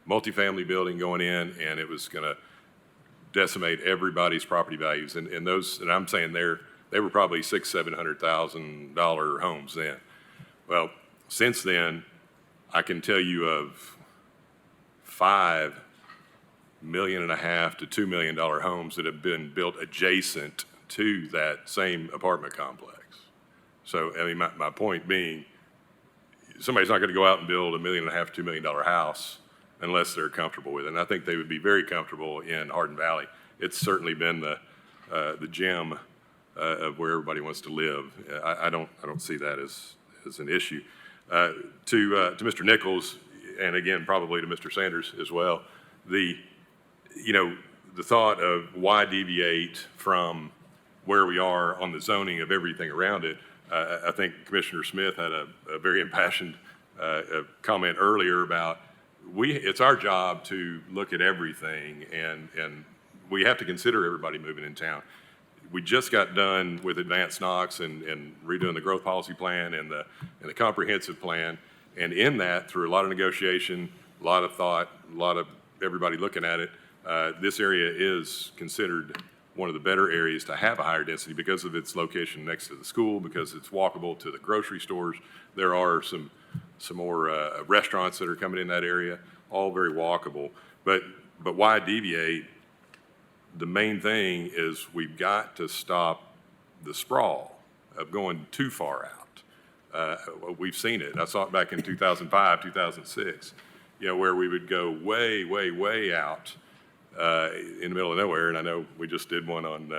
multifamily building going in, and it was going to decimate everybody's property values. And those, and I'm saying they were probably $600,000-$700,000 homes then. Well, since then, I can tell you of $5.5 million to $2 million homes that have been built adjacent to that same apartment complex. So, I mean, my point being, somebody's not going to go out and build $1.5 million, $2 million house unless they're comfortable with it. And I think they would be very comfortable in Hardin Valley. It's certainly been the gem of where everybody wants to live. I don't see that as an issue. To Mr. Nichols, and again, probably to Mr. Sanders as well, the thought of why deviate from where we are on the zoning of everything around it. I think Commissioner Smith had a very impassioned comment earlier about it's our job to look at everything, and we have to consider everybody moving in town. We just got done with Advanced Knox and redoing the growth policy plan and the comprehensive plan. And in that, through a lot of negotiation, a lot of thought, a lot of everybody looking at it, this area is considered one of the better areas to have a higher density because of its location next to the school, because it's walkable to the grocery stores. There are some more restaurants that are coming in that area, all very walkable. But why deviate? The main thing is we've got to stop the sprawl of going too far out. We've seen it. I saw it back in 2005, 2006, where we would go way, way, way out in the middle of nowhere. And I know we just did one on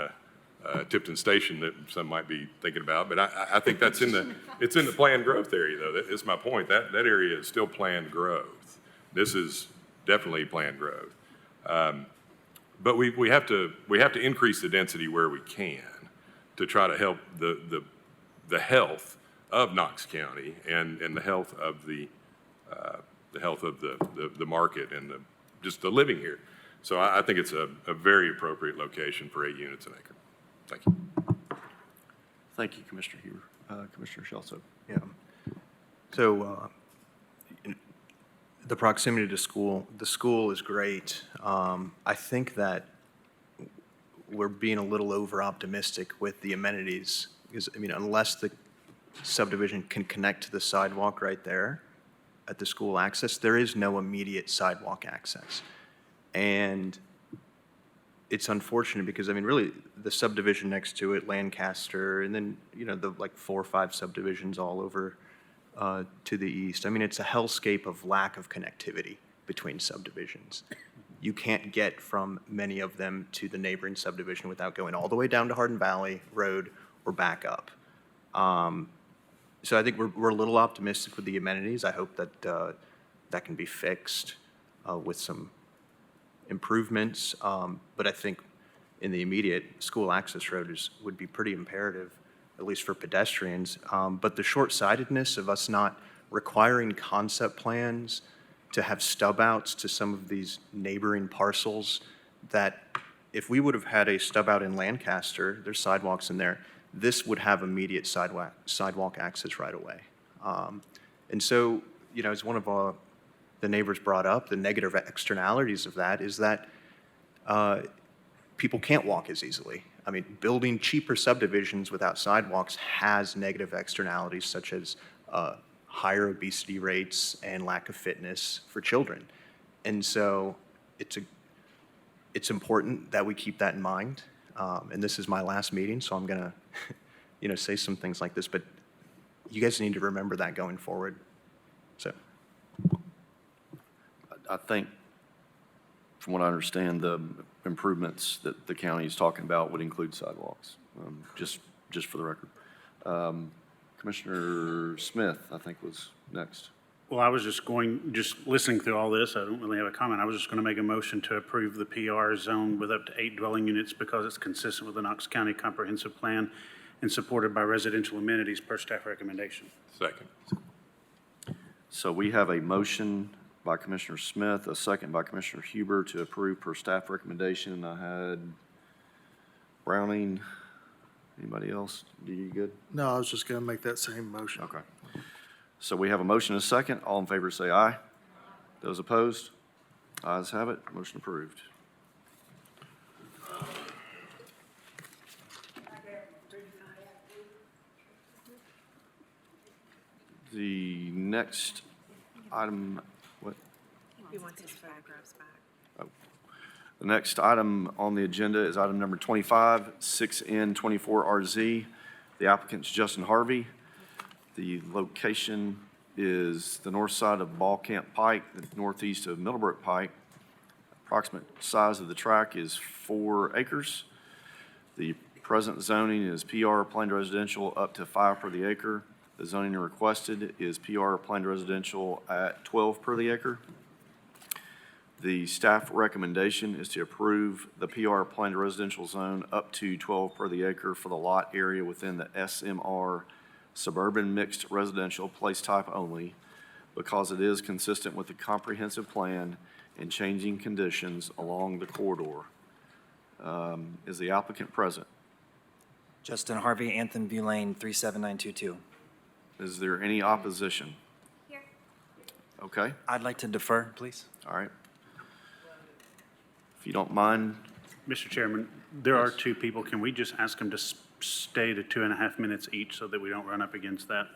Tipton Station that some might be thinking about, but I think it's in the planned growth area, though. That is my point. That area is still planned growth. This is definitely planned growth. But we have to increase the density where we can to try to help the health of Knox County and the health of the market and just the living here. So I think it's a very appropriate location for 8 units an acre. Thank you. Thank you, Commissioner Huber. Commissioner Shelso. Yeah. So the proximity to school, the school is great. I think that we're being a little over-optimistic with the amenities because, I mean, unless the subdivision can connect to the sidewalk right there at the school access, there is no immediate sidewalk access. And it's unfortunate because, I mean, really, the subdivision next to it, Lancaster, and then, the 4 or 5 subdivisions all over to the east. I mean, it's a hellscape of lack of connectivity between subdivisions. You can't get from many of them to the neighboring subdivision without going all the way down to Hardin Valley Road or back up. So I think we're a little optimistic with the amenities. I hope that that can be fixed with some improvements. But I think in the immediate, school access road would be pretty imperative, at least for pedestrians. But the short-sightedness of us not requiring concept plans to have stub outs to some of these neighboring parcels, that if we would have had a stub out in Lancaster, there's sidewalks in there, this would have immediate sidewalk access right away. And so, as one of the neighbors brought up, the negative externalities of that is that people can't walk as easily. I mean, building cheaper subdivisions without sidewalks has negative externalities such as higher obesity rates and lack of fitness for children. And so it's important that we keep that in mind. And this is my last meeting, so I'm going to say some things like this, but you guys need to remember that going forward. So I think, from what I understand, the improvements that the county is talking about would include sidewalks, just for the record. Commissioner Smith, I think, was next. Well, I was just listening through all this, I don't really have a comment. I was just going to make a motion to approve the PR zone with up to 8 dwelling units because it's consistent with the Knox County Comprehensive Plan and supported by residential amenities per staff recommendation. Second. So we have a motion by Commissioner Smith, a second by Commissioner Huber to approve per staff recommendation. I had Browning. Anybody else? You good? No, I was just going to make that same motion. Okay. So we have a motion and a second. All in favor say aye. Those opposed? Ayes have it, motion approved. The next item, what? He wants his photographs back. The next item on the agenda is item number 25, 6N24RZ. The applicant's Justin Harvey. The location is the north side of Ball Camp Pike, the northeast of Middlebrook Pike. Approximate size of the tract is 4 acres. The present zoning is PR planned residential up to 5 per the acre. The zoning requested is PR planned residential at 12 per the acre. The staff recommendation is to approve the PR planned residential zone up to 12 per the acre for the lot area within the SMR suburban mixed residential place type only, because it is consistent with the comprehensive plan and changing conditions along the corridor. Is the applicant present? Justin Harvey, Anthem View Lane, 37922. Is there any opposition? Here. Okay, I'd like to defer, please. all right. If you don't mind, Mr. Chairman, there are two people. Can we just ask them to stay to 2.5 minutes each so that we don't run up against that?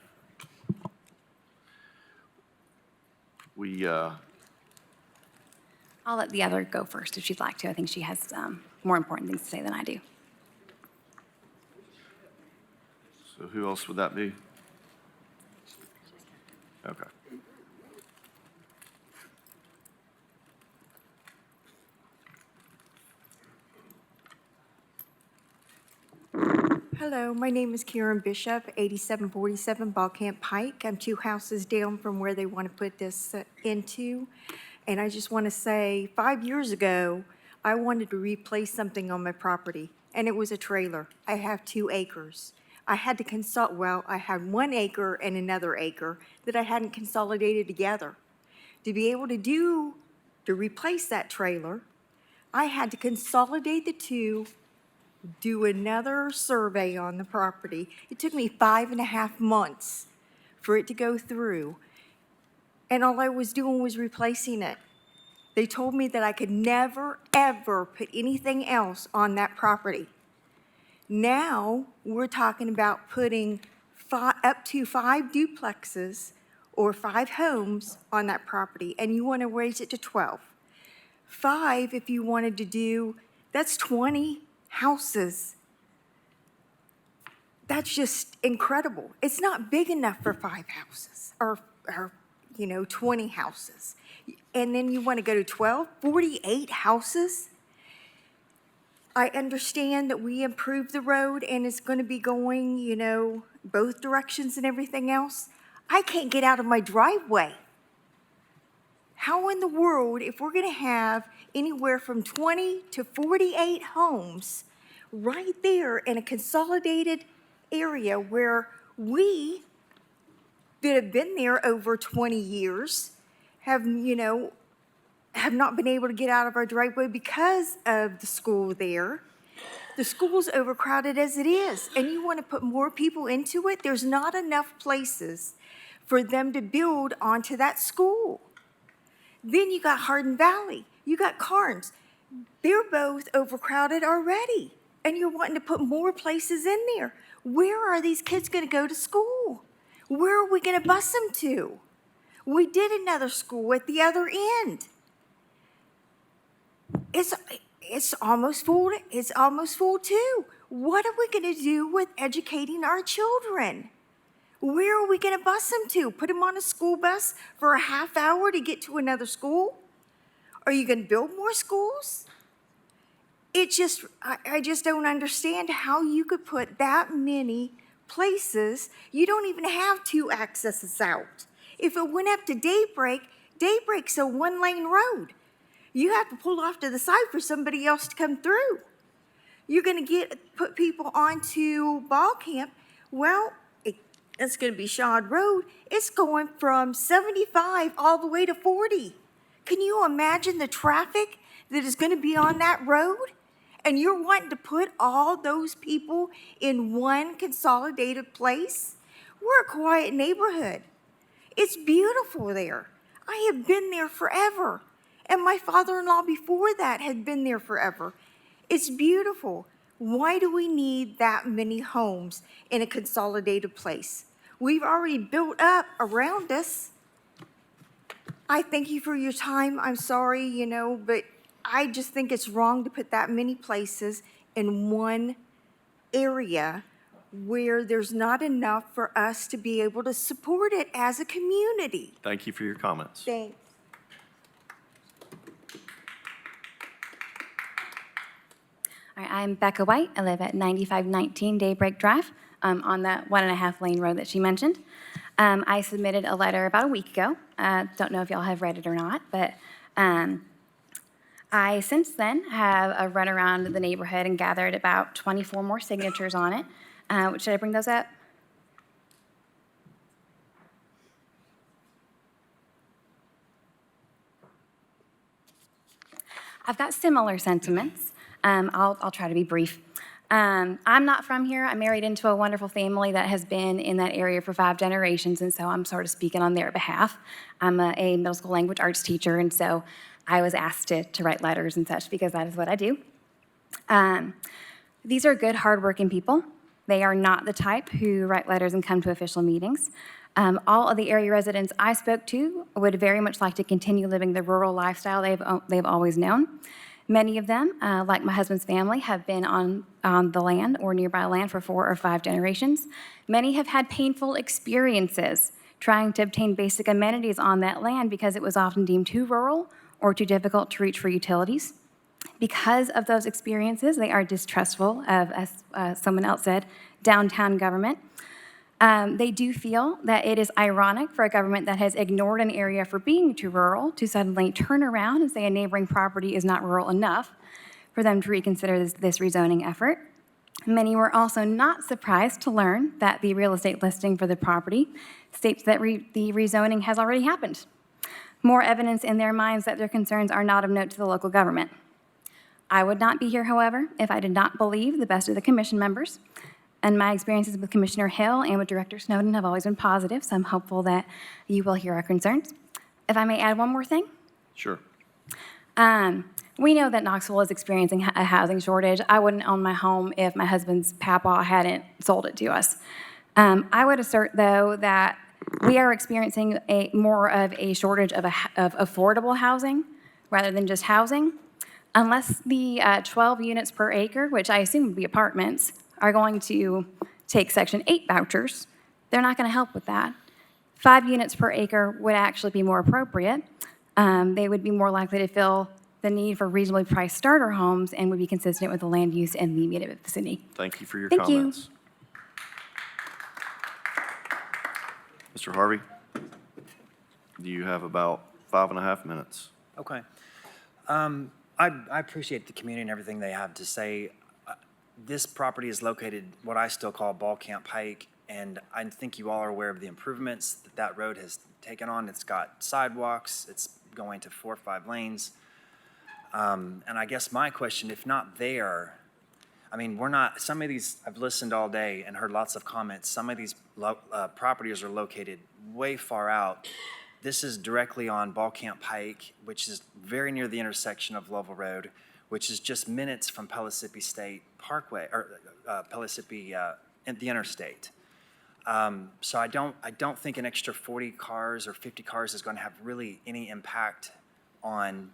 we, I'll let the other go first if she'd like to. I think she has more important things to say than I do. so who else would that be? Okay. Hello, my name is Karen Bishop, 8747 Ball Camp Pike. I'm 2 houses down from where they want to put this into. And I just want to say, 5 years ago, I wanted to replace something on my property, and it was a trailer. I have 2 acres. I had to I had 1 acre and another acre that I hadn't consolidated together. To be able to replace that trailer, I had to consolidate the 2, do another survey on the property. It took me 5.5 months for it to go through. And all I was doing was replacing it. They told me that I could never, ever put anything else on that property. Now, we're talking about putting up to 5 duplexes or 5 homes on that property, and you want to raise it to 12. 5, if you wanted to do, that's 20 houses. That's just incredible. It's not big enough for 5 houses or 20 houses. And then you want to go to 12, 48 houses? I understand that we improved the road and it's going to be going, both directions and everything else. I can't get out of my driveway. How in the world, if we're going to have anywhere from 20 to 48 homes right there in a consolidated area where we that have been there over 20 years have not been able to get out of our driveway because of the school there. The school's overcrowded as it is, and you want to put more people into it? There's not enough places for them to build onto that school. Then you got Hardin Valley, you got Carnes. They're both overcrowded already, and you're wanting to put more places in there. Where are these kids going to go to school? Where are we going to bus them to? We did another school at the other end. It's almost full. It's almost full too. What are we going to do with educating our children? Where are we going to bus them to? Put them on a school bus for a half hour to get to another school? Are you going to build more schools? I just don't understand how you could put that many places. You don't even have 2 accesses out. If it went up to Daybreak's a 1-lane road. You have to pull off to the side for somebody else to come through. You're going to put people onto Ball Camp. Well, it's going to be Shad Road. It's going from 75 all the way to 40. Can you imagine the traffic that is going to be on that road? And you're wanting to put all those people in one consolidated place? We're a quiet neighborhood. It's beautiful there. I have been there forever. And my father-in-law before that had been there forever. It's beautiful. Why do we need that many homes in a consolidated place? We've already built up around us. I thank you for your time. I'm sorry, but I just think it's wrong to put that many places in one area where there's not enough for us to be able to support it as a community. Thank you for your comments. Thanks. All right, I'm Becca White. I live at 9519 Daybreak Drive on that 1.5 lane road that she mentioned. I submitted a letter about a week ago. Don't know if y'all have read it or not, but I since then have run around the neighborhood and gathered about 24 more signatures on it. Should I bring those up? I've got similar sentiments. I'll try to be brief. I'm not from here. I married into a wonderful family that has been in that area for 5 generations, and so I'm sort of speaking on their behalf. I'm a middle school language arts teacher, and so I was asked to write letters and such because that is what I do. These are good, hardworking people. They are not the type who write letters and come to official meetings. All of the area residents I spoke to would very much like to continue living the rural lifestyle they've always known. Many of them, like my husband's family, have been on the land or nearby land for 4 or 5 generations. Many have had painful experiences trying to obtain basic amenities on that land because it was often deemed too rural or too difficult to reach for utilities. Because of those experiences, they are distrustful of, as someone else said, downtown government. They do feel that it is ironic for a government that has ignored an area for being too rural to suddenly turn around and say a neighboring property is not rural enough for them to reconsider this rezoning effort. Many were also not surprised to learn that the real estate listing for the property states that the rezoning has already happened. More evidence in their minds that their concerns are not of note to the local government. I would not be here, however, if I did not believe the best of the commission members. And my experiences with Commissioner Hill and with Director Snowden have always been positive, so I'm hopeful that you will hear our concerns. If I may add one more thing. Sure. We know that Knoxville is experiencing a housing shortage. I wouldn't own my home if my husband's papa hadn't sold it to us. I would assert, though, that we are experiencing more of a shortage of affordable housing rather than just housing. Unless the 12 units per acre, which I assume would be apartments, are going to take Section 8 vouchers, they're not going to help with that. 5 units per acre would actually be more appropriate. They would be more likely to fill the need for reasonably priced starter homes and would be consistent with the land use in the immediate vicinity. Thank you for your Thank you. comments. Mr. Harvey, you have about 5.5 minutes. Okay. I appreciate the community and everything they have to say. This property is located what I still call Ball Camp Pike, and I think you all are aware of the improvements that road has taken on. It's got sidewalks, it's going to 4 or 5 lanes. And I guess my question, if not there, I mean, some of these, I've listened all day and heard lots of comments. Some of these properties are located way far out. This is directly on Ball Camp Pike, which is very near the intersection of Lovell Road, which is just minutes from Pellissippi State Parkway, or Pellissippi, the interstate. So I don't think an extra 40 cars or 50 cars is going to have really any impact on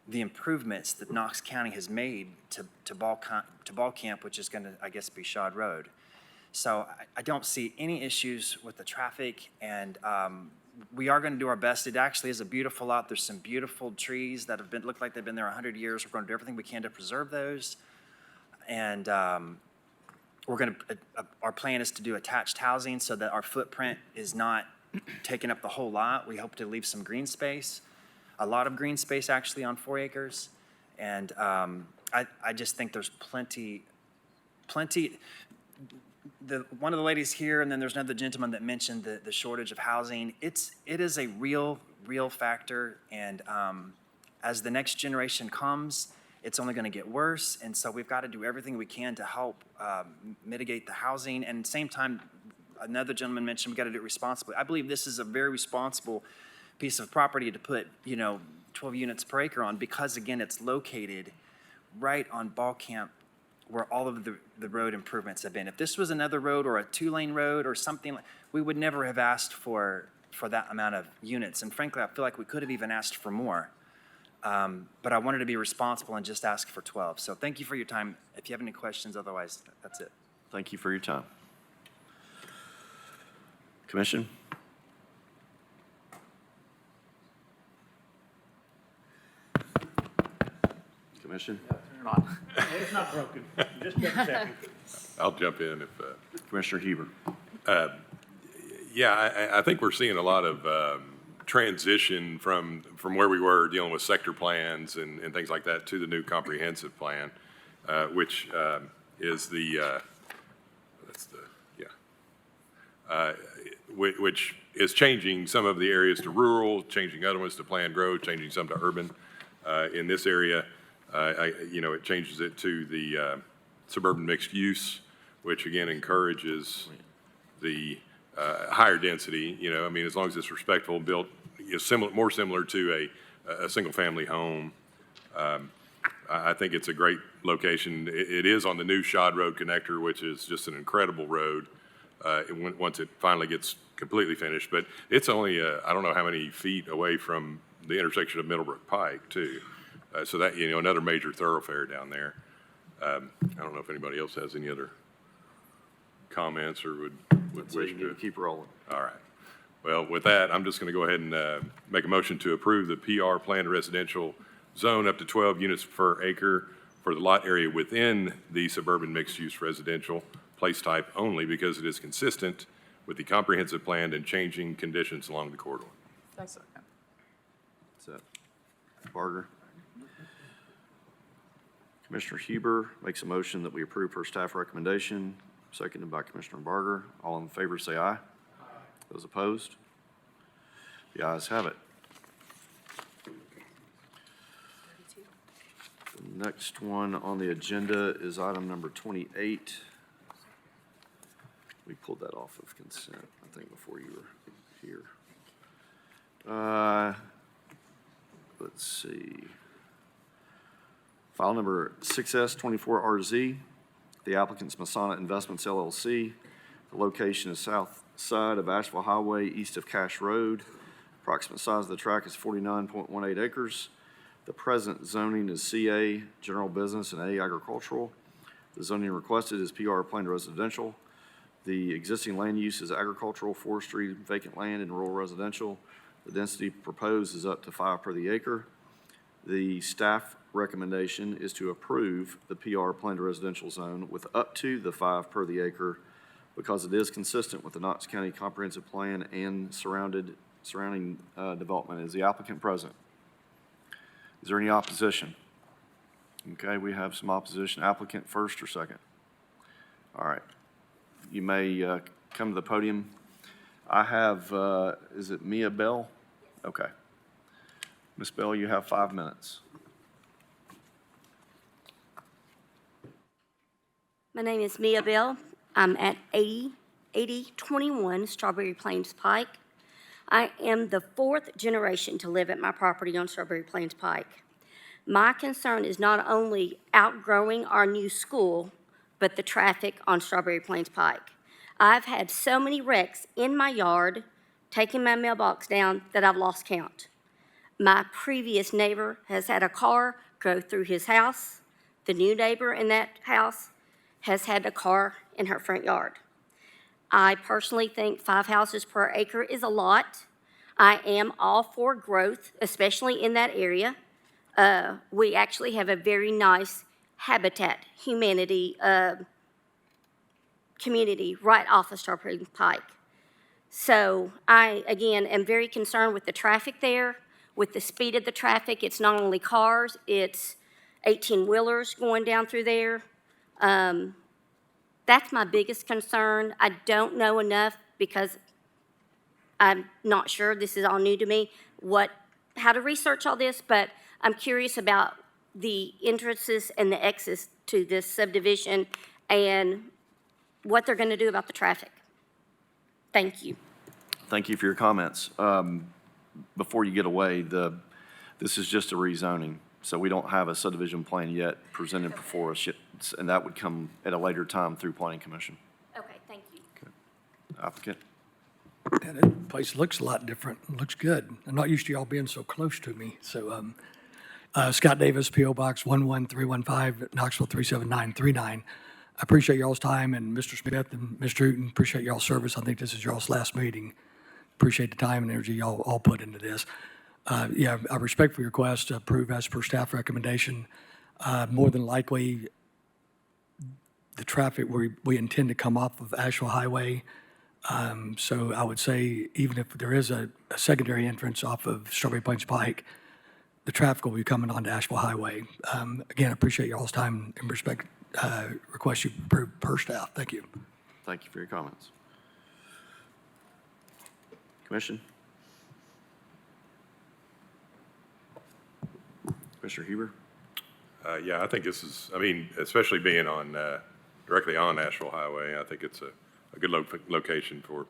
the improvements that Knox County has made to Ball Camp, which is going to, I guess, be Shad Road. So I don't see any issues with the traffic, and we are going to do our best. It actually is a beautiful lot. There's some beautiful trees that look like they've been there 100 years. We're going to do everything we can to preserve those. And our plan is to do attached housing so that our footprint is not taking up the whole lot. We hope to leave some green space, a lot of green space actually on 4 acres. And I just think there's plenty. One of the ladies here, and then there's another gentleman that mentioned the shortage of housing. It is a real factor, and as the next generation comes, it's only going to get worse. And so we've got to do everything we can to help mitigate the housing. And at the same time, another gentleman mentioned we got to do it responsibly. I believe this is a very responsible piece of property to put, 12 units per acre on because, again, it's located right on Ball Camp where all of the road improvements have been. If this was another road or a two-lane road or something, we would never have asked for that amount of units. And frankly, I feel like we could have even asked for more. But I wanted to be responsible and just ask for 12. So thank you for your time. If you have any questions, otherwise, that's it. Thank you for your time. Commission? Commission? Turn it on. It's not broken. Just a second. I'll jump in if, Commissioner Huber. yeah, I think we're seeing a lot of transition from where we were dealing with sector plans and things like that to the new comprehensive plan, which is which is changing some of the areas to rural, changing other ones to planned growth, changing some to urban. In this area, it changes it to the suburban mixed use, which again encourages the higher density. As long as it's respectful, built more similar to a single family home. I think it's a great location. It is on the new Shad Road connector, which is just an incredible road. Once it finally gets completely finished, but it's only I don't know how many feet away from the intersection of Middlebrook Pike too. So that, another major thoroughfare down there. I don't know if anybody else has any other comments or would wish to keep rolling. All right. Well, with that, I'm just going to go ahead and make a motion to approve the PR planned residential zone up to 12 units per acre for the lot area within the suburban mixed-use residential place type only because it is consistent with the comprehensive plan and changing conditions along the corridor. That's it. Barger. Commissioner Huber makes a motion that we approve per staff recommendation, seconded by Commissioner Barger. All in favor say aye. Those opposed? The ayes have it. The next one on the agenda is item number 28. We pulled that off of consent, I think, before you were here. Let's see. File number 6S24RZ. The applicant's Masana Investments LLC. The location is south side of Asheville Highway, east of Cash Road. Approximate size of the tract is 49.18 acres. The present zoning is CA, general business, and A, agricultural. The zoning requested is PR planned residential. The existing land use is agricultural, forestry, vacant land, and rural residential. The density proposed is up to 5 per the acre. The staff recommendation is to approve the PR planned residential zone with up to the 5 per the acre because it is consistent with the Knox County Comprehensive Plan and surrounding development. Is the applicant present? Is there any opposition? Okay, we have some opposition. Applicant first or second? All right. You may come to the podium. I have, is it Mia Bell? Okay. Ms. Bell, you have 5 minutes. My name is Mia Bell. I'm at 8021 Strawberry Plains Pike. I am the 4th generation to live at my property on Strawberry Plains Pike. My concern is not only outgrowing our new school, but the traffic on Strawberry Plains Pike. I've had so many wrecks in my yard, taking my mailbox down, that I've lost count. My previous neighbor has had a car go through his house. The new neighbor in that house has had a car in her front yard. I personally think 5 houses per acre is a lot. I am all for growth, especially in that area. We actually have a very nice habitat, humanity community right off of Strawberry Pike. So I, again, am very concerned with the traffic there, with the speed of the traffic. It's not only cars, it's 18-wheelers going down through there. That's my biggest concern. I don't know enough because I'm not sure, this is all new to me, how to research all this, but I'm curious about the entrances and the exits to this subdivision and what they're going to do about the traffic. Thank you. Thank you for your comments. Before you get away, This is just a rezoning, so we don't have a subdivision plan yet presented before us yet, and that would come at a later time through Planning Commission. Okay, thank you. Applicant? And the place looks a lot different. It looks good. I'm not used to y'all being so close to me. So, Scott Davis, P.O. Box 11315, Knoxville 37939. I appreciate y'all's time, and Mr. Smith and Mr. Hooten, appreciate y'all's service. I think this is y'all's last meeting. Appreciate the time and energy y'all all put into this. Yeah, I respectfully request to approve as per staff recommendation. More than likely, the traffic we intend to come off of Asheville Highway. So I would say even if there is a secondary entrance off of Strawberry Plains Pike, the traffic will be coming onto Asheville Highway. Again, I appreciate y'all's time and respect. Request you approve per staff. Thank you. Thank you for your comments. Commission? Commissioner Huber? Yeah, I think this is, I mean, especially being on, directly on Asheville Highway, I think it's a good location for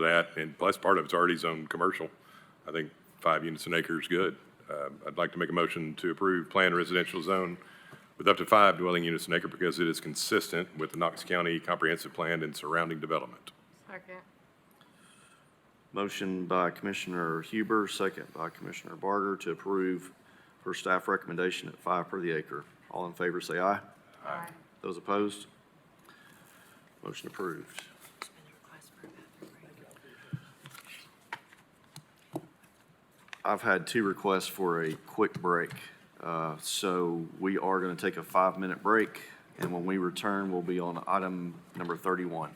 that. And plus, part of it's already zoned commercial. I think 5 units an acre is good. I'd like to make a motion to approve planned residential zone with up to 5 dwelling units an acre because it is consistent with the Knox County Comprehensive Plan and surrounding development. Second. Motion by Commissioner Huber, second by Commissioner Barger to approve per staff recommendation at 5 per the acre. All in favor, say aye. Aye. Those opposed? Motion approved. I've had 2 requests for a quick break. So we are going to take a 5-minute break, and when we return, we'll be on item number 31.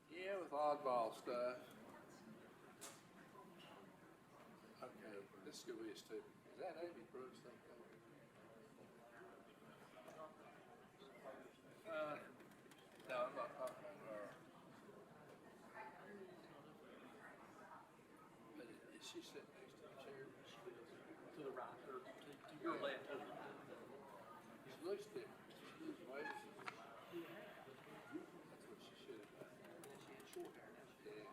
Yeah, with oddball stuff. Okay, this is gonna be a stupid. Is that Amy Brooks thing coming? No, I'm not talking about her. But is she sitting next to the chair? To the right, or to your left. She looks different. She looks way. That's what she should have done. She had short hair now. Yeah.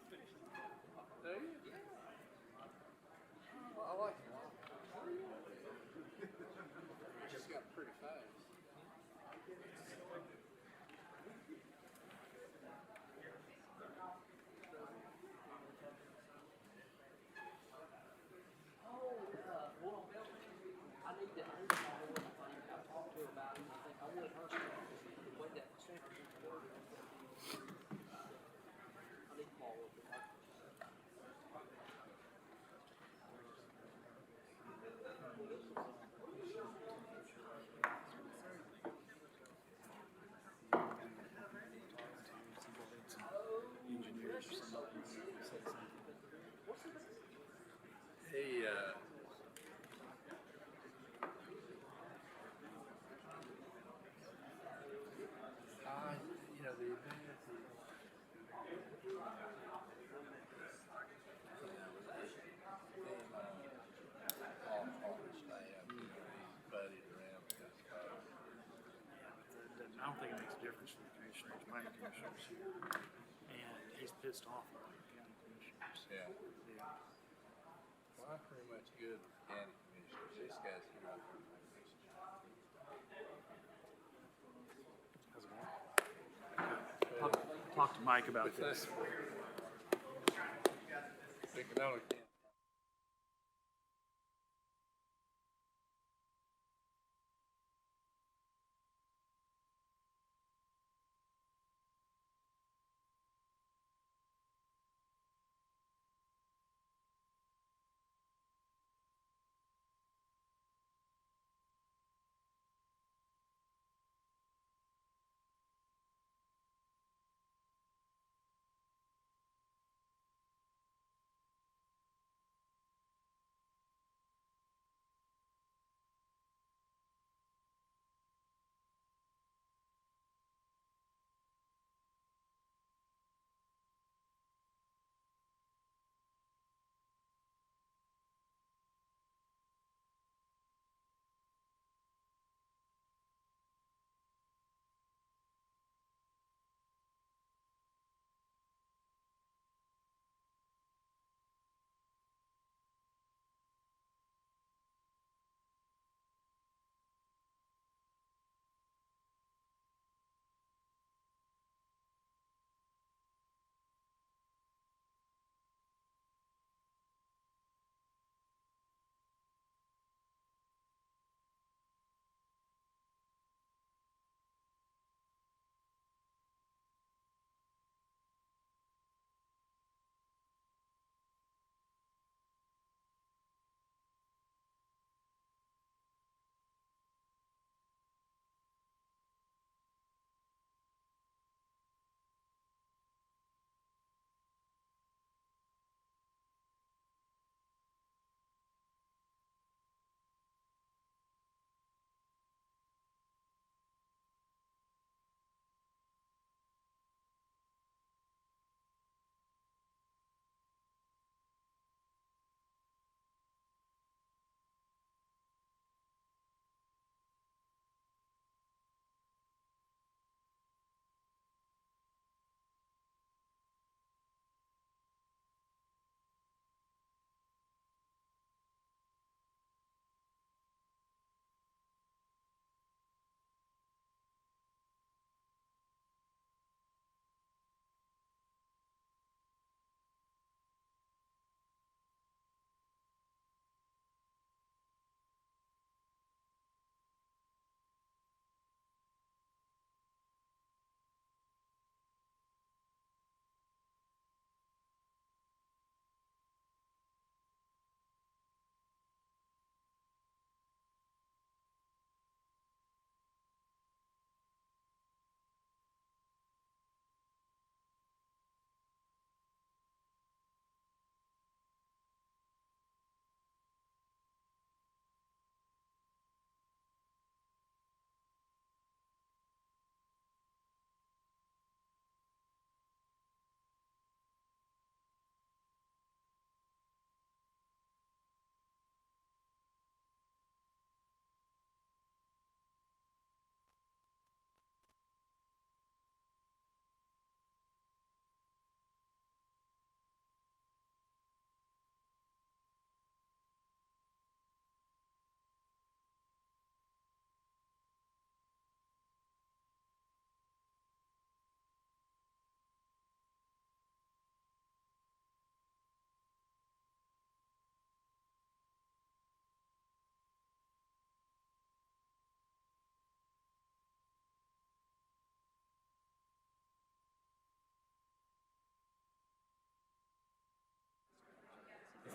Do you? Yeah. Well, I like it. She's got a pretty face. planning commissioners here, and he's pissed off at the county commissioners. Yeah. Well, I'm pretty much good with county commissioners. This guy's here. Talk to Mike about this. They can only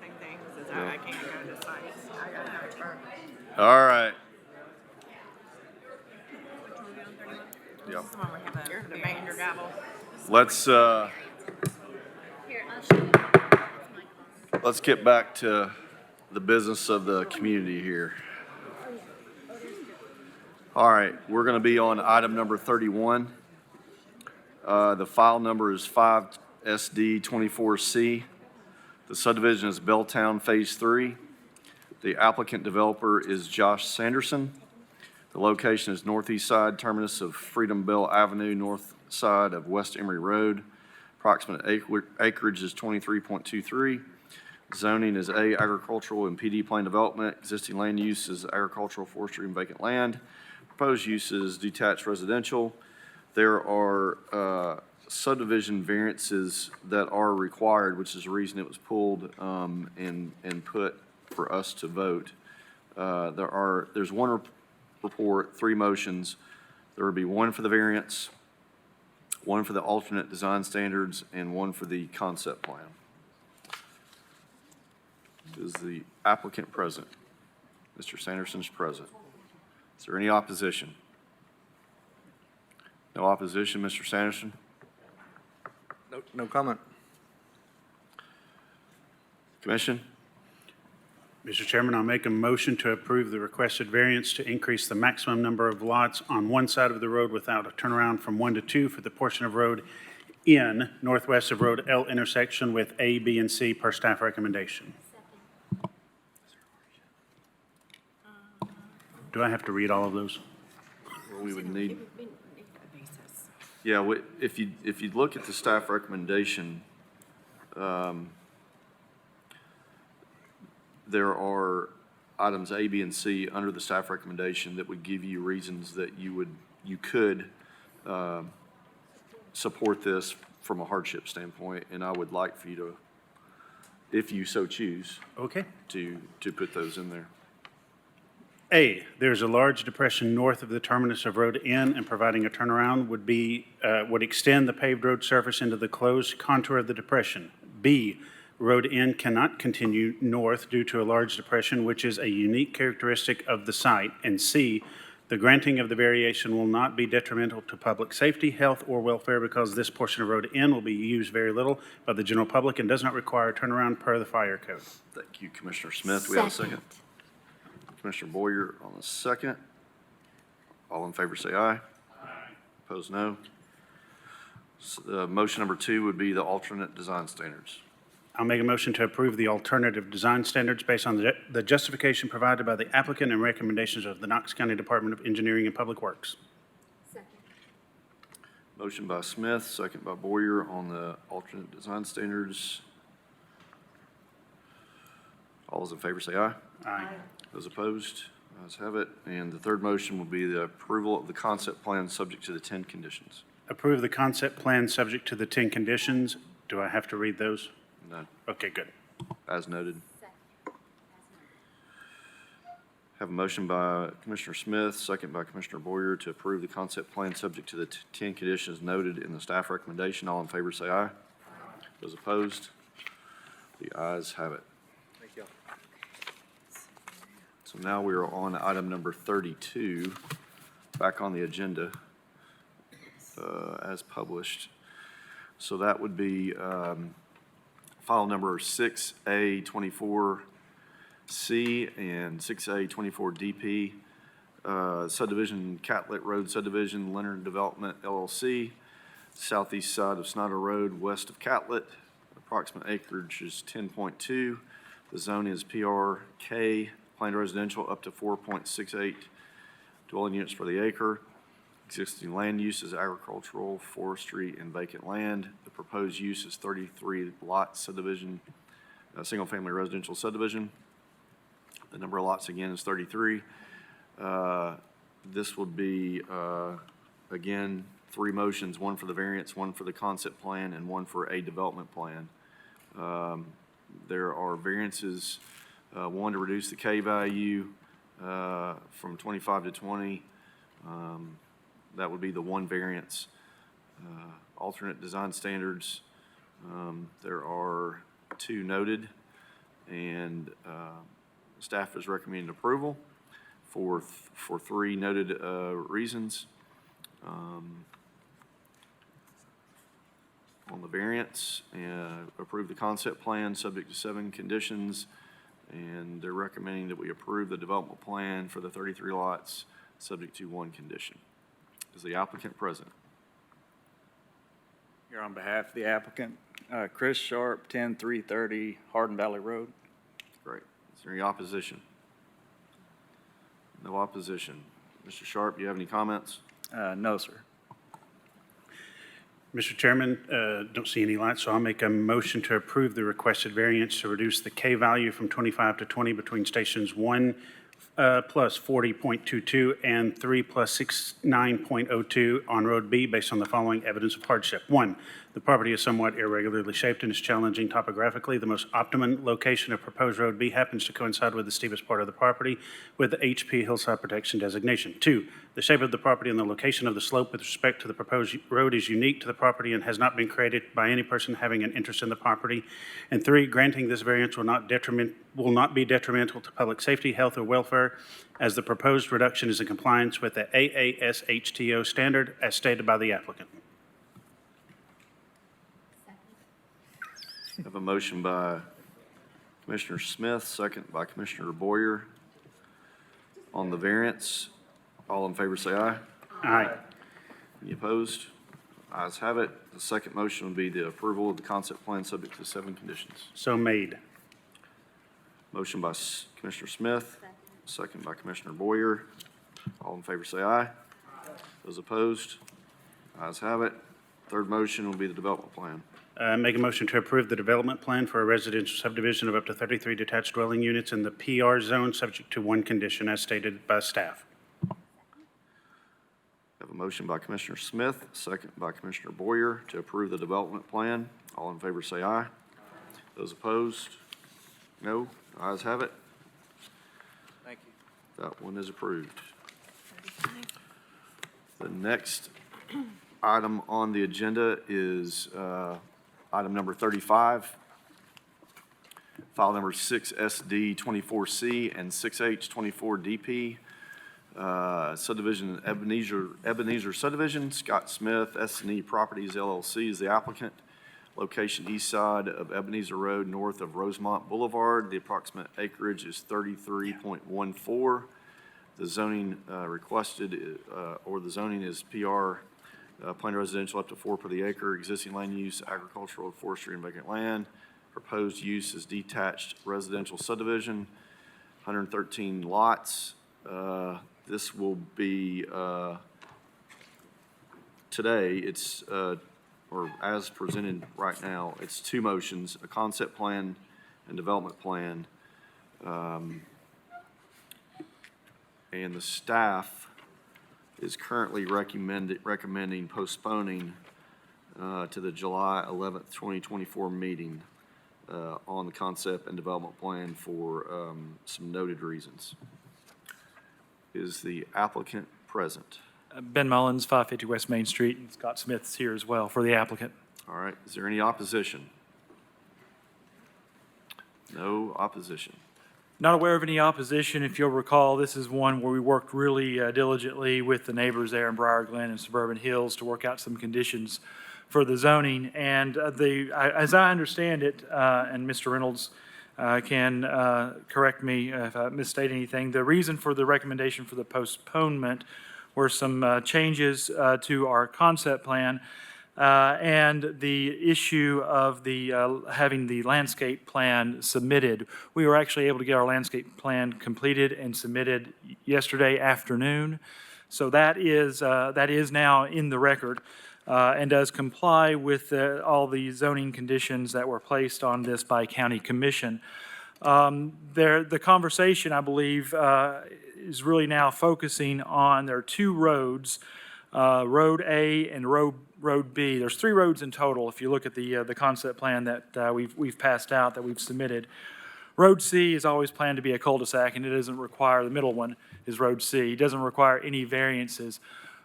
Same thing, says I can't go to sites. I got no truck. All right. This is the one we have the bang your gavel. Let's get back to the business of the community here. All right, we're going to be on item number 31. The file number is 5SD24C. The subdivision is Belltown Phase 3. The applicant developer is Josh Sanderson. The location is northeast side terminus of Freedom Bell Avenue, north side of West Emory Road. Approximate acreage is 23.23. Zoning is A, agricultural and PD plan development. Existing land use is agricultural, forestry, and vacant land. Proposed use is detached residential. There are subdivision variances that are required, which is the reason it was pulled and put for us to vote. There's one report, 3 motions. There would be one for the variance, one for the alternate design standards, and one for the concept plan. Is the applicant present? Mr. Sanderson is present. Is there any opposition? No opposition, Mr. Sanderson? No comment. Commission? Mr. Chairman, I'll make a motion to approve the requested variance to increase the maximum number of lots on one side of the road without a turnaround from 1 to 2 for the portion of road N northwest of Road L intersection with A, B, and C per staff recommendation. Do I have to read all of those? Well, we would need. Yeah, if you look at the staff recommendation, there are items A, B, and C under the staff recommendation that would give you reasons that you could support this from a hardship standpoint, and I would like for you to, if you so choose, Okay. to put those in there. A, there's a large depression north of the terminus of Road N, and providing a turnaround would extend the paved road surface into the closed contour of the depression. B, Road N cannot continue north due to a large depression, which is a unique characteristic of the site. And C, the granting of the variation will not be detrimental to public safety, health, or welfare because this portion of Road N will be used very little by the general public and does not require a turnaround per the fire code. Thank you, Commissioner Smith. We have a second. Commissioner Boyer on the second. All in favor say aye. Aye. Opposed, no. Motion number 2 would be the alternate design standards. I'll make a motion to approve the alternative design standards based on the justification provided by the applicant and recommendations of the Knox County Department of Engineering and Public Works. Second. Motion by Smith, second by Boyer on the alternate design standards. All those in favor say aye. Aye. Those opposed, ayes have it. And the third motion will be the approval of the concept plan subject to the 10 conditions. Approve the concept plan subject to the 10 conditions. Do I have to read those? No, Okay, good. as noted. Have a motion by Commissioner Smith, second by Commissioner Boyer to approve the concept plan subject to the 10 conditions noted in the staff recommendation. All in favor say aye. Those opposed, the ayes have it. Thank you. So now we are on item number 32, back on the agenda as published. So that would be file number 6A24C and 6A24DP, subdivision, Catlett Road subdivision, Leonard Development LLC, southeast side of Snyder Road, west of Catlett. Approximate acreage is 10.2. The zone is PRK, planned residential, up to 4.68 dwelling units per the acre. Existing land use is agricultural, forestry, and vacant land. The proposed use is 33 lot subdivision, single-family residential subdivision. The number of lots again is 33. This would be, again, 3 motions, one for the variance, one for the concept plan, and one for a development plan. There are variances, one to reduce the K value from 25 to 20. That would be the one variance. Alternate design standards, there are 2 noted, and staff is recommending approval for 3 noted reasons. On the variance, approve the concept plan subject to 7 conditions, and they're recommending that we approve the development plan for the 33 lots subject to 1 condition. Is the applicant present? Here on behalf of the applicant, Chris Sharp, 10330 Hardin Valley Road. Great. Is there any opposition? No opposition. Mr. Sharp, do you have any comments? No, sir. Mr. Chairman, don't see any lights, so I'll make a motion to approve the requested variance to reduce the K value from 25 to 20 between stations 1 plus 40.22 and 3 plus 69.02 on Road B based on the following evidence of hardship. 1, the property is somewhat irregularly shaped and is challenging topographically. The most optimum location of proposed Road B happens to coincide with the steepest part of the property with the HP Hillside Protection designation. 2, the shape of the property and the location of the slope with respect to the proposed road is unique to the property and has not been created by any person having an interest in the property. And 3, granting this variance will not be detrimental to public safety, health, or welfare, as the proposed reduction is in compliance with the AASHTO standard as stated by the applicant. I have a motion by Commissioner Smith, second by Commissioner Boyer on the variance. All in favor say aye. Aye. Any opposed? Ayes have it. The second motion would be the approval of the concept plan subject to 7 conditions. So made. Motion by Commissioner Smith, second by Commissioner Boyer. All in favor say aye. Those opposed? Ayes have it. Third motion will be the development plan. Make a motion to approve the development plan for a residential subdivision of up to 33 detached dwelling units in the PR zone, subject to 1 condition as stated by staff. I have a motion by Commissioner Smith, second by Commissioner Boyer to approve the development plan. All in favor say aye. Those opposed? No. Ayes have it. Thank you. That one is approved. The next item on the agenda is item number 35, file number 6SD24C and 6H24DP, subdivision Ebenezer subdivision. Scott Smith, S&E Properties LLC is the applicant. Location east side of Ebenezer Road, north of Rosemont Boulevard. The approximate acreage is 33.14. The zoning requested, or the zoning is PR, planned residential up to 4 per the acre. Existing land use, agricultural, forestry, and vacant land. Proposed use is detached residential subdivision, 113 lots. This will be, today, it's, or as presented right now, it's 2 motions, a concept plan and development plan. And the staff is currently recommending postponing to the July 11th, 2024 meeting on the concept and development plan for some noted reasons. Is the applicant present? Ben Mullins, 550 West Main Street, and Scott Smith's here as well for the applicant. All right, is there any opposition? No opposition. Not aware of any opposition. If you'll recall, this is one where we worked really diligently with the neighbors there in Briar Glen and Suburban Hills to work out some conditions for the zoning. And as I understand it, and Mr. Reynolds can correct me if I misstate anything, the reason for the recommendation for the postponement were some changes to our concept plan and the issue of the having the landscape plan submitted. We were actually able to get our landscape plan completed and submitted yesterday afternoon. So that is now in the record and does comply with all the zoning conditions that were placed on this by County Commission. The conversation, I believe, is really now focusing on, there are 2 roads, Road A and Road B. There's 3 roads in total if you look at the concept plan that we've passed out, that we've submitted. Road C is always planned to be a cul-de-sac, and it doesn't require, the middle one is Road C. It doesn't require any variances.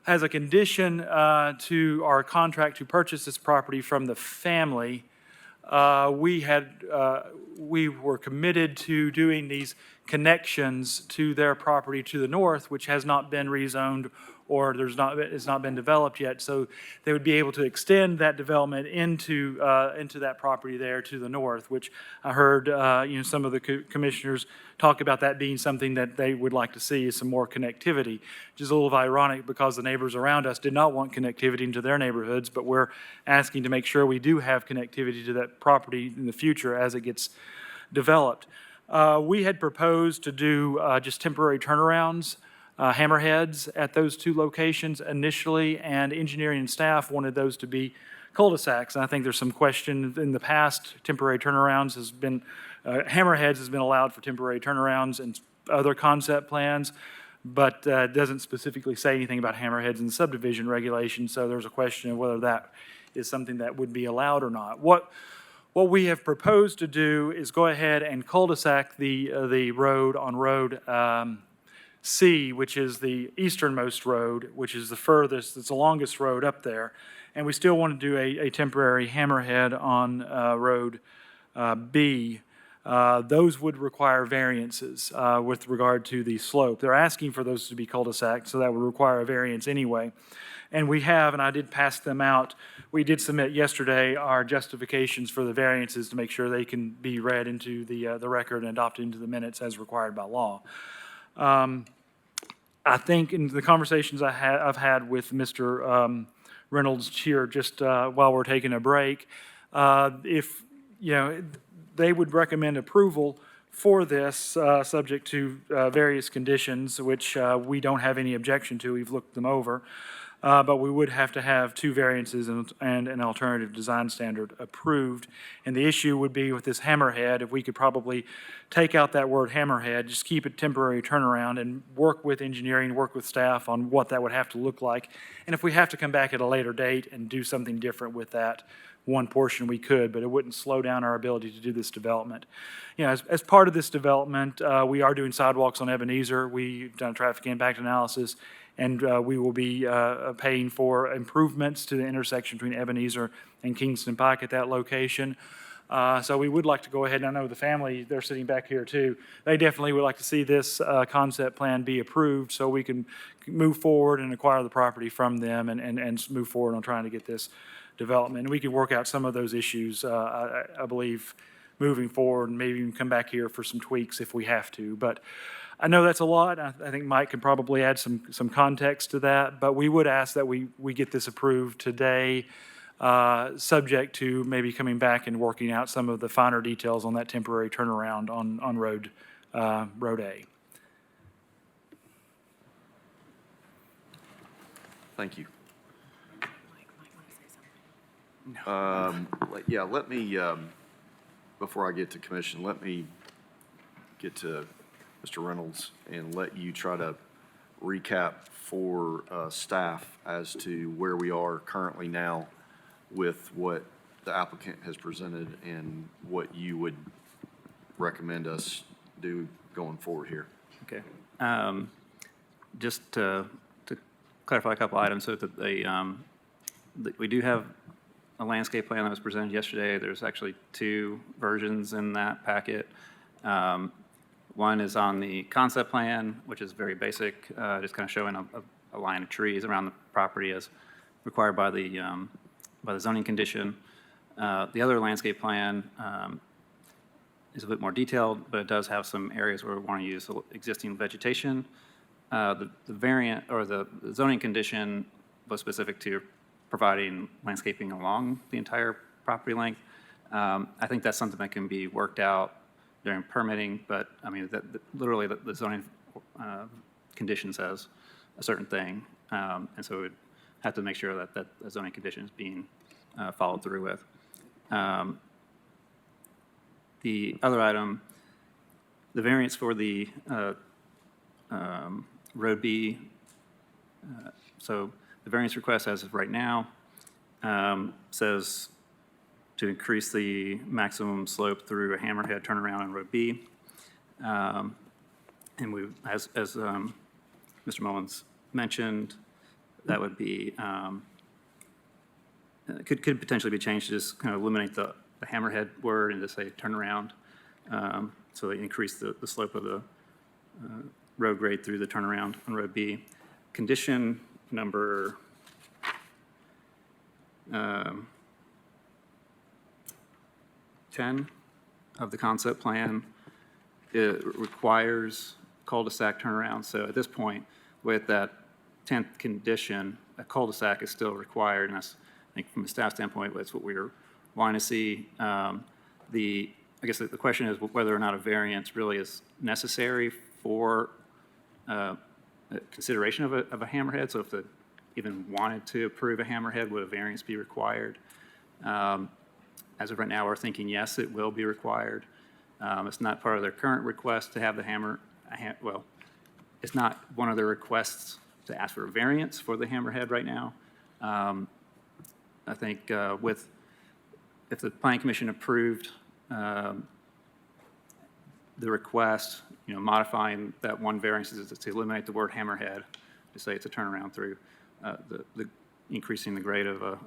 As a condition to our contract to purchase this property from the family, we were committed to doing these connections to their property to the north, which has not been rezoned or it's not been developed yet. So they would be able to extend that development into that property there to the north, which I heard some of the commissioners talk about that being something that they would like to see, is some more connectivity, which is a little ironic because the neighbors around us did not want connectivity into their neighborhoods, but we're asking to make sure we do have connectivity to that property in the future as it gets developed. We had proposed to do just temporary turnarounds hammerheads at those two locations initially, and engineering and staff wanted those to be cul-de-sacs. And I think there's some question in the past, temporary turnarounds has been, hammerheads has been allowed for temporary turnarounds and other concept plans, but doesn't specifically say anything about hammerheads in the subdivision regulations. So there's a question of whether that is something that would be allowed or not. What we have proposed to do is go ahead and cul-de-sac the road on Road C, which is the easternmost road, which is the furthest, it's the longest road up there. And we still want to do a temporary hammerhead on Road B. Those would require variances with regard to the slope. They're asking for those to be cul-de-sac, so that would require a variance anyway. And we have, and I did pass them out, we did submit yesterday our justifications for the variances to make sure they can be read into the record and adopted into the minutes as required by law. I think in the conversations I've had with Mr. Reynolds here just while we're taking a break, if, you know, they would recommend approval for this, subject to various conditions, which we don't have any objection to. We've looked them over. But we would have to have two variances and an alternative design standard approved. And the issue would be with this hammerhead, if we could probably take out that word hammerhead, just keep it temporary turnaround and work with engineering, work with staff on what that would have to look like. And if we have to come back at a later date and do something different with that one portion, we could, but it wouldn't slow down our ability to do this development. You know, as part of this development, we are doing sidewalks on Ebenezer. We've done a traffic impact analysis, and we will be paying for improvements to the intersection between Ebenezer and Kingston Pike at that location. So we would like to go ahead, and I know the family, they're sitting back here too, they definitely would like to see this concept plan be approved so we can move forward and acquire the property from them and move forward on trying to get this development. And we can work out some of those issues, I believe, moving forward, and maybe even come back here for some tweaks if we have to. But I know that's a lot. I think Mike could probably add some context to that, but we would ask that we get this approved today, subject to maybe coming back and working out some of the finer details on that temporary turnaround on Road A. Thank you. Yeah, let me, before I get to commission, let me get to Mr. Reynolds and let you try to recap for staff as to where we are currently now with what the applicant has presented and what you would recommend us do going forward here. Okay. Just to clarify a couple items, so that we do have a landscape plan that was presented yesterday. There's actually two versions in that packet. One is on the concept plan, which is very basic, just kind of showing a line of trees around the property as required by the zoning condition. The other landscape plan is a bit more detailed, but it does have some areas where we want to use existing vegetation. The variant or the zoning condition was specific to providing landscaping along the entire property length. I think that's something that can be worked out during permitting, but I mean, literally the zoning condition says a certain thing, and so we'd have to make sure that the zoning condition is being followed through with. The other item, the variance for the Road B, so the variance request as of right now says to increase the maximum slope through a hammerhead turnaround on Road B. And we, as Mr. Mullins mentioned, that would be, could potentially be changed to just kind of eliminate the hammerhead word and just say turnaround. So they increase the slope of the road grade through the turnaround on Road B. Condition number 10 of the concept plan, it requires cul-de-sac turnaround. So at this point, with that 10th condition, a cul-de-sac is still required, and that's, I think from a staff standpoint, that's what we're wanting to see. I guess the question is whether or not a variance really is necessary for consideration of a hammerhead. So if they even wanted to approve a hammerhead, would a variance be required? As of right now, we're thinking yes, it will be required. It's not part of their current request to have the well, it's not one of their requests to ask for a variance for the hammerhead right now. I think if the Planning Commission approved the request, modifying that one variance is to eliminate the word hammerhead, to say it's a turnaround through increasing the grade of a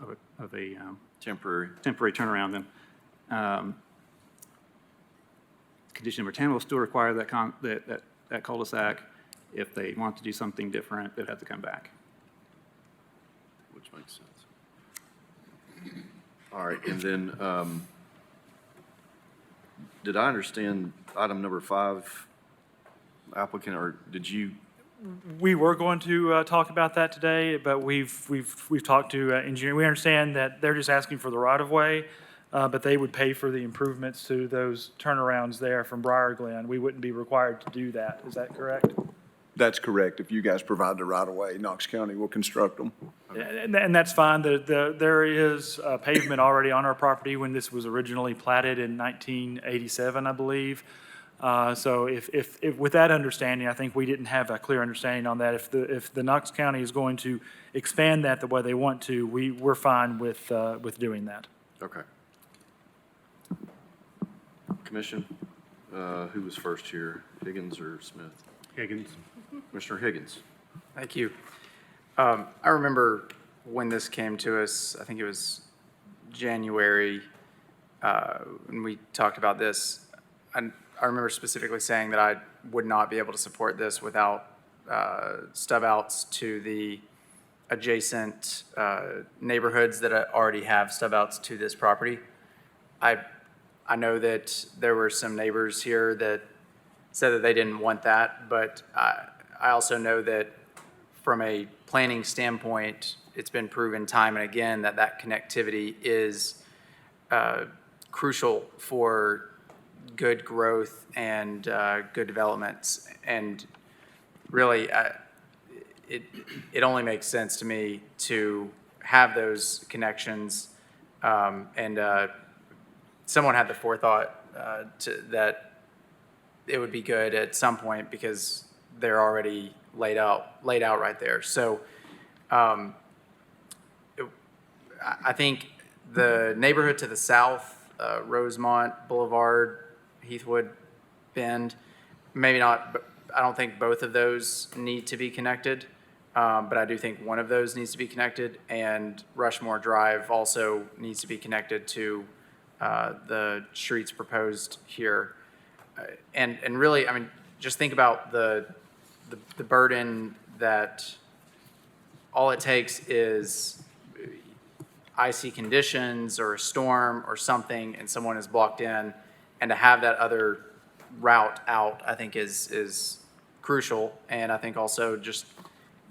Temporary. temporary turnaround, then condition number 10 will still require that cul-de-sac. If they want to do something different, they'd have to come back. Which makes sense. All right, and then, did I understand item number 5, applicant, or did you? We were going to talk about that today, but we've talked to engineering. We understand that they're just asking for the right-of-way, but they would pay for the improvements to those turnarounds there from Briar Glen. We wouldn't be required to do that. Is that correct? That's correct. If you guys provide the right-of-way, Knox County will construct them. And that's fine. There is pavement already on our property when this was originally platted in 1987, I believe. So if with that understanding, I think we didn't have a clear understanding on that. If the Knox County is going to expand that the way they want to, we're fine with doing that. Okay. Commission, who was first here, Higgins or Smith? Higgins. Commissioner Higgins. Thank you. I remember when this came to us, I think it was January, when we talked about this. I remember specifically saying that I would not be able to support this without stub outs to the adjacent neighborhoods that already have stub outs to this property. I know that there were some neighbors here that said that they didn't want that, but I also know that from a planning standpoint, it's been proven time and again that that connectivity is crucial for good growth and good developments. And really, it only makes sense to me to have those connections. And someone had the forethought that it would be good at some point because they're already laid out right there. So I think the neighborhood to the south, Rosemont Boulevard, Heathwood Bend, maybe not, but I don't think both of those need to be connected. But I do think one of those needs to be connected, and Rushmore Drive also needs to be connected to the streets proposed here. And really, I mean, just think about the burden that all it takes is icy conditions or a storm or something, and someone is blocked in, and to have that other route out, I think is crucial. And I think also just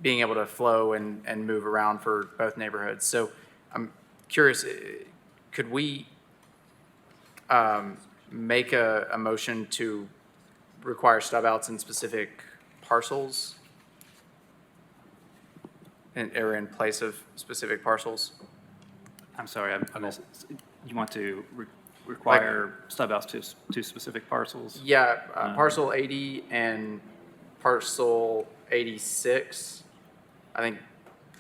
being able to flow and move around for both neighborhoods. So I'm curious, could we make a motion to require stub outs in specific parcels or in place of specific parcels? I'm sorry, I missed. You want to require stub outs to specific parcels? Yeah, parcel 80 and parcel 86. I think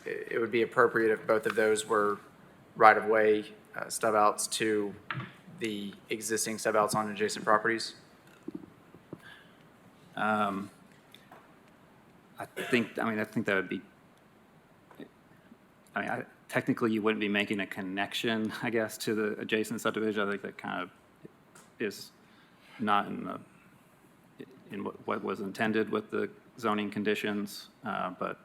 it would be appropriate if both of those were right-of-way stub outs to the existing stub outs on adjacent properties. I think that would be, technically you wouldn't be making a connection, I guess, to the adjacent subdivision. I think that kind of is not in what was intended with the zoning conditions, but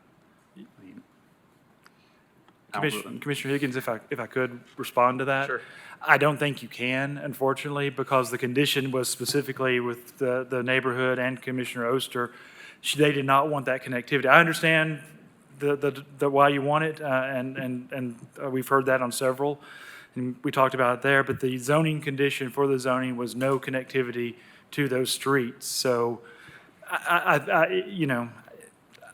I mean, Commissioner Higgins, if I could respond to that. Sure. I don't think you can, unfortunately, because the condition was specifically with the neighborhood and Commissioner Oster. They did not want that connectivity. I understand the why you want it, and we've heard that on several, and we talked about it there, but the zoning condition for the zoning was no connectivity to those streets. So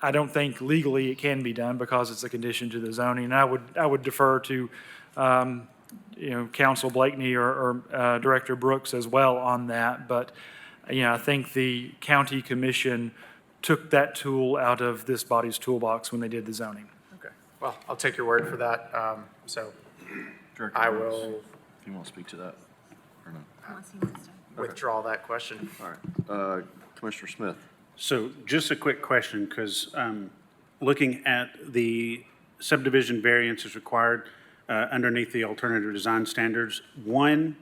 I don't think legally it can be done because it's a condition to the zoning. And I would defer to, Council Blakeney or Director Brooks as well on that. But, I think the county commission took that tool out of this body's toolbox when they did the zoning. Okay, well, I'll take your word for that. Director I Brooks, will If you want to speak to that or not. withdraw that question. All right. Commissioner Smith. So just a quick question, because looking at the subdivision variances required underneath the alternative design standards, one,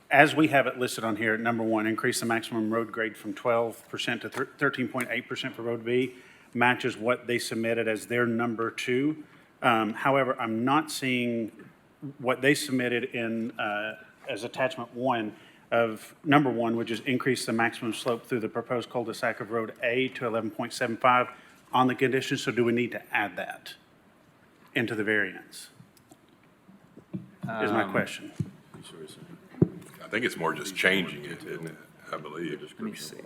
as we have it listed on here, number one, increase the maximum road grade from 12% to 13.8% for Road B, matches what they submitted as their number two. However, I'm not seeing what they submitted in as attachment one of number one, which is increase the maximum slope through the proposed cul-de-sac of Road A to 11.75 on the condition. So do we need to add that into the variance? Is my question. I think it's more just changing it, isn't it? I believe. Let me see.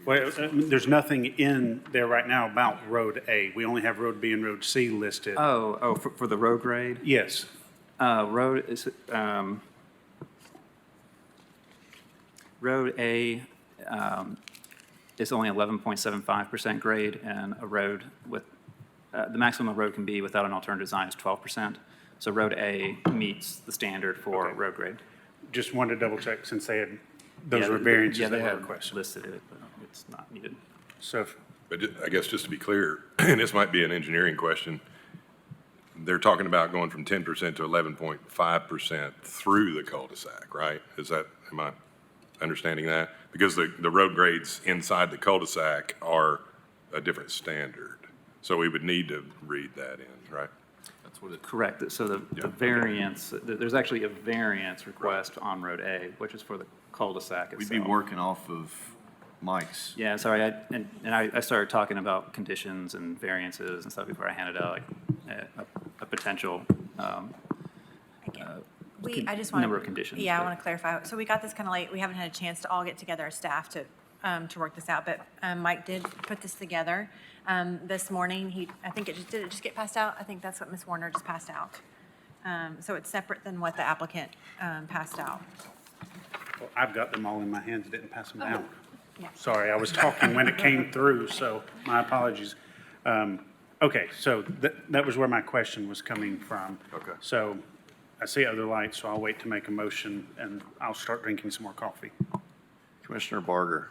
Well, there's nothing in there right now about Road A. We only have Road B and Road C listed. For the road grade? Yes. Road is, Road A is only 11.75% grade, and a road with, the maximum a road can be without an alternative design is 12%. So Road A meets the standard for road grade. Just wanted to double check since they had, those were variances they that were had requested. listed it, but it's not needed. So, But I guess just to be clear, and this might be an engineering question, they're talking about going from 10% to 11.5% through the cul-de-sac, right? Am I understanding that? Because the road grades inside the cul-de-sac are a different standard. So we would need to read that in, right? That's what it. Correct. So the variance, there's actually a variance request on Road A, which is for the cul-de-sac itself. We'd be working off of Mike's. Yeah, sorry, I started talking about conditions and variances and stuff before I handed out a potential I just want number of conditions. Yeah, I but- want to clarify. So we got this kind of late. We haven't had a chance to all get together as staff to work this out, but Mike did put this together this morning. I think did it just get passed out? I think that's what Ms. Warner just passed out. So it's separate than what the applicant passed out. well, I've got them all in my hands, didn't pass them out. Yeah. Sorry, I was talking when it came through, so my apologies. Okay, so that was where my question was coming from. Okay. So I see other lights, so I'll wait to make a motion, and I'll start drinking some more coffee. Commissioner Barger.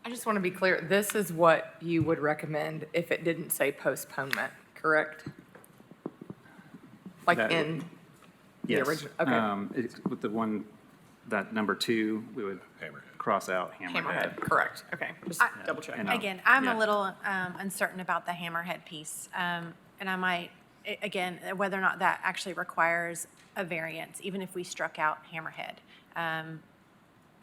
I just want to be clear, this is what you would recommend if it didn't say postponement, correct? Like That- in the Yes. original, okay. With the one, that number two, we would cross out hammerhead. Hammerhead, correct, okay, just double check. And, Again, I'm yeah. a little uncertain about the hammerhead piece. And I might, again, whether or not that actually requires a variance, even if we struck out hammerhead.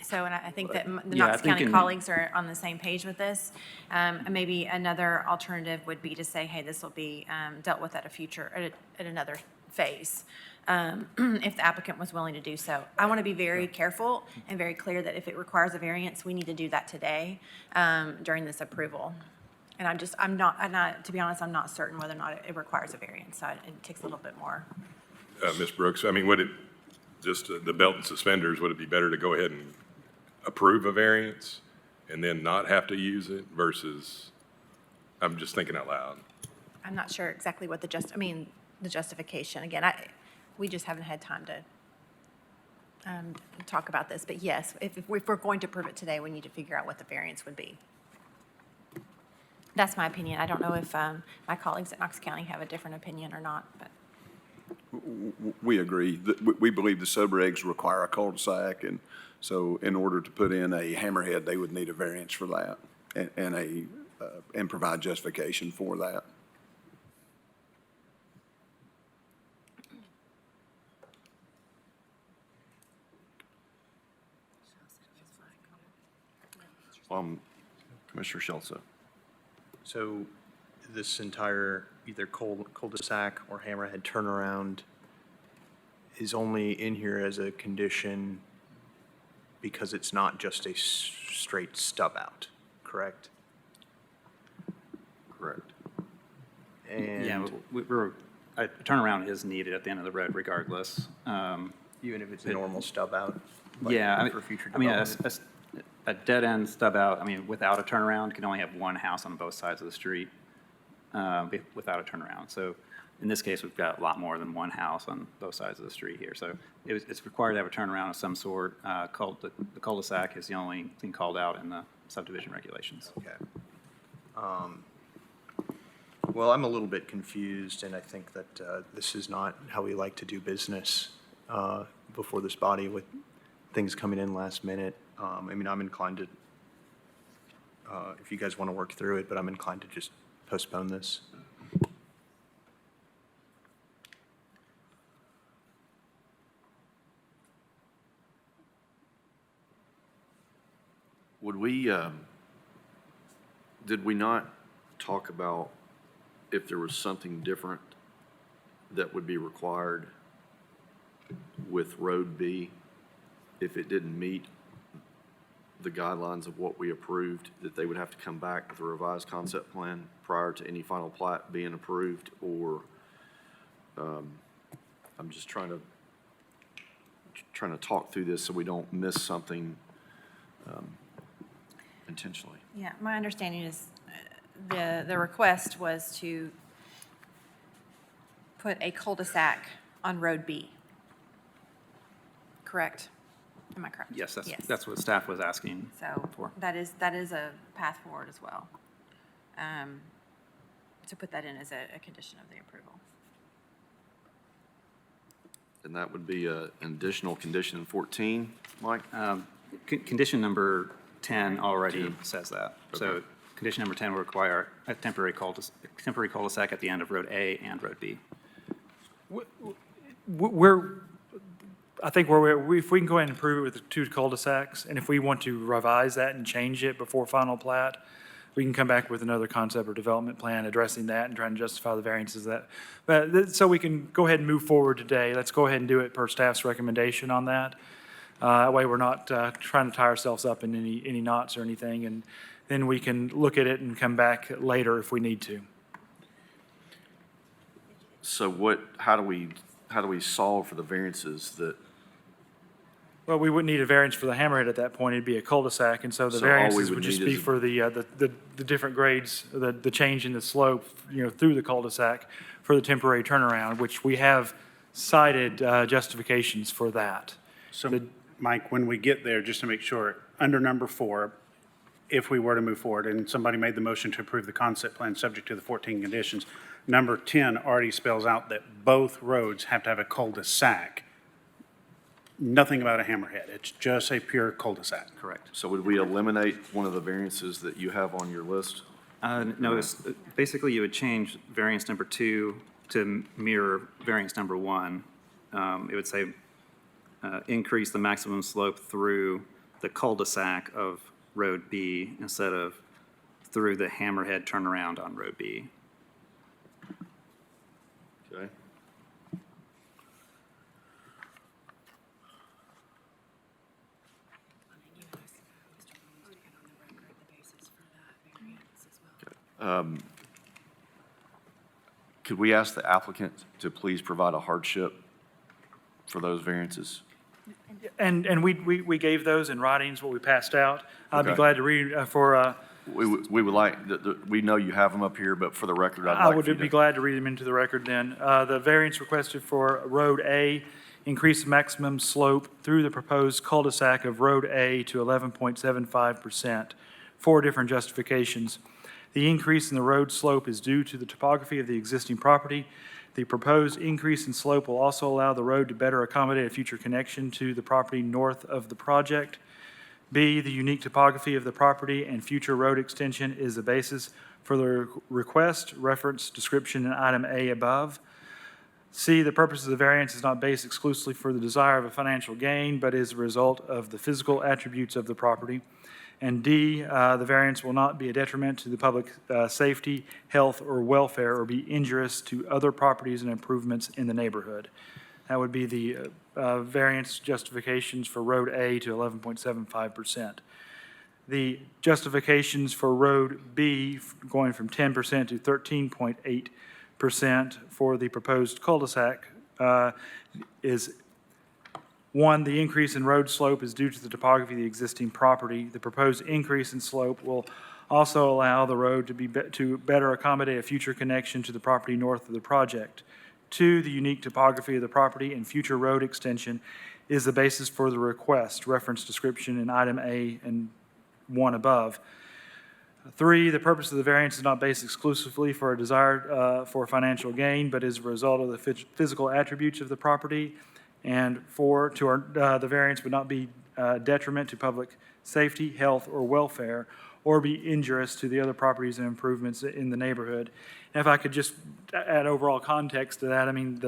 So, and I think that the Yeah, I Knox think County in- colleagues are on the same page with this. And maybe another alternative would be to say, hey, this will be dealt with at a future, at another phase, if the applicant was willing to do so. I want to be very careful and very clear that if it requires a variance, we need to do that today during this approval. And I'm not, to be honest, I'm not certain whether or not it requires a variance. So it takes a little bit more. Ms. Brooks, I mean, would it, just the belt and suspenders, would it be better to go ahead and approve a variance and then not have to use it versus, I'm just thinking out loud. I'm not sure exactly what the justification, again, we just haven't had time to talk about this. But yes, if we're going to approve it today, we need to figure out what the variance would be. That's my opinion. I don't know if my colleagues at Knox County have a different opinion or not, but. We agree. We believe the subregs require a cul-de-sac, and so in order to put in a hammerhead, they would need a variance for that and provide justification for that. Commissioner Schultz. So this entire either cul-de-sac or hammerhead turnaround is only in here as a condition because it's not just a straight stub out, correct? correct? Yeah, And a turnaround is needed at the end of the road regardless. even if it's a normal stub out? like, Yeah, I mean, for future I mean, development? a dead-end stub out, I mean, without a turnaround, can only have one house on both sides of the street without a turnaround. So in this case, we've got a lot more than one house on both sides of the street here. So it's required to have a turnaround of some sort. The cul-de-sac is the only thing called out in the subdivision regulations. Okay. Well, I'm a little bit confused, and I think that this is not how we like to do business before this body with things coming in last minute. I mean, I'm inclined to, if you guys want to work through it, but I'm inclined to just postpone this. Would we, did we not talk about if there was something different that would be required with Road B if it didn't meet the guidelines of what we approved, that they would have to come back with a revised concept plan prior to any final plat being approved? Or I'm just trying to talk through this so we don't miss something intentionally. Yeah, my understanding is the request was to put a cul-de-sac on Road B. Correct? Am I correct? Yes, that's what staff was asking So for. that is a path forward as well. To put that in as a condition of the approval. And that would be an additional condition in 14, Mike? Condition number 10 already says that. So condition number 10 will require a temporary cul-de-sac at the end of Road A and Road B. I think if we can go ahead and approve it with the two cul-de-sacs, and if we want to revise that and change it before final plat, we can come back with another concept or development plan addressing that and trying to justify the variances that. But so we can go ahead and move forward today. Let's go ahead and do it per staff's recommendation on that. That way we're not trying to tie ourselves up in any knots or anything, and then we can look at it and come back later if we need to. So how do we solve for the variances that? Well, we wouldn't need a variance for the hammerhead at that point. It'd be a cul-de-sac, and so the So all we variances would would just need be is- for the different grades, the change in the slope, through the cul-de-sac for the temporary turnaround, which we have cited justifications for that. So, Mike, when we get there, just to make sure, under number 4, if we were to move forward and somebody made the motion to approve the concept plan subject to the 14 conditions, number 10 already spells out that both roads have to have a cul-de-sac. Nothing about a hammerhead. It's just a pure cul-de-sac. Correct. So would we eliminate one of the variances that you have on your list? No, basically you would change variance number 2 to mirror variance number 1. It would say increase the maximum slope through the cul-de-sac of Road B instead of through the hammerhead turnaround on Road B. Okay. Could we ask the applicant to please provide a hardship for those variances? And we gave those in writings, what we passed out. I'd be Okay. glad to read We would like, we know you have them up here, but for the record, I'd I like would for you be to. glad to read them into the record then. The variance requested for Road A, increase the maximum slope through the proposed cul-de-sac of Road A to 11.75%. 4 different justifications. The increase in the road slope is due to the topography of the existing property. The proposed increase in slope will also allow the road to better accommodate a future connection to the property north of the project. B, the unique topography of the property and future road extension is the basis for the request, reference description in item A above. C, the purpose of the variance is not based exclusively for the desire of a financial gain, but is a result of the physical attributes of the property. And D, the variance will not be a detriment to the public safety, health, or welfare, or be injurious to other properties and improvements in the neighborhood. That would be the variance justifications for Road A to 11.75%. The justifications for Road B going from 10% to 13.8% for the proposed cul-de-sac is, one, the increase in road slope is due to the topography of the existing property. The proposed increase in slope will also allow the road to better accommodate a future connection to the property north of the project. Two, the unique topography of the property and future road extension is the basis for the request, reference description in item A and 1 above. Three, the purpose of the variance is not based exclusively for a desire for financial gain, but is a result of the physical attributes of the property. And four, the variance would not be detriment to public safety, health, or welfare, or be injurious to the other properties and improvements in the neighborhood. And if I could just add overall context to that, I mean,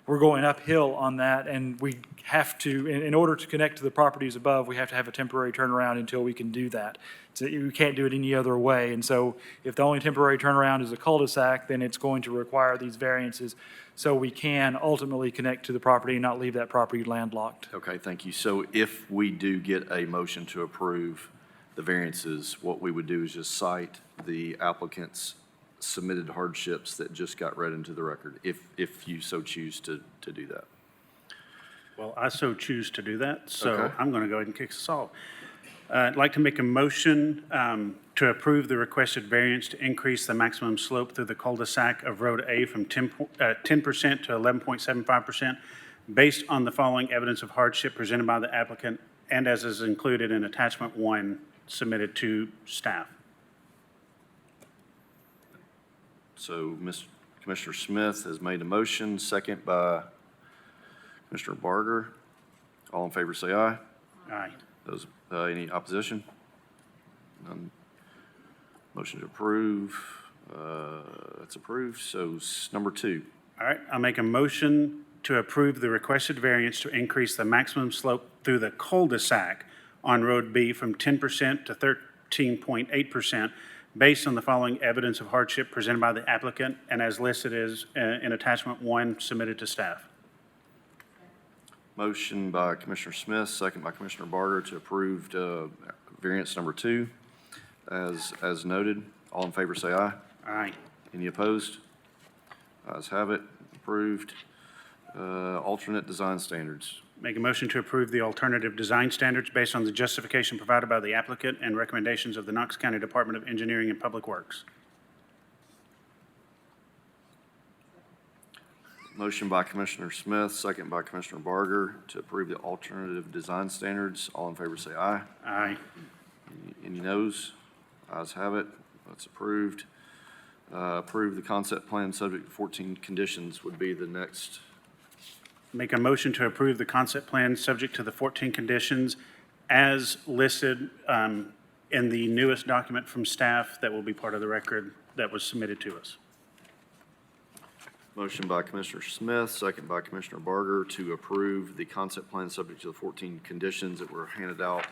we're going uphill on that, and we have to, in order to connect to the properties above, we have to have a temporary turnaround until we can do that. So you can't do it any other way. And so if the only temporary turnaround is a cul-de-sac, then it's going to require these variances so we can ultimately connect to the property and not leave that property landlocked. Okay, thank you. So if we do get a motion to approve the variances, what we would do is just cite the applicant's submitted hardships that just got read into the record, if you so choose to do that. Well, I so choose to do that, so Okay. I'm going to go ahead and kick us off. I'd like to make a motion to approve the requested variance to increase the maximum slope through the cul-de-sac of Road A from 10% to 11.75% based on the following evidence of hardship presented by the applicant and as is included in attachment 1 submitted to staff. So Commissioner Smith has made a motion, second by Commissioner Barger. All in favor say aye. Aye. Those, any opposition? None. Motion to approve, that's approved. So number 2. All right, I'll make a motion to approve the requested variance to increase the maximum slope through the cul-de-sac on Road B from 10% to 13.8% based on the following evidence of hardship presented by the applicant and as listed as in attachment 1 submitted to staff. Motion by Commissioner Smith, second by Commissioner Barger to approve variance number 2 as noted. All in favor say aye. Aye. Any opposed? Ayes have it, approved. Alternate design standards. Make a motion to approve the alternative design standards based on the justification provided by the applicant and recommendations of the Knox County Department of Engineering and Public Works. Motion by Commissioner Smith, second by Commissioner Barger to approve the alternative design standards. All in favor say aye. Aye. Any noes? Ayes have it, that's approved. Approve the concept plan subject to 14 conditions would be the next. Make a motion to approve the concept plan subject to the 14 conditions as listed in the newest document from staff that will be part of the record that was submitted to us. Motion by Commissioner Smith, second by Commissioner Barger to approve the concept plan subject to the 14 conditions that were handed out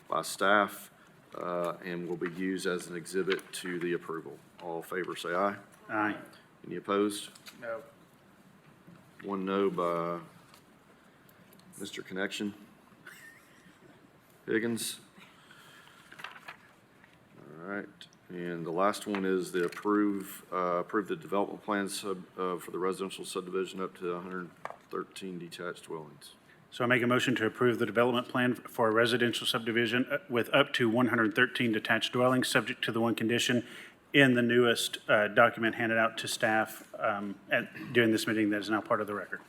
by staff and will be used as an exhibit to the approval. All in favor say aye. Aye. Any opposed? No. One no by Mr. Connection. Higgins. All right, and the last one is the approve the development plans for the residential subdivision up to 113 detached dwellings. So I make a motion to approve the development plan for a residential subdivision with up to 113 detached dwellings, subject to the one condition in the newest document handed out to staff during this meeting that is now part of the record.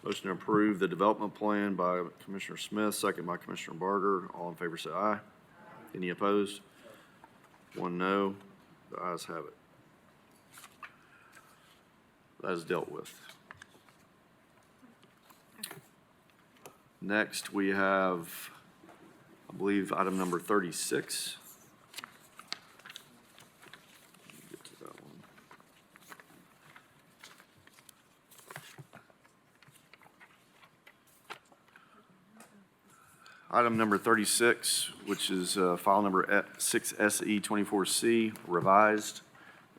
Motion to approve the development plan by Commissioner Smith, second by Commissioner Barger. All in favor say aye. Any opposed? One no. The ayes have it. That is dealt with. Next, we have, I believe, item number 36. Get to that one. Item number 36, which is file number 6SE24C revised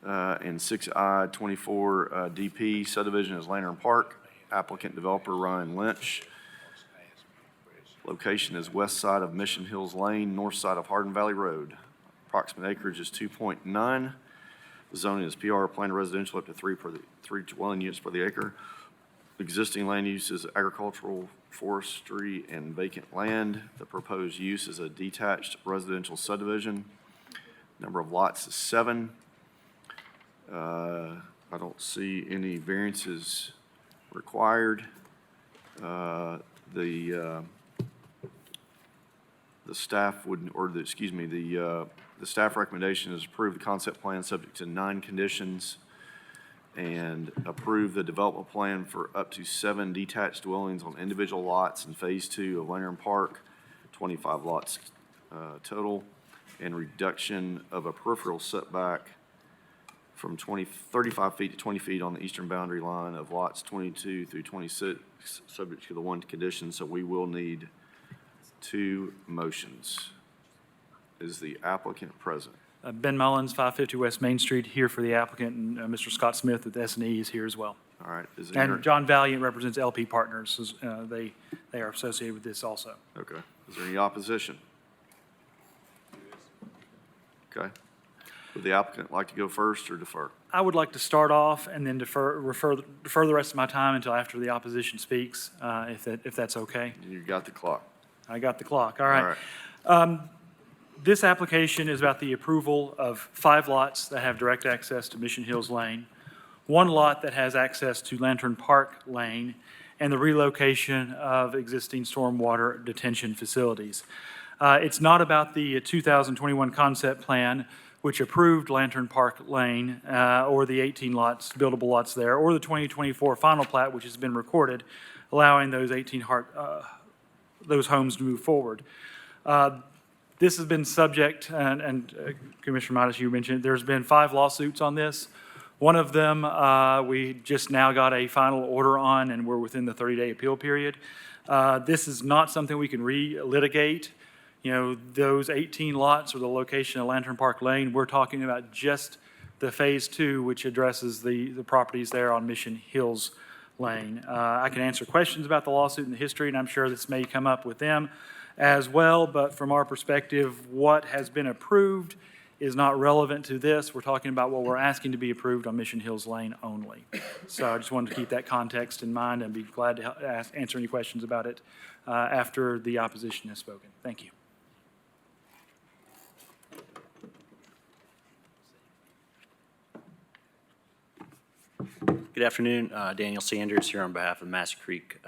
and 6I24DP subdivision is Lantern Park. Applicant developer Ryan Lynch. Location is west side of Mission Hills Lane, north side of Hardin Valley Road. Approximate acreage is 2.9. The zoning is PR, planned residential up to three dwelling units per the acre. Existing land use is agricultural, forestry, and vacant land. The proposed use is a detached residential subdivision. Number of lots is 7. I don't see any variances required. The staff would, or the, excuse me, the staff recommendation is approve the concept plan subject to 9 conditions and approve the development plan for up to 7 detached dwellings on individual lots in Phase 2 of Lantern Park, 25 lots total, and reduction of a peripheral setback from 35 feet to 20 feet on the eastern boundary line of lots 22 through 26, subject to the 1 condition. So we will need 2 motions. Is the applicant present? Ben Mullins, 550 West Main Street, here for the applicant, and Mr. Scott Smith with S&E is here as well. All right. Is there And John Valiant represents LP Partners. They are associated with this also. Okay. Is there any opposition? Okay. Would the applicant like to go first or defer? I would like to start off and then defer the rest of my time until after the opposition speaks, if that's okay. You got the clock. I got the clock. All right. This application is about the approval of 5 lots that have direct access to Mission Hills Lane, 1 lot that has access to Lantern Park Lane, and the relocation of existing stormwater detention facilities. It's not about the 2021 concept plan, which approved Lantern Park Lane, or the 18 lots, buildable lots there, or the 2024 final plat, which has been recorded, allowing those 18 those homes to move forward. This has been subject, and Commissioner Midas, you mentioned, there's been 5 lawsuits on this. One of them we just now got a final order on, and we're within the 30-day appeal period. This is not something we can re-litigate. You know, those 18 lots or the location of Lantern Park Lane, we're talking about just the Phase 2, which addresses the properties there on Mission Hills Lane. I can answer questions about the lawsuit and the history, and I'm sure this may come up with them as well, but from our perspective, what has been approved is not relevant to this. We're talking about what we're asking to be approved on Mission Hills Lane only. So I just wanted to keep that context in mind and be glad to answer any questions about it after the opposition has spoken. Thank you. Good afternoon, Daniel Sanders here on behalf of the Massey Creek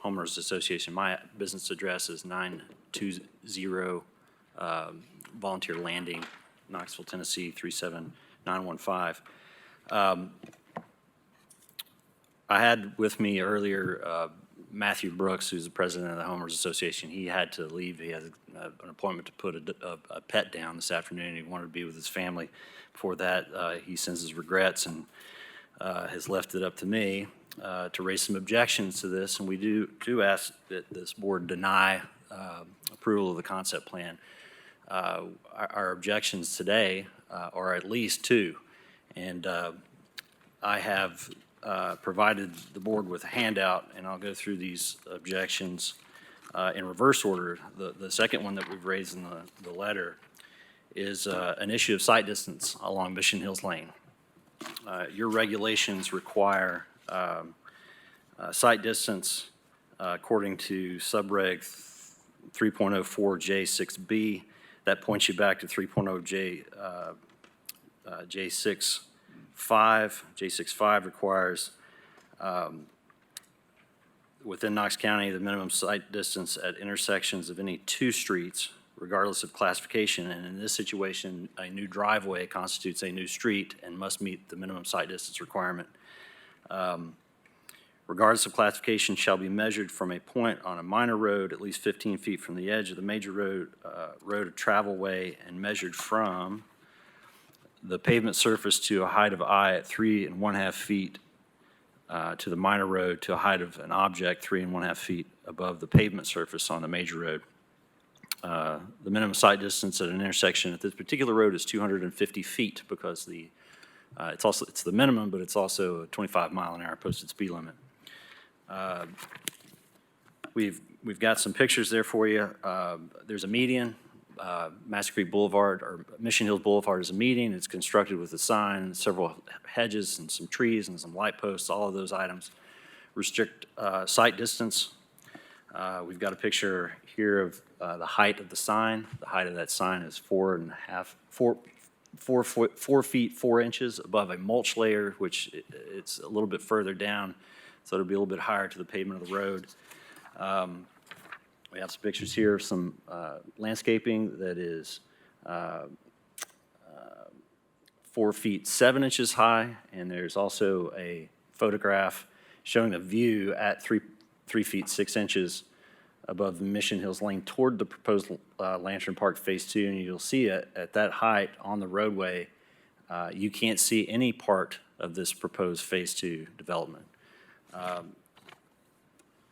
Homeowners Association. My business address is 920 Volunteer Landing, Knoxville, Tennessee, 37915. I had with me earlier Matthew Brooks, who's the president of the Homeowners Association. He had to leave. He has an appointment to put a pet down this afternoon. He wanted to be with his family. Before that, he sends his regrets and has left it up to me to raise some objections to this, and we do ask that this board deny approval of the concept plan. Our objections today are at least 2, and I have provided the board with a handout, and I'll go through these objections in reverse order. The second one that we've raised in the letter is an issue of site distance along Mission Hills Lane. Your regulations require site distance according to subreg 3.04J6B. That points you back to 3.0J6.5. J6.5 requires within Knox County the minimum site distance at intersections of any 2 streets regardless of classification, and in this situation, a new driveway constitutes a new street and must meet the minimum site distance requirement. Regardless of classification, shall be measured from a point on a minor road at least 15 feet from the edge of the major road of travelway, and measured from the pavement surface to a height of I at 3 1/2 feet to the minor road to a height of an object 3 1/2 feet above the pavement surface on the major road. The minimum site distance at an intersection at this particular road is 250 feet because it's the minimum, but it's also a 25-mile-an-hour posted speed limit. We've We've got some pictures there for you. There's a median. Master Creek Boulevard, or Mission Hills Boulevard is a median. It's constructed with a sign, several hedges and some trees and some light posts. All of those items restrict sight distance. We've got a picture here of the height of the sign. The height of that sign is 4 feet 4 inches above a mulch layer, which it's a little bit further down, so it'll be a little bit higher to the pavement of the road. We have some pictures here of some landscaping that is 4 feet 7 inches high, and there's also a photograph showing the view at 3 feet 6 inches above the Mission Hills Lane toward the proposed Lantern Park Phase 2, and you'll see it at that height on the roadway. You can't see any part of this proposed Phase 2 development.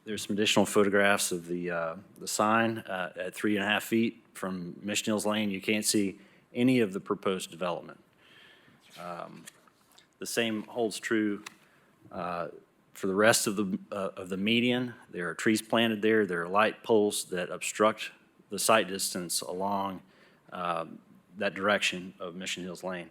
There's some additional photographs of the sign at 3.5 feet from Mission Hills Lane. You can't see any of the proposed development. The same holds true for the rest of the median. There are trees planted there. There are light poles that obstruct the sight distance along that direction of Mission Hills Lane.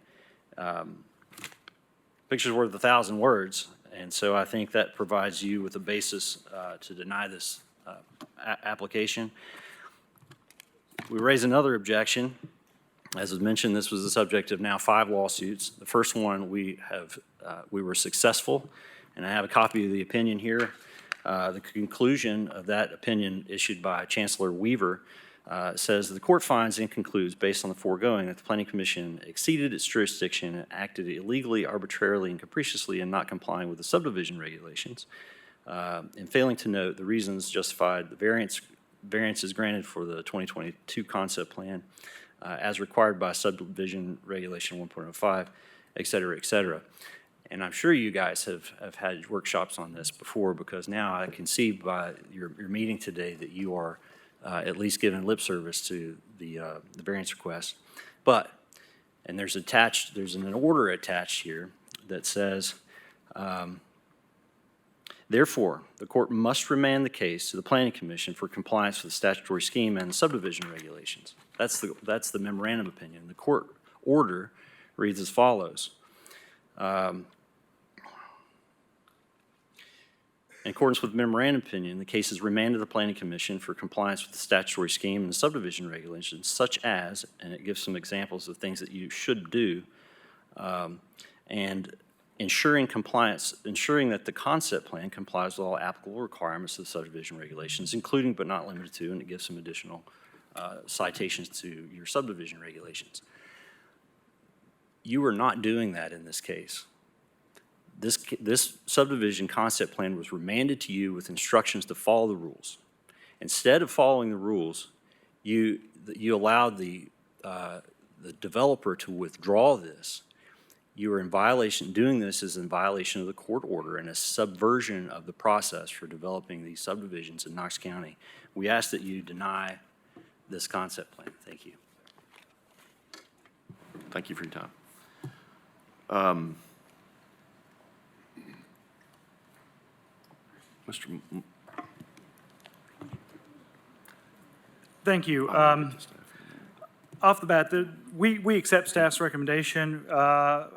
Picture's worth 1,000 words. And so I think that provides you with a basis to deny this application. We raise another objection. As was mentioned, this was the subject of now 5 lawsuits. The first one we were successful, and I have a copy of the opinion here. The conclusion of that opinion issued by Chancellor Weaver says the court finds and concludes, based on the foregoing, that the Planning Commission exceeded its jurisdiction and acted illegally, arbitrarily, and capriciously in not complying with the subdivision regulations, and failing to note the reasons justified the variances granted for the 2022 concept plan as required by subdivision regulation 1.05, et cetera, et cetera. And I'm sure you guys have had workshops on this before, because now I can see by your meeting today that you are at least giving lip service to the variance request. But, and there's an order attached here that says, therefore, the court must remand the case to the Planning Commission for compliance with the statutory scheme and subdivision regulations. That's the memorandum opinion. The court order reads as follows. In accordance with the memorandum opinion, the case is remanded to the Planning Commission for compliance with the statutory scheme and the subdivision regulations, such as, and it gives some examples of things that you should do, and ensuring that the concept plan complies with all applicable requirements of the subdivision regulations, including but not limited to, and it gives some additional citations to your subdivision regulations. You are not doing that in this case. This subdivision concept plan was remanded to you with instructions to follow the rules. Instead of following the rules, you allowed the developer to withdraw this. You are in violation. Doing this is in violation of the court order and a subversion of the process for developing these subdivisions in Knox County. We ask that you deny this concept plan. Thank you. Thank you for your time. Mr. Thank you. Off the bat, we accept staff's recommendation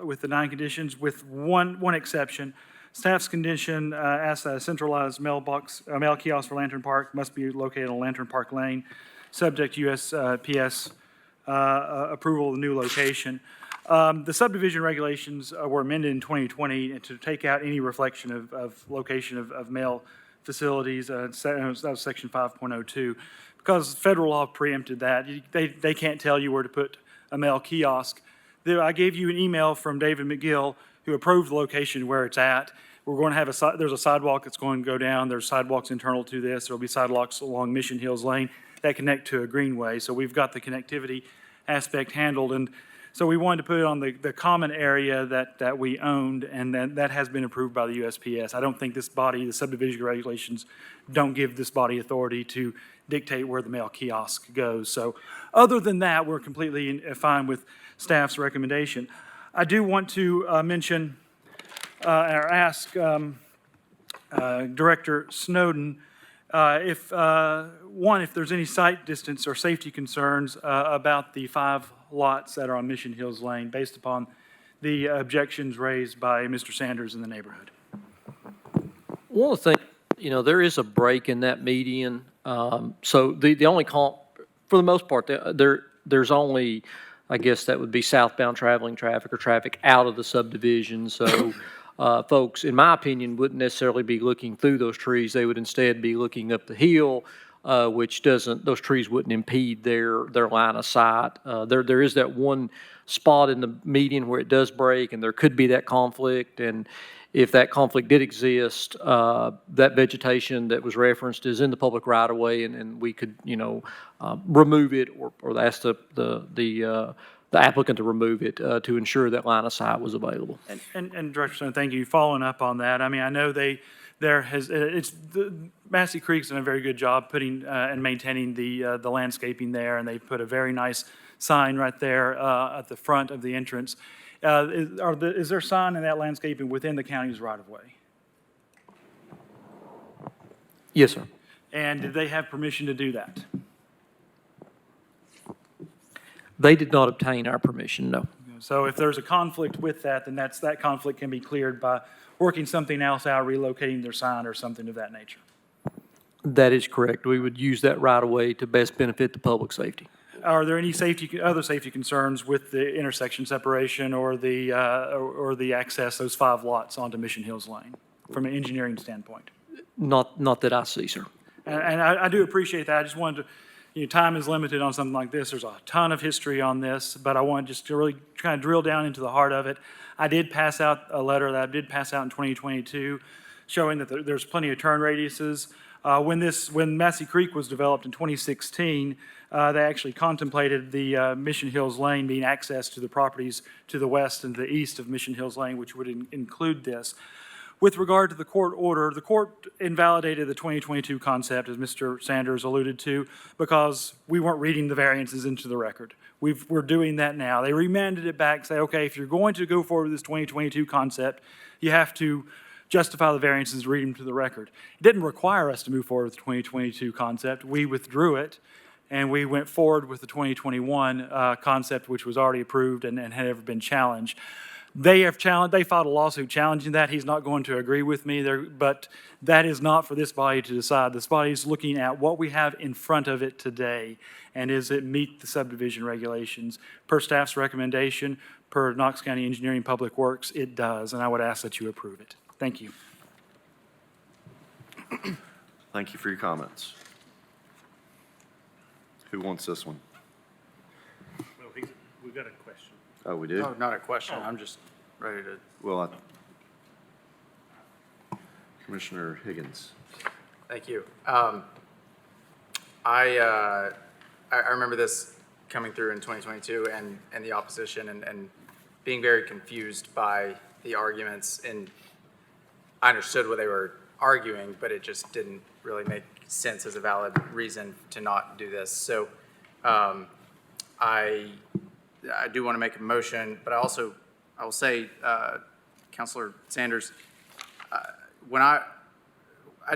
with the 9 conditions, with one exception. Staff's condition asks that a centralized mail kiosk for Lantern Park must be located on Lantern Park Lane, subject to USPS approval of the new location. The subdivision regulations were amended in 2020 to take out any reflection of location of mail facilities. That was section 5.02. Because federal law preempted that, they can't tell you where to put a mail kiosk. I gave you an email from David McGill, who approved the location where it's at. We're going to have there's a sidewalk that's going to go down. There's sidewalks internal to this. There'll be sidewalks along Mission Hills Lane that connect to a greenway. So we've got the connectivity aspect handled. And so we wanted to put it on the common area that we owned, and that has been approved by the USPS. I don't think this body, the subdivision regulations, don't give this body authority to dictate where the mail kiosk goes. So other than that, we're completely fine with staff's recommendation. I do want to mention or ask Director Snowden If there's any site distance or safety concerns about the 5 lots that are on Mission Hills Lane based upon the objections raised by Mr. Sanders in the neighborhood. One of the things, there is a break in that median. So the only for the most part, there's only, I guess that would be southbound traveling traffic or traffic out of the subdivision. So folks, in my opinion, wouldn't necessarily be looking through those trees. They would instead be looking up the hill, which those trees wouldn't impede their line of sight. There is that one spot in the median where it does break, and there could be that conflict. And if that conflict did exist, that vegetation that was referenced is in the public right of way, and we could, remove it or ask the applicant to remove it to ensure that line of sight was available. And Director Stone, thank you. Following up on that, I mean, I know Massey Creek's done a very good job putting and maintaining the landscaping there, and they've put a very nice sign right there at the front of the entrance. Is there a sign in that landscaping within the county's right-of-way? Yes, sir. And did they have permission to do that? They did not obtain our permission, no. So if there's a conflict with that, then that conflict can be cleared by working something else out, relocating their sign or something of that nature. That is correct. We would use that right of way to best benefit the public safety. Are there any other safety concerns with the intersection separation or the access, those 5 lots onto Mission Hills Lane from an engineering standpoint? Not that I see, sir. And I do appreciate that. I just wanted to, time is limited on something like this. There's a ton of history on this, but I want just to really kind of drill down into the heart of it. I did pass out a letter that I did pass out in 2022 showing that there's plenty of turn radiuses. When Massey Creek was developed in 2016, they actually contemplated the Mission Hills Lane being access to the properties to the west and the east of Mission Hills Lane, which would include this. With regard to the court order, the court invalidated the 2022 concept, as Mr. Sanders alluded to, because we weren't reading the variances into the record. We're doing that now. They remanded it back, say, okay, if you're going to go forward with this 2022 concept, you have to justify the variances, read them to the record. It didn't require us to move forward with the 2022 concept. We withdrew it, and we went forward with the 2021 concept, which was already approved and had never been challenged. They filed a lawsuit challenging that. He's not going to agree with me there, but that is not for this body to decide. This body is looking at what we have in front of it today, and does it meet the subdivision regulations? Per staff's recommendation, per Knox County Engineering Public Works, it does, and I would ask that you approve it. Thank you. Thank you for your comments. Who wants this one? Well, we've got a question. Oh, we do? Oh, not a question. I'm just ready to. Well, Commissioner Higgins. Thank you. I remember this coming through in 2022 and the opposition and being very confused by the arguments, and I understood what they were arguing, but it just didn't really make sense as a valid reason to not do this. So I do want to make a motion, but I will say, Councilor Sanders, when I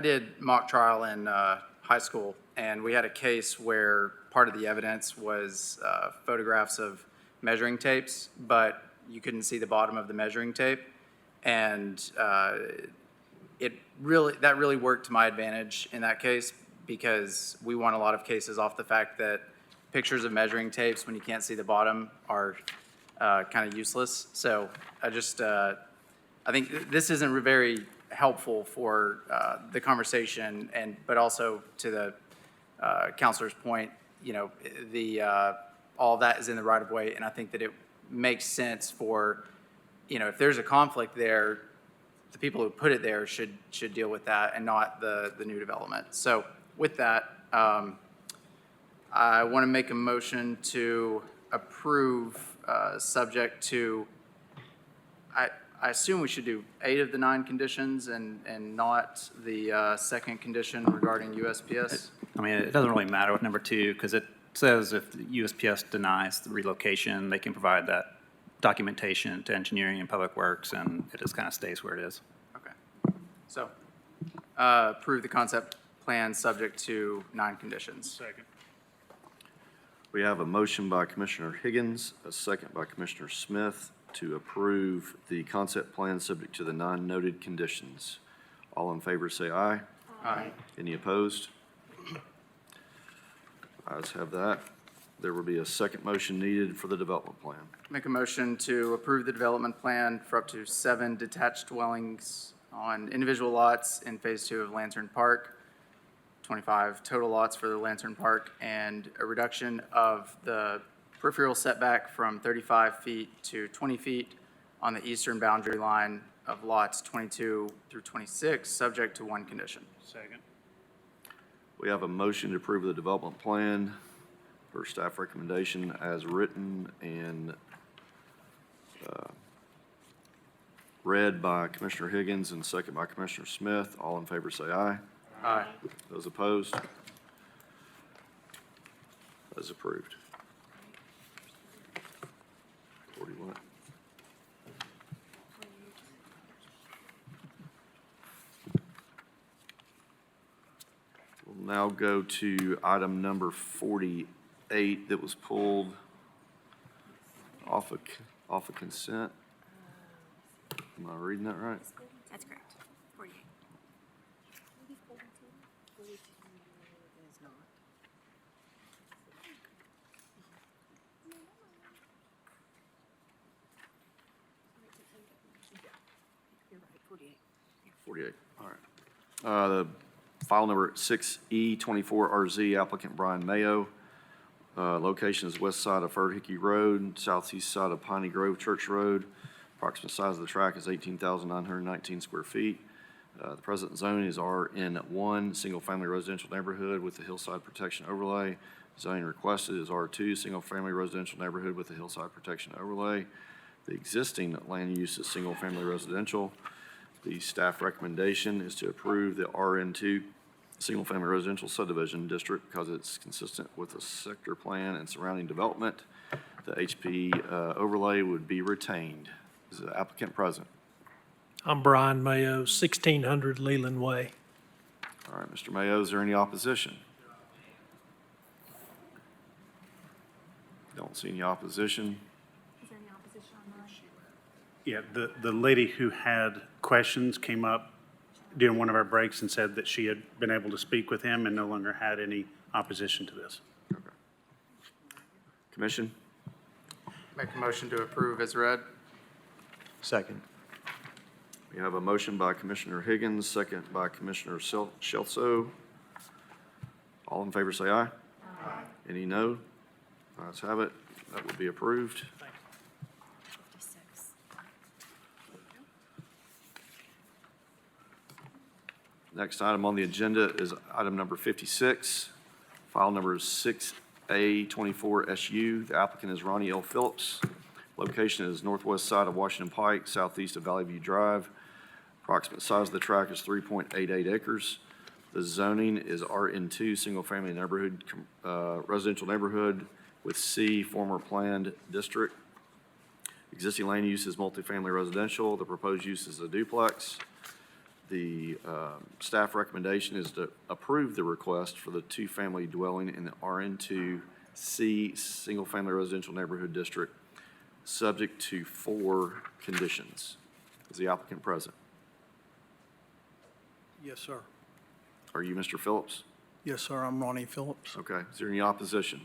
did mock trial in high school, and we had a case where part of the evidence was photographs of measuring tapes, but you couldn't see the bottom of the measuring tape, and that really worked to my advantage in that case, because we won a lot of cases off the fact that pictures of measuring tapes when you can't see the bottom are kind of useless. So I think this isn't very helpful for the conversation, but also to the counselor's point, all that is in the right of way, and I think that it makes sense for, if there's a conflict there, the people who put it there should deal with that and not the new development. So with that, I want to make a motion to approve, subject to, I assume we should do 8 of the 9 conditions and not the second condition regarding USPS? I mean, it doesn't really matter with number 2, because it says if the USPS denies the relocation, they can provide that documentation to engineering and public works, and it just kind of stays where it is. Okay. So approve the concept plan subject to 9 conditions. Second. We have a motion by Commissioner Higgins, a second by Commissioner Smith to approve the concept plan subject to the 9 noted conditions. All in favor say aye. Aye. Any opposed? Ayes have that. There will be a second motion needed for the development plan. Make a motion to approve the development plan for up to 7 detached dwellings on individual lots in Phase 2 of Lantern Park, 25 total lots for the Lantern Park, and a reduction of the peripheral setback from 35 feet to 20 feet on the eastern boundary line of lots 22 through 26, subject to 1 condition. Second. We have a motion to approve the development plan per staff recommendation as written and read by Commissioner Higgins and second by Commissioner Smith. All in favor say aye. Aye. Those opposed? That is approved. 41. We'll now go to item number 48 that was pulled off of consent. Am I reading that right? That's correct. 48. You're right, 48. 48, all right. The file number 6E24RZ, applicant Brian Mayo. Location is west side of Ferd Hickey Road, southeast side of Piney Grove Church Road. Approximate size of the tract is 18,919 square feet. The present zoning is RN1, single-family residential neighborhood with the hillside protection overlay. Zoning requested is R2, single-family residential neighborhood with the hillside protection overlay. The existing land use is single-family residential. The staff recommendation is to approve the RN2 single-family residential subdivision district because it's consistent with the sector plan and surrounding development. The HP overlay would be retained. Is the applicant present? I'm Brian Mayo, 1600 Leland Way. All right, Mr. Mayo, is there any opposition? Don't see any opposition. Is there any opposition on that? Yeah, the lady who had questions came up during one of our breaks and said that she had been able to speak with him and no longer had any opposition to this. Okay. Commission? Make a motion to approve as read. Second. We have a motion by Commissioner Higgins, second by Commissioner Shelso. All in favor say aye. Aye. Any no? Ayes have it. That would be approved. Next item on the agenda is item number 56, file number 6A24SU. The applicant is Ronnie L. Phillips. Location is northwest side of Washington Pike, southeast of Valley View Drive. Approximate size of the tract is 3.88 acres. The zoning is RN2, single-family neighborhood, residential neighborhood with C, former planned district. Existing land use is multifamily residential. The proposed use is a duplex. The staff recommendation is to approve the request for the 2-family dwelling in the RN2C, single-family residential neighborhood district, subject to 4 conditions. Is the applicant present? Yes, sir. Are you Mr. Phillips? Yes, sir. I'm Ronnie Phillips. Okay. Is there any opposition?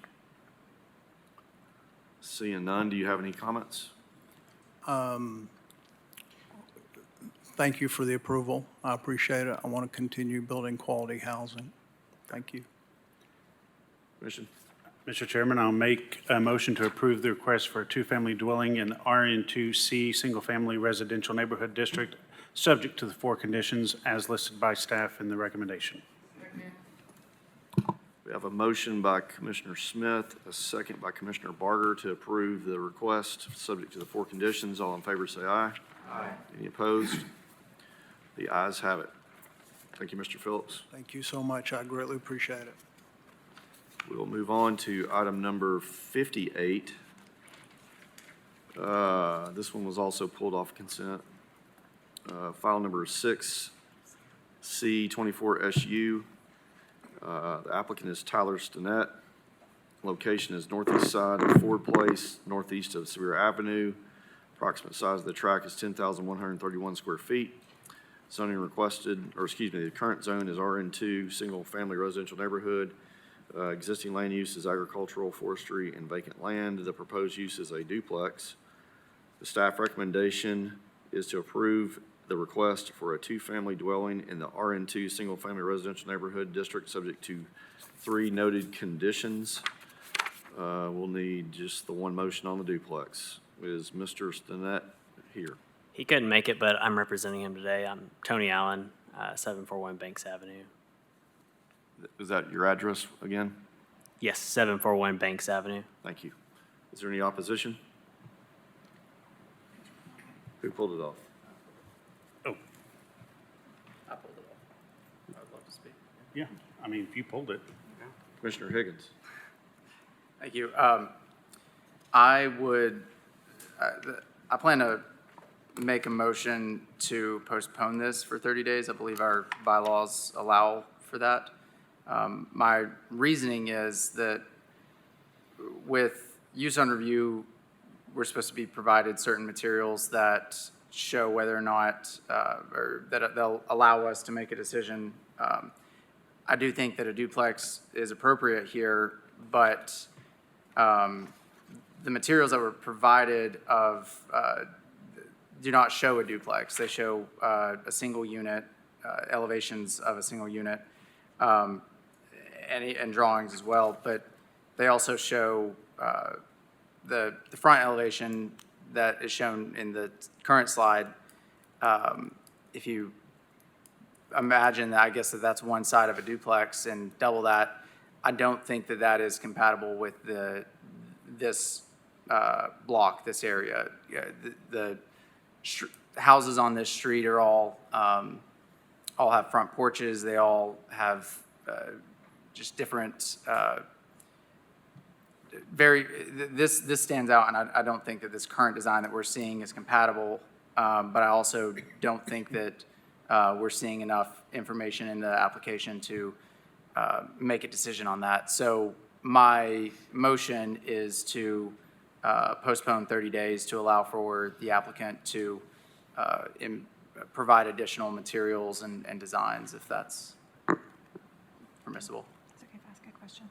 Seeing none, do you have any comments? Thank you for the approval. I appreciate it. I want to continue building quality housing. Thank you. Commission? Mr. Chairman, I'll make a motion to approve the request for a 2-family dwelling in the RN2C single-family residential neighborhood district, subject to the 4 conditions as listed by staff in the recommendation. We have a motion by Commissioner Smith, a second by Commissioner Barger to approve the request, subject to the 4 conditions. All in favor say aye. Aye. Any opposed? The ayes have it. Thank you, Mr. Phillips. Thank you so much. I greatly appreciate it. We will move on to item number 58. This one was also pulled off consent. File number 6C24SU. The applicant is Tyler Stinnett. Location is northeast side of Ford Place, northeast of Sevier Avenue. Approximate size of the track is 10,131 square feet. Zoning requested, the current zone is RN2, single-family residential neighborhood. Existing land use is agricultural, forestry, and vacant land. The proposed use is a duplex. The staff recommendation is to approve the request for a two-family dwelling in the RN2 single-family residential neighborhood district, subject to 3 noted conditions. We'll need just the one motion on the duplex. Is Mr. Stinnett here? He couldn't make it, but I'm representing him today. I'm Tony Allen, 741 Banks Avenue. Is that your address again? Yes, 741 Banks Avenue. Thank you. Is there any opposition? Who pulled it off? Oh, I pulled it off. I would love to speak. yeah, I mean, if you pulled it. Commissioner Higgins. Thank you. I would, I plan to make a motion to postpone this for 30 days. I believe our bylaws allow for that. My reasoning is that with use on review, we're supposed to be provided certain materials that show whether or not, or that they'll allow us to make a decision. I do think that a duplex is appropriate here, but the materials that were provided do not show a duplex. They show a single unit, elevations of a single unit, and drawings as well. But they also show the front elevation that is shown in the current slide. If you imagine that, I guess that's one side of a duplex and double that, I don't think that that is compatible with this block, this area. The houses on this street are all have front porches. They all have just different. This stands out, and I don't think that this current design that we're seeing is compatible. But I also don't think that we're seeing enough information in the application to make a decision on that. So my motion is to postpone 30 days to allow for the applicant to provide additional materials and designs, if that's permissible. Is it okay if I ask a question?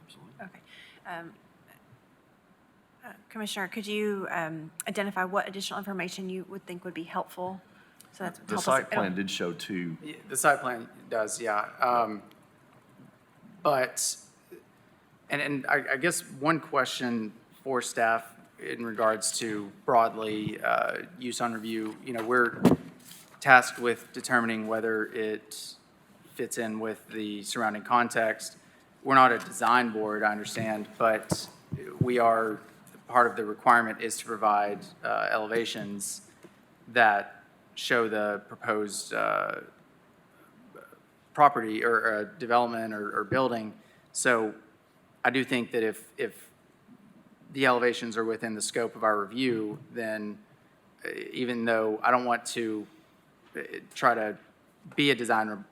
Absolutely. Okay. Commissioner, could you identify what additional information you would think would be helpful? So that's The site plan did show 2. Yeah, the site plan does, yeah. But, and I guess one question for staff in regards to broadly use on review, we're tasked with determining whether it fits in with the surrounding context. We're not a design board, I understand, but we are, part of the requirement is to provide elevations that show the proposed property or development or building. So I do think that if the elevations are within the scope of our review, then even though I don't want to try to be a design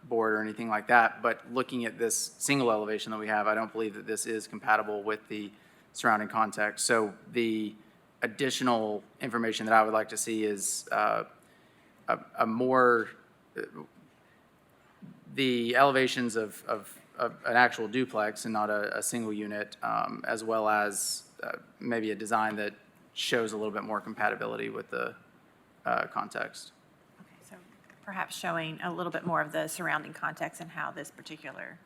board or anything like that, but looking at this single elevation that we have, I don't believe that this is compatible with the surrounding context. So the additional information that I would like to see is a more, the elevations of an actual duplex and not a single unit, as well as maybe a design that shows a little bit more compatibility with the context. Okay, so perhaps showing a little bit more of the surrounding context and how this particular,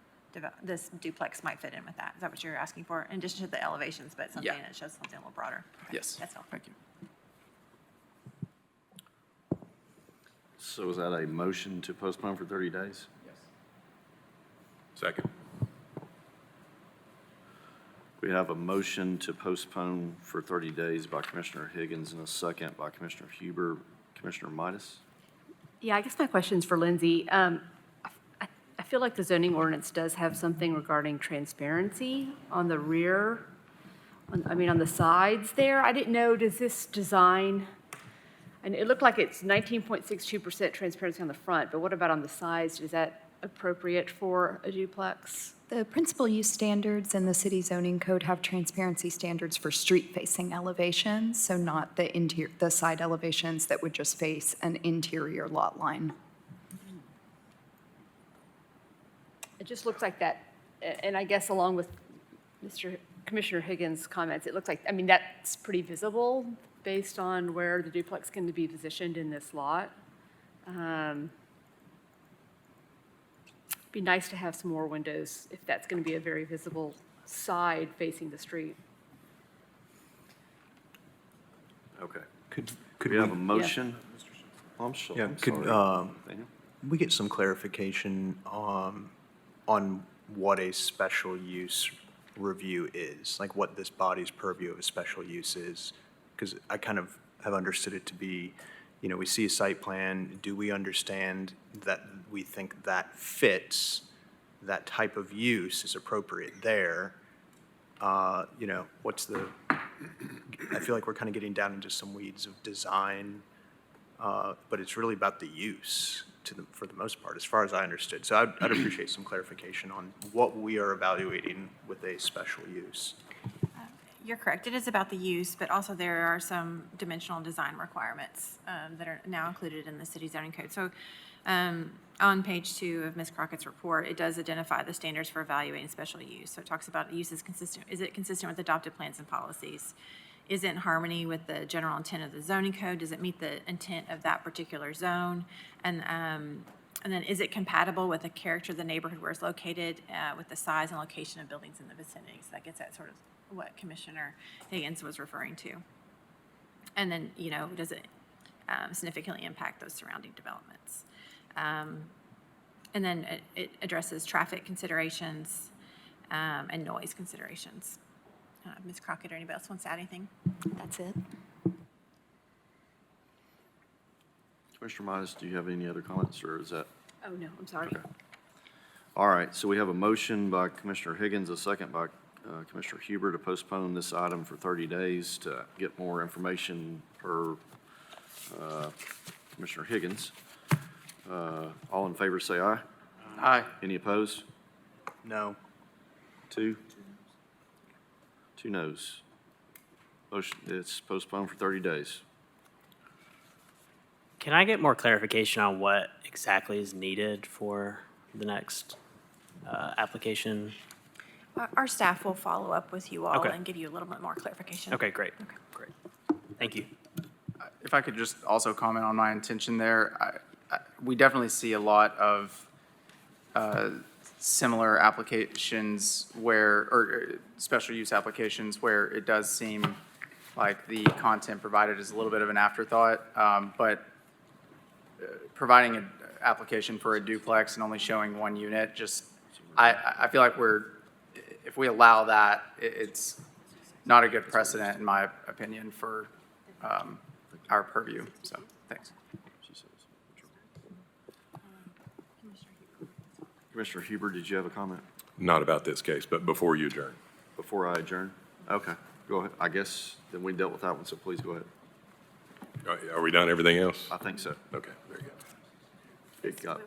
this duplex might fit in with that. Is that what you're asking for? In addition to the elevations, but something that shows something a little broader? Okay, Yes. that's helpful. Thank you. So is that a motion to postpone for 30 days? Yes. Second. We have a motion to postpone for 30 days by Commissioner Higgins and a second by Commissioner Huber. Commissioner Midas? Yeah, I guess my question's for Lindsay. I feel like the zoning ordinance does have something regarding transparency on the rear, on the sides there. I didn't know, does this design, and it looked like it's 19.62% transparency on the front, but what about on the sides? Is that appropriate for a duplex? The principal use standards in the city zoning code have transparency standards for street-facing elevations, so not the side elevations that would just face an interior lot line. It just looks like that, and I guess along with Commissioner Higgins' comments, it looks like, I mean, that's pretty visible based on where the duplex can be positioned in this lot. Be nice to have some more windows if that's going to be a very visible side facing the street. Okay. Could We have a motion? I'm sorry. Yeah, I'm could sorry. Daniel? we get some clarification on what a special use review is? Like what this body's purview of a special use is? Because I kind of have understood it to be, you know, we see a site plan, do we understand that we think that fits, that type of use is appropriate there? You know, I feel like we're kind of getting down into some weeds of design, but it's really about the use for the most part, as far as I understood. So I'd appreciate some clarification on what we are evaluating with a special use. You're correct. It is about the use, but also there are some dimensional design requirements that are now included in the city zoning code. So on page 2 of Ms. Crockett's report, it does identify the standards for evaluating special use. So it talks about use is consistent. Is it consistent with adopted plans and policies? Is it in harmony with the general intent of the zoning code? Does it meet the intent of that particular zone? And then is it compatible with the character of the neighborhood where it's located, with the size and location of buildings in the vicinity? So that gets at sort of what Commissioner Higgins was referring to. And then, you know, does it significantly impact those surrounding developments? And then it addresses traffic considerations and noise considerations. Ms. Crockett or anybody else wants to add anything? That's it. Commissioner Mize, do you have any other comments, or is that? Oh, no, I'm sorry. Okay. All right, so we have a motion by Commissioner Higgins, a second by Commissioner Huber to postpone this item for 30 days to get more information per Commissioner Higgins. All in favor say aye. Aye. Any opposed? No. 2 noes. Motion, it's postponed for 30 days. Can I get more clarification on what exactly is needed for the next application? Our staff will follow up with you all Okay. and give you a little bit more clarification. Okay, great. Great. Thank you. If I could just also comment on my intention there, we definitely see a lot of similar applications or special use applications where it does seem like the content provided is a little bit of an afterthought, but providing an application for a duplex and only showing one unit, I feel like if we allow that, it's not a good precedent, in my opinion, for our purview. So, thanks. Commissioner Huber, did you have a comment Not about this case, but before you adjourn. before I adjourn? Okay, go ahead. I guess then we dealt with that one, so please go ahead. Are we done everything else? I think so. Okay, very good. It got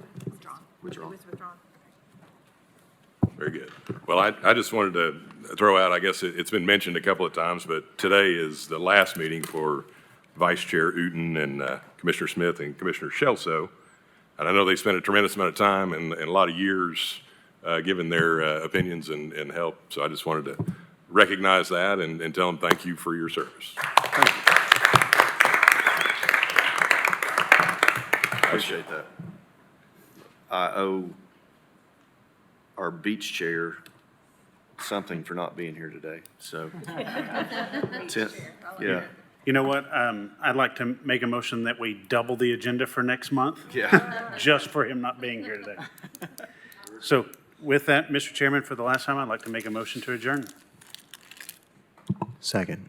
withdrawn. Very good. Well, I just wanted to throw out, I guess it's been mentioned a couple of times, but today is the last meeting for Vice Chair Uten and Commissioner Smith and Commissioner Shelso. And I know they spent a tremendous amount of time and a lot of years giving their opinions and help. So I just wanted to recognize that and tell them thank you for your service. Thank you. Appreciate that. I owe our beach chair something for not being here today, so. Yeah. You know what? I'd like to make a motion that we double the agenda for next month. Yeah. Just for him not being here today. So with that, Mr. Chairman, for the last time, I'd like to make a motion to adjourn. Second.